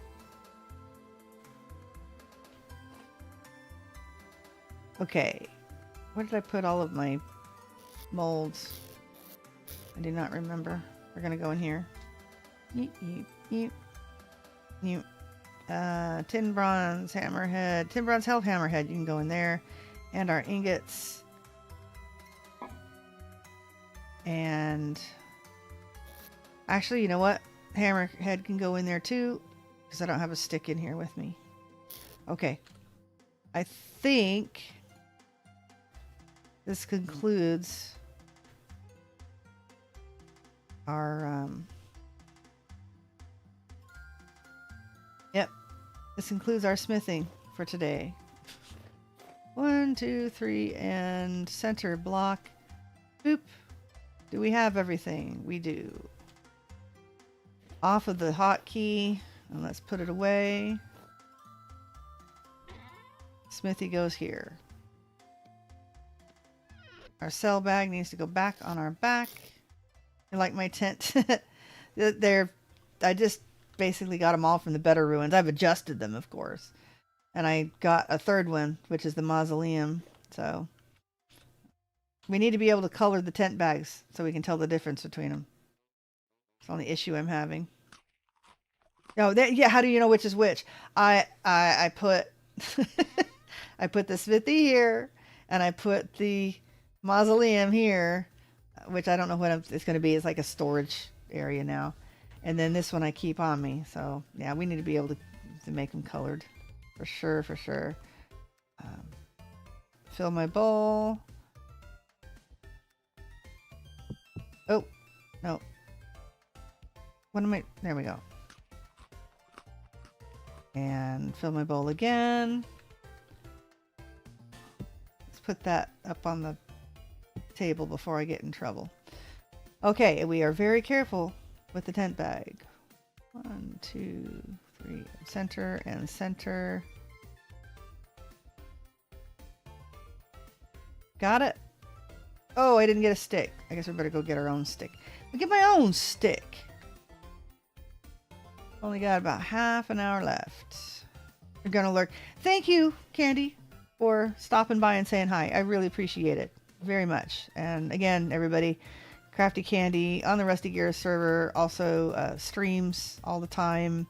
Okay. Where did I put all of my molds? I do not remember. We're gonna go in here. Yeet, yeet, yeet. Yeet. Tin bronze hammerhead. Tin bronze health hammerhead. You can go in there. And our ingots. And actually, you know what? Hammerhead can go in there too, because I don't have a stick in here with me. Okay. I think this concludes our yep, this concludes our smithing for today. 1, 2, 3, and center block. Boop. Do we have everything? We do. Off of the hotkey, and let's put it away. Smithy goes here. Our cell bag needs to go back on our back. You like my tent? I just basically got them all from the Better Ruins. I've adjusted them, of course. And I got a third one, which is the mausoleum. So we need to be able to color the tent bags so we can tell the difference between them. It's the only issue I'm having. Oh, yeah. How do you know which is which? I put I put the smithy here, and I put the mausoleum here, which I don't know what it's going to be. It's like a storage area now. And then this one I keep on me. So yeah, we need to be able to make them colored for sure, for sure. Fill my bowl. Oh, no. What am I? There we go. And fill my bowl again. Let's put that up on the table before I get in trouble. Okay, we are very careful with the tent bag. 1, 2, 3, center and center. Got it? Oh, I didn't get a stick. I guess we better go get our own stick. I'll get my own stick. Only got about half an hour left. You're gonna lurk. Thank you, Candy, for stopping by and saying hi. I really appreciate it very much. And again, everybody, Crafty Candy on the Rusty Gears server also streams all the time.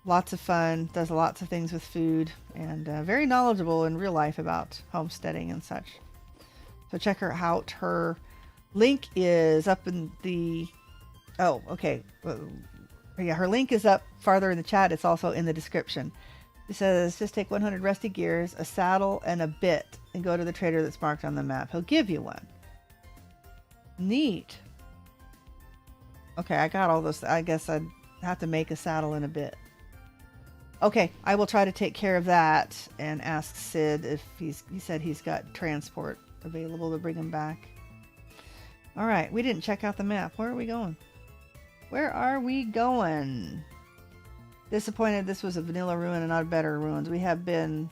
Lots of fun. Does lots of things with food, and very knowledgeable in real life about homesteading and such. So check her out. Her link is up in the... Oh, okay. Yeah, her link is up farther in the chat. It's also in the description. It says, just take 100 rusty gears, a saddle, and a bit, and go to the trader that's marked on the map. He'll give you one. Neat. Okay, I got all those. I guess I'd have to make a saddle and a bit. Okay, I will try to take care of that and ask Sid if he said he's got transport available to bring him back. All right, we didn't check out the map. Where are we going? Where are we going? Disappointed this was a vanilla ruin and not a Better Ruins. We have been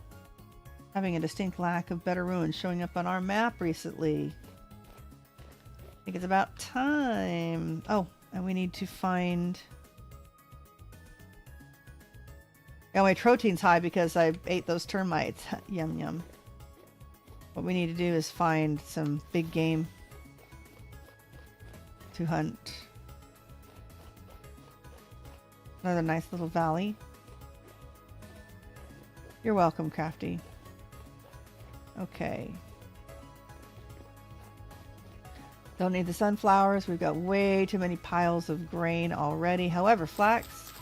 having a distinct lack of Better Ruins showing up on our map recently. I think it's about time. Oh, and we need to find... Oh, my protein's high because I ate those termites. Yum, yum. What we need to do is find some big game to hunt. Another nice little valley. You're welcome, Crafty. Okay. Don't need the sunflowers. We've got way too many piles of grain already. However, flax...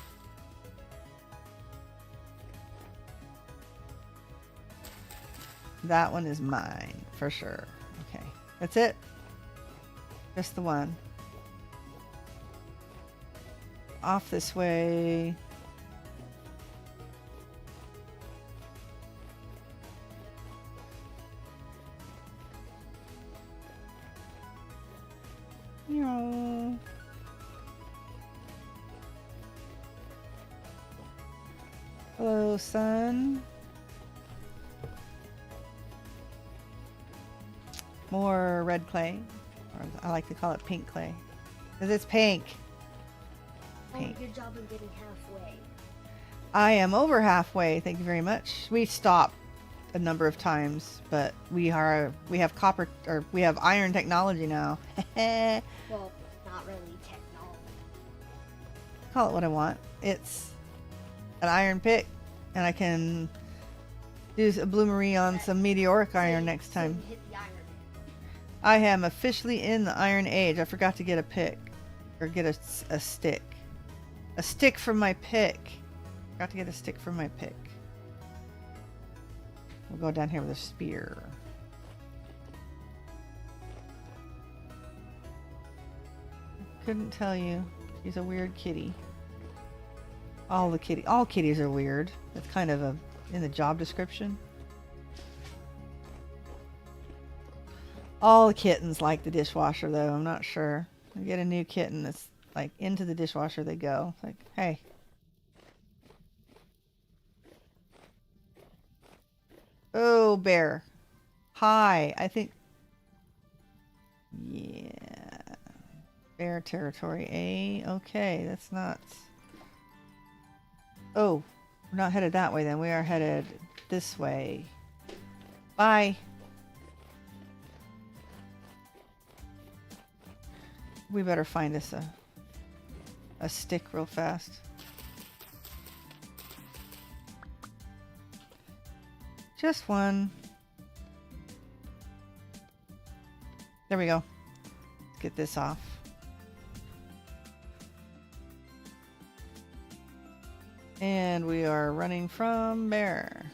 That one is mine, for sure. Okay, that's it. Just the one. Off this way. Meow. Hello, sun. More red clay, or I like to call it pink clay, because it's pink. Pink. Oh, good job of getting halfway. I am over halfway. Thank you very much. We stopped a number of times, but we have iron technology now. Well, not really technology. call it what I want. It's an iron pick, and I can do a bloomery on some meteoric iron next time. Hit the iron. I am officially in the Iron Age. I forgot to get a pick. Or get a stick. A stick from my pick. Forgot to get a stick from my pick. We'll go down here with a spear. Couldn't tell you. She's a weird kitty. All kitties are weird. That's kind of in the job description. All the kittens like the dishwasher, though. I'm not sure. I get a new kitten that's like into the dishwasher they go. It's like, hey. Oh, bear. Hi. I think. Yeah. Bear territory. Okay, that's not. Oh, we're not headed that way then. We are headed this way. Bye. We better find us a stick real fast. Just one. There we go. Let's get this off. And we are running from bear.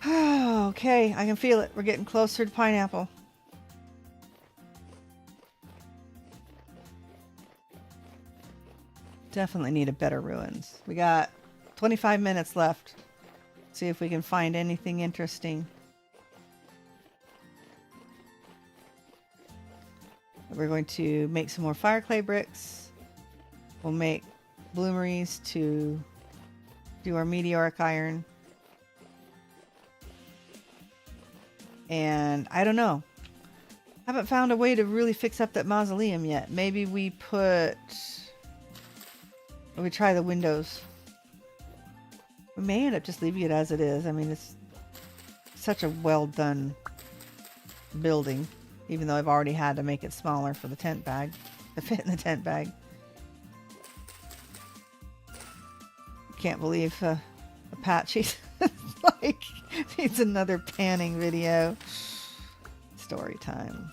Okay, I can feel it. We're getting closer to pineapple. Definitely need a better ruins. We got 25 minutes left. See if we can find anything interesting. We're going to make some more fire clay bricks. We'll make bloomeries to do our meteoric iron. And I don't know. Haven't found a way to really fix up that mausoleum yet. Maybe we try the windows. We may end up just leaving it as it is. I mean, it's such a well done building. Even though I've already had to make it smaller for the tent bag, to fit in the tent bag. Can't believe Apache like needs another panning video. Story time.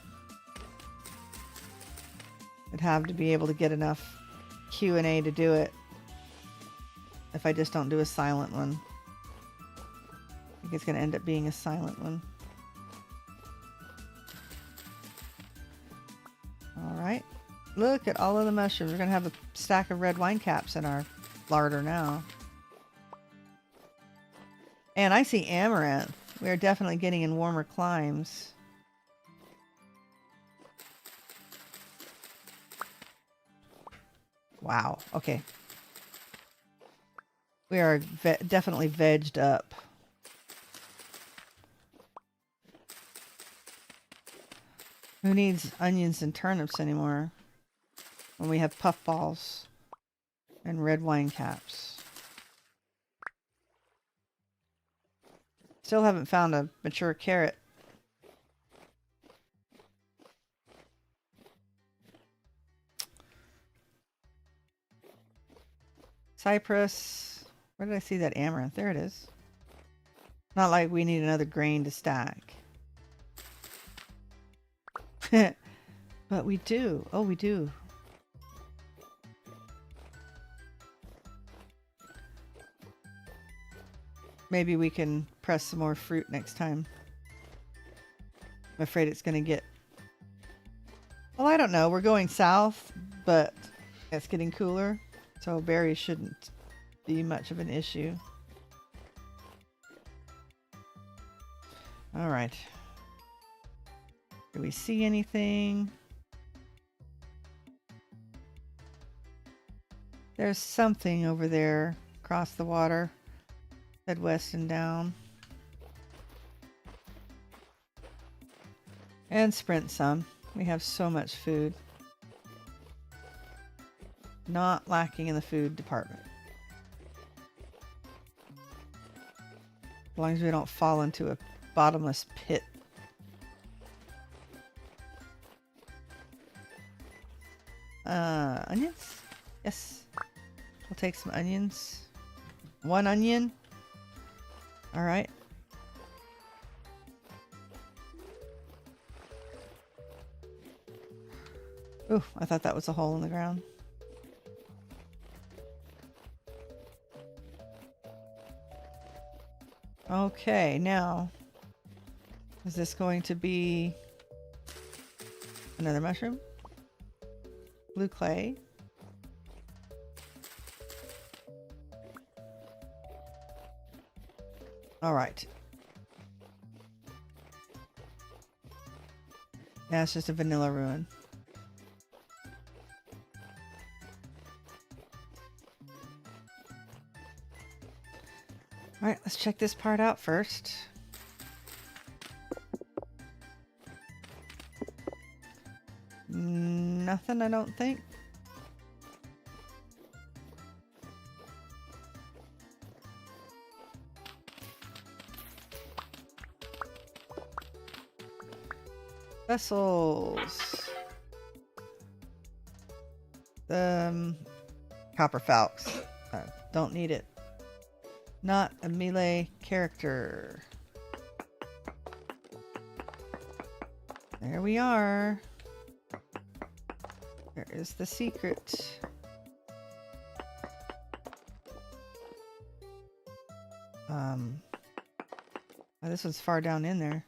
I'd have to be able to get enough Q&A to do it. If I just don't do a silent one. I think it's going to end up being a silent one. Alright, look at all of the mushrooms. We're going to have a stack of red wine caps in our larder now. And I see amaranth. We are definitely getting in warmer climes. Wow, okay. We are definitely vegged up. Who needs onions and turnips anymore when we have puffballs and red wine caps? Still haven't found a mature carrot. Cypress. Where did I see that amaranth? There it is. Not like we need another grain to stack. But we do. Oh, we do. Maybe we can press some more fruit next time. I'm afraid it's going to get... Well, I don't know. We're going south, but it's getting cooler. So berries shouldn't be much of an issue. All right. Do we see anything? There's something over there across the water. Head west and down. And sprint some. We have so much food. Not lacking in the food department. As long as we don't fall into a bottomless pit. Onions? Yes. We'll take some onions. 1 onion. Alright. Ooh, I thought that was a hole in the ground. Okay, now, is this going to be another mushroom? Blue clay. All right. Now it's just a vanilla ruin. All right, let's check this part out first. Nothing, I don't think. Vessels. Copper Falx. Don't need it. Not a melee character. There we are. There is the secret. Oh, this one's far down in there.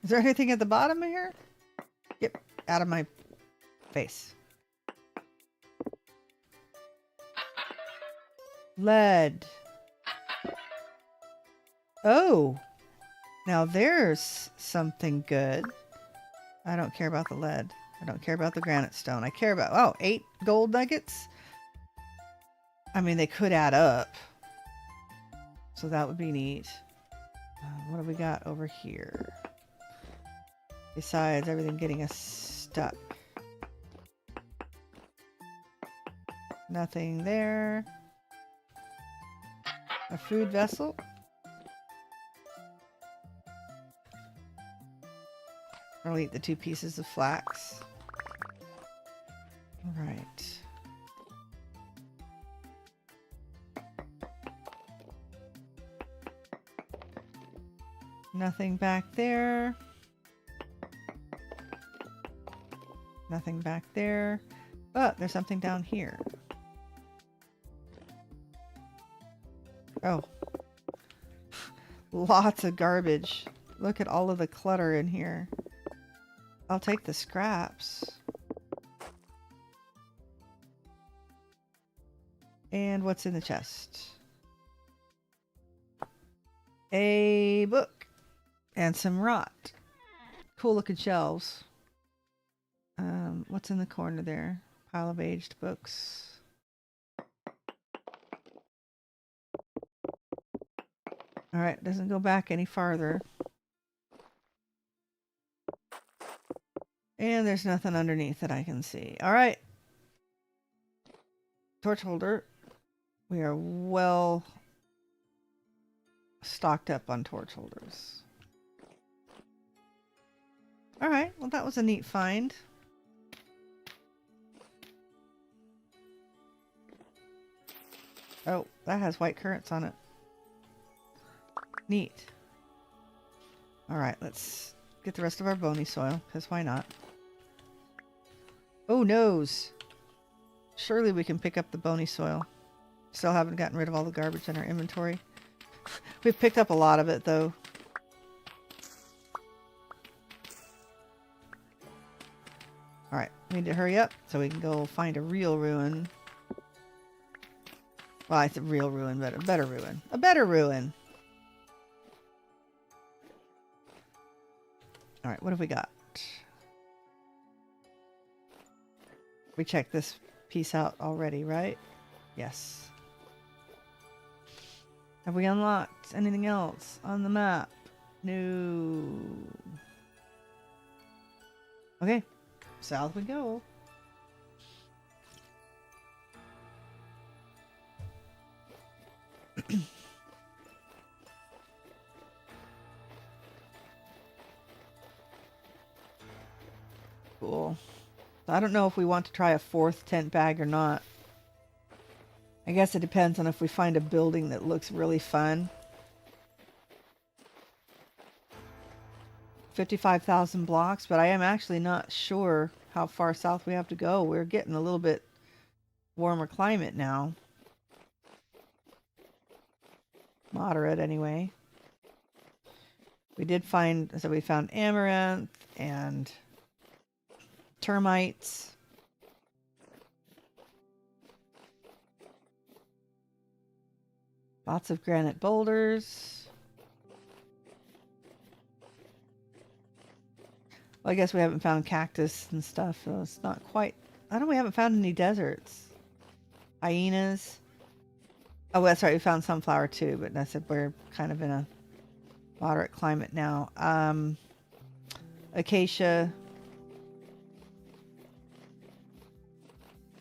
Is there anything at the bottom of here? Get out of my face. Lead. Oh, now there's something good. I don't care about the lead. I don't care about the granite stone. I care about, oh, 8 gold nuggets. I mean, they could add up. So that would be neat. What have we got over here? Besides everything getting us stuck. Nothing there. A food vessel. I'll eat the 2 pieces of flax. All right. Nothing back there. Nothing back there. But there's something down here. Oh. Lots of garbage. Look at all of the clutter in here. I'll take the scraps. And what's in the chest? A book. And some rot. Cool looking shelves. What's in the corner there? Pile of aged books. Alright, doesn't go back any farther. And there's nothing underneath that I can see. Alright. Torch holder. We are well stocked up on torch holders. Alright, well that was a neat find. Oh, that has white currants on it. Neat. Alright, let's get the rest of our bony soil, because why not? Oh, nose! Surely we can pick up the bony soil. Still haven't gotten rid of all the garbage in our inventory. We've picked up a lot of it, though. Alright, we need to hurry up so we can go find a real ruin. Well, it's a real ruin, but a better ruin. A better ruin! Alright, what have we got? We checked this piece out already, right? Yes. Have we unlocked anything else on the map? No. Okay, south we go. Cool. I don't know if we want to try a 4th tent bag or not. I guess it depends on if we find a building that looks really fun. 55,000 blocks, but I am actually not sure how far south we have to go. We're getting a little bit warmer climate now. Moderate anyway. We did find, so we found amaranth and termites. Lots of granite boulders. Well, I guess we haven't found cactus and stuff, so it's not quite... I don't know, we haven't found any deserts. Hyenas. Oh, that's right, we found sunflower too, but that's it. We're kind of in a moderate climate now. Acacia.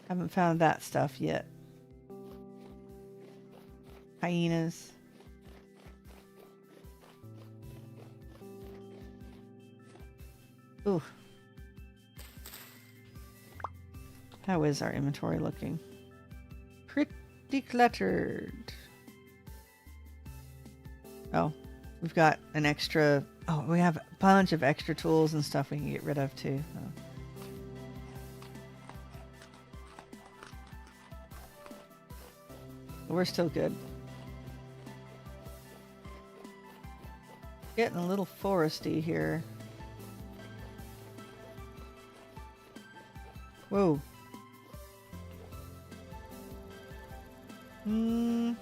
Haven't found that stuff yet. Hyenas. Ooh. How is our inventory looking? Pretty cluttered. Oh, we've got an extra... Oh, we have a bunch of extra tools and stuff we can get rid of too. Oh. We're still good. Getting a little foresty here. Whoa. And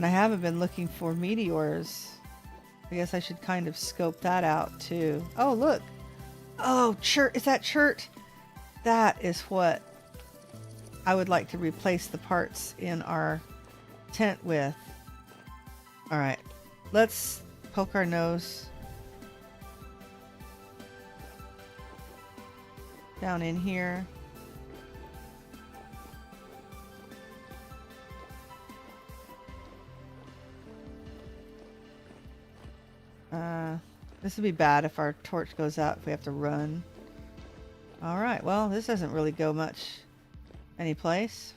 I haven't been looking for meteors. I guess I should kind of scope that out too. Oh, look. Oh, chert. Is that chert? That is what I would like to replace the parts in our tent with. All right. Let's poke our nose down in here. This would be bad if our torch goes out if we have to run. All right, well, this doesn't really go much any place.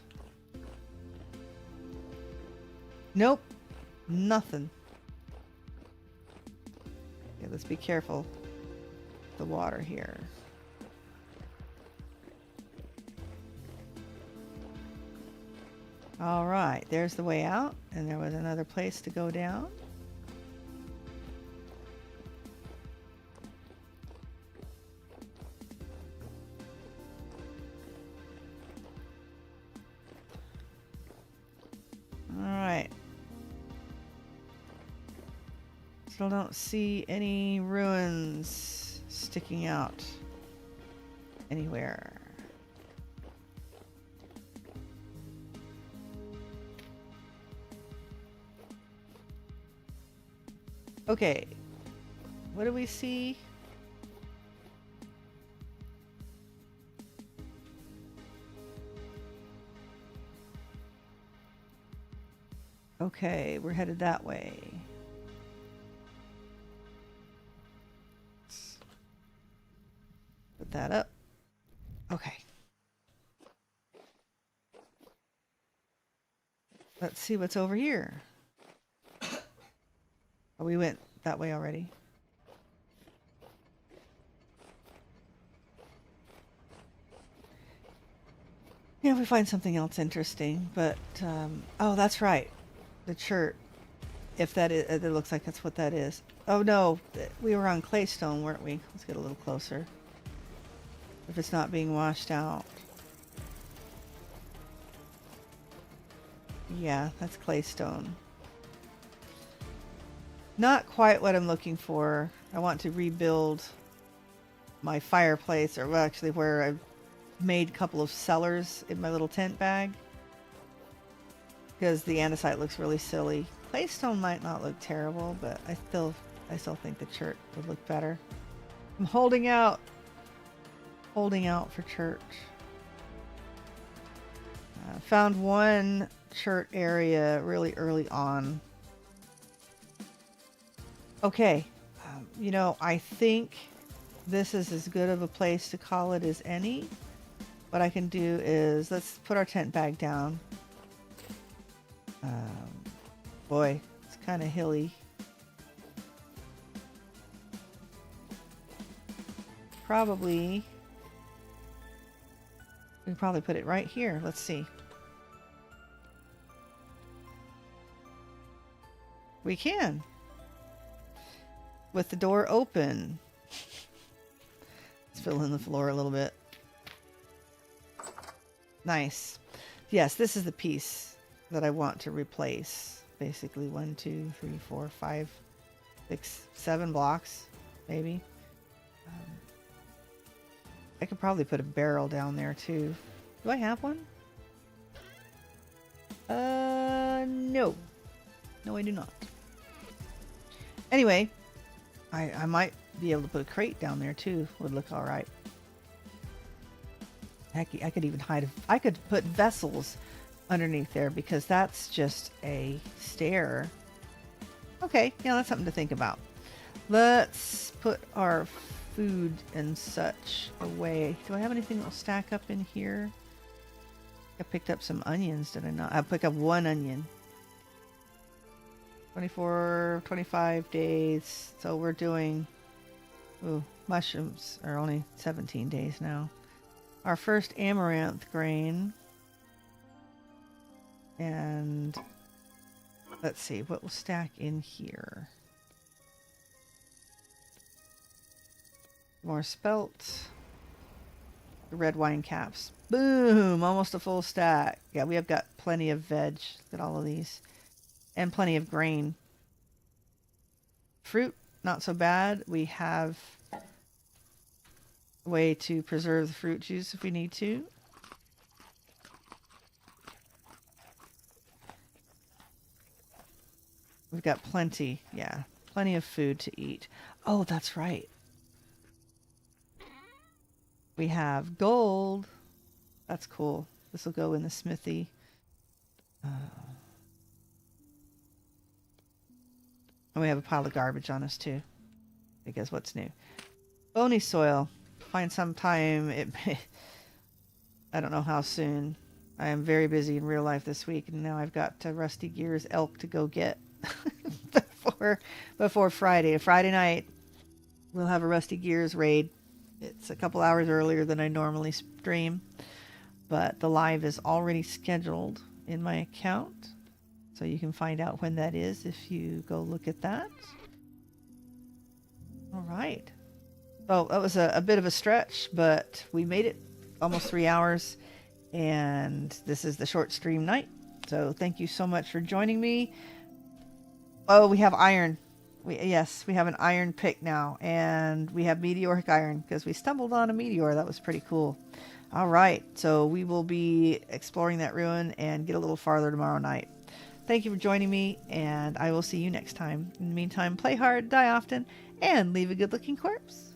Nope, nothing. Okay, let's be careful with the water here. All right, there's the way out, and there was another place to go down. Still don't see any ruins sticking out anywhere. Okay, what do we see? Okay, we're headed that way. Put that up. Okay. Let's see what's over here. Oh, we went that way already. Yeah, we find something else interesting, but oh, that's right. The chert. If that is, it looks like that's what that is. Oh no, we were on claystone, weren't we? Let's get a little closer. If it's not being washed out. Yeah, that's claystone. Not quite what I'm looking for. I want to rebuild my fireplace, or well, actually where I've made a couple of cellars in my little tent bag. Because the andesite looks really silly. Claystone might not look terrible, but I still think the chert would look better. I'm holding out for church. Found one chert area really early on. Okay, You know, I think this is as good of a place to call it as any. What I can do is, let's put our tent bag down. Boy, it's kind of hilly. We can probably put it right here. Let's see. We can. With the door open. Let's fill in the floor a little bit. Nice. Yes, this is the piece that I want to replace. Basically 1, 2, 3, 4, 5, 6, 7 blocks, maybe. I could probably put a barrel down there too. Do I have one? No. No, I do not. Anyway, I might be able to put a crate down there too. Would look all right. Heck, I could even I could put vessels underneath there because that's just a stair. Okay, yeah, that's something to think about. Let's put our food and such away. Do I have anything that will stack up in here? I picked up some onions, did I not? I picked up 1 onion. 24, 25 days. So we're doing... Ooh, mushrooms are only 17 days now. Our first amaranth grain. And let's see, what will stack in here? More spelt. The red wine caps. Boom! Almost a full stack. Yeah, we have got plenty of veg. Look at all of these. And plenty of grain. Fruit, not so bad. We have a way to preserve the fruit juice if we need to. We've got plenty, yeah, plenty of food to eat. Oh, that's right. We have gold. That's cool. This will go in the smithy. And we have a pile of garbage on us too. Because what's new? Bony soil. Find some time. I don't know how soon. I am very busy in real life this week, and now I've got Rusty Gears elk to go get before Friday. Friday night, we'll have a Rusty Gears raid. It's a couple hours earlier than I normally stream, but the live is already scheduled in my account, so you can find out when that is if you go look at that. All right. Well, that was a bit of a stretch, but we made it almost 3 hours, and this is the short stream night. So thank you so much for joining me. Oh, we have iron. Yes, we have an iron pick now, and we have meteoric iron because we stumbled on a meteor. That was pretty cool. All right, so we will be exploring that ruin and get a little farther tomorrow night. Thank you for joining me, and I will see you next time. In the meantime, play hard, die often, and leave a good-looking corpse.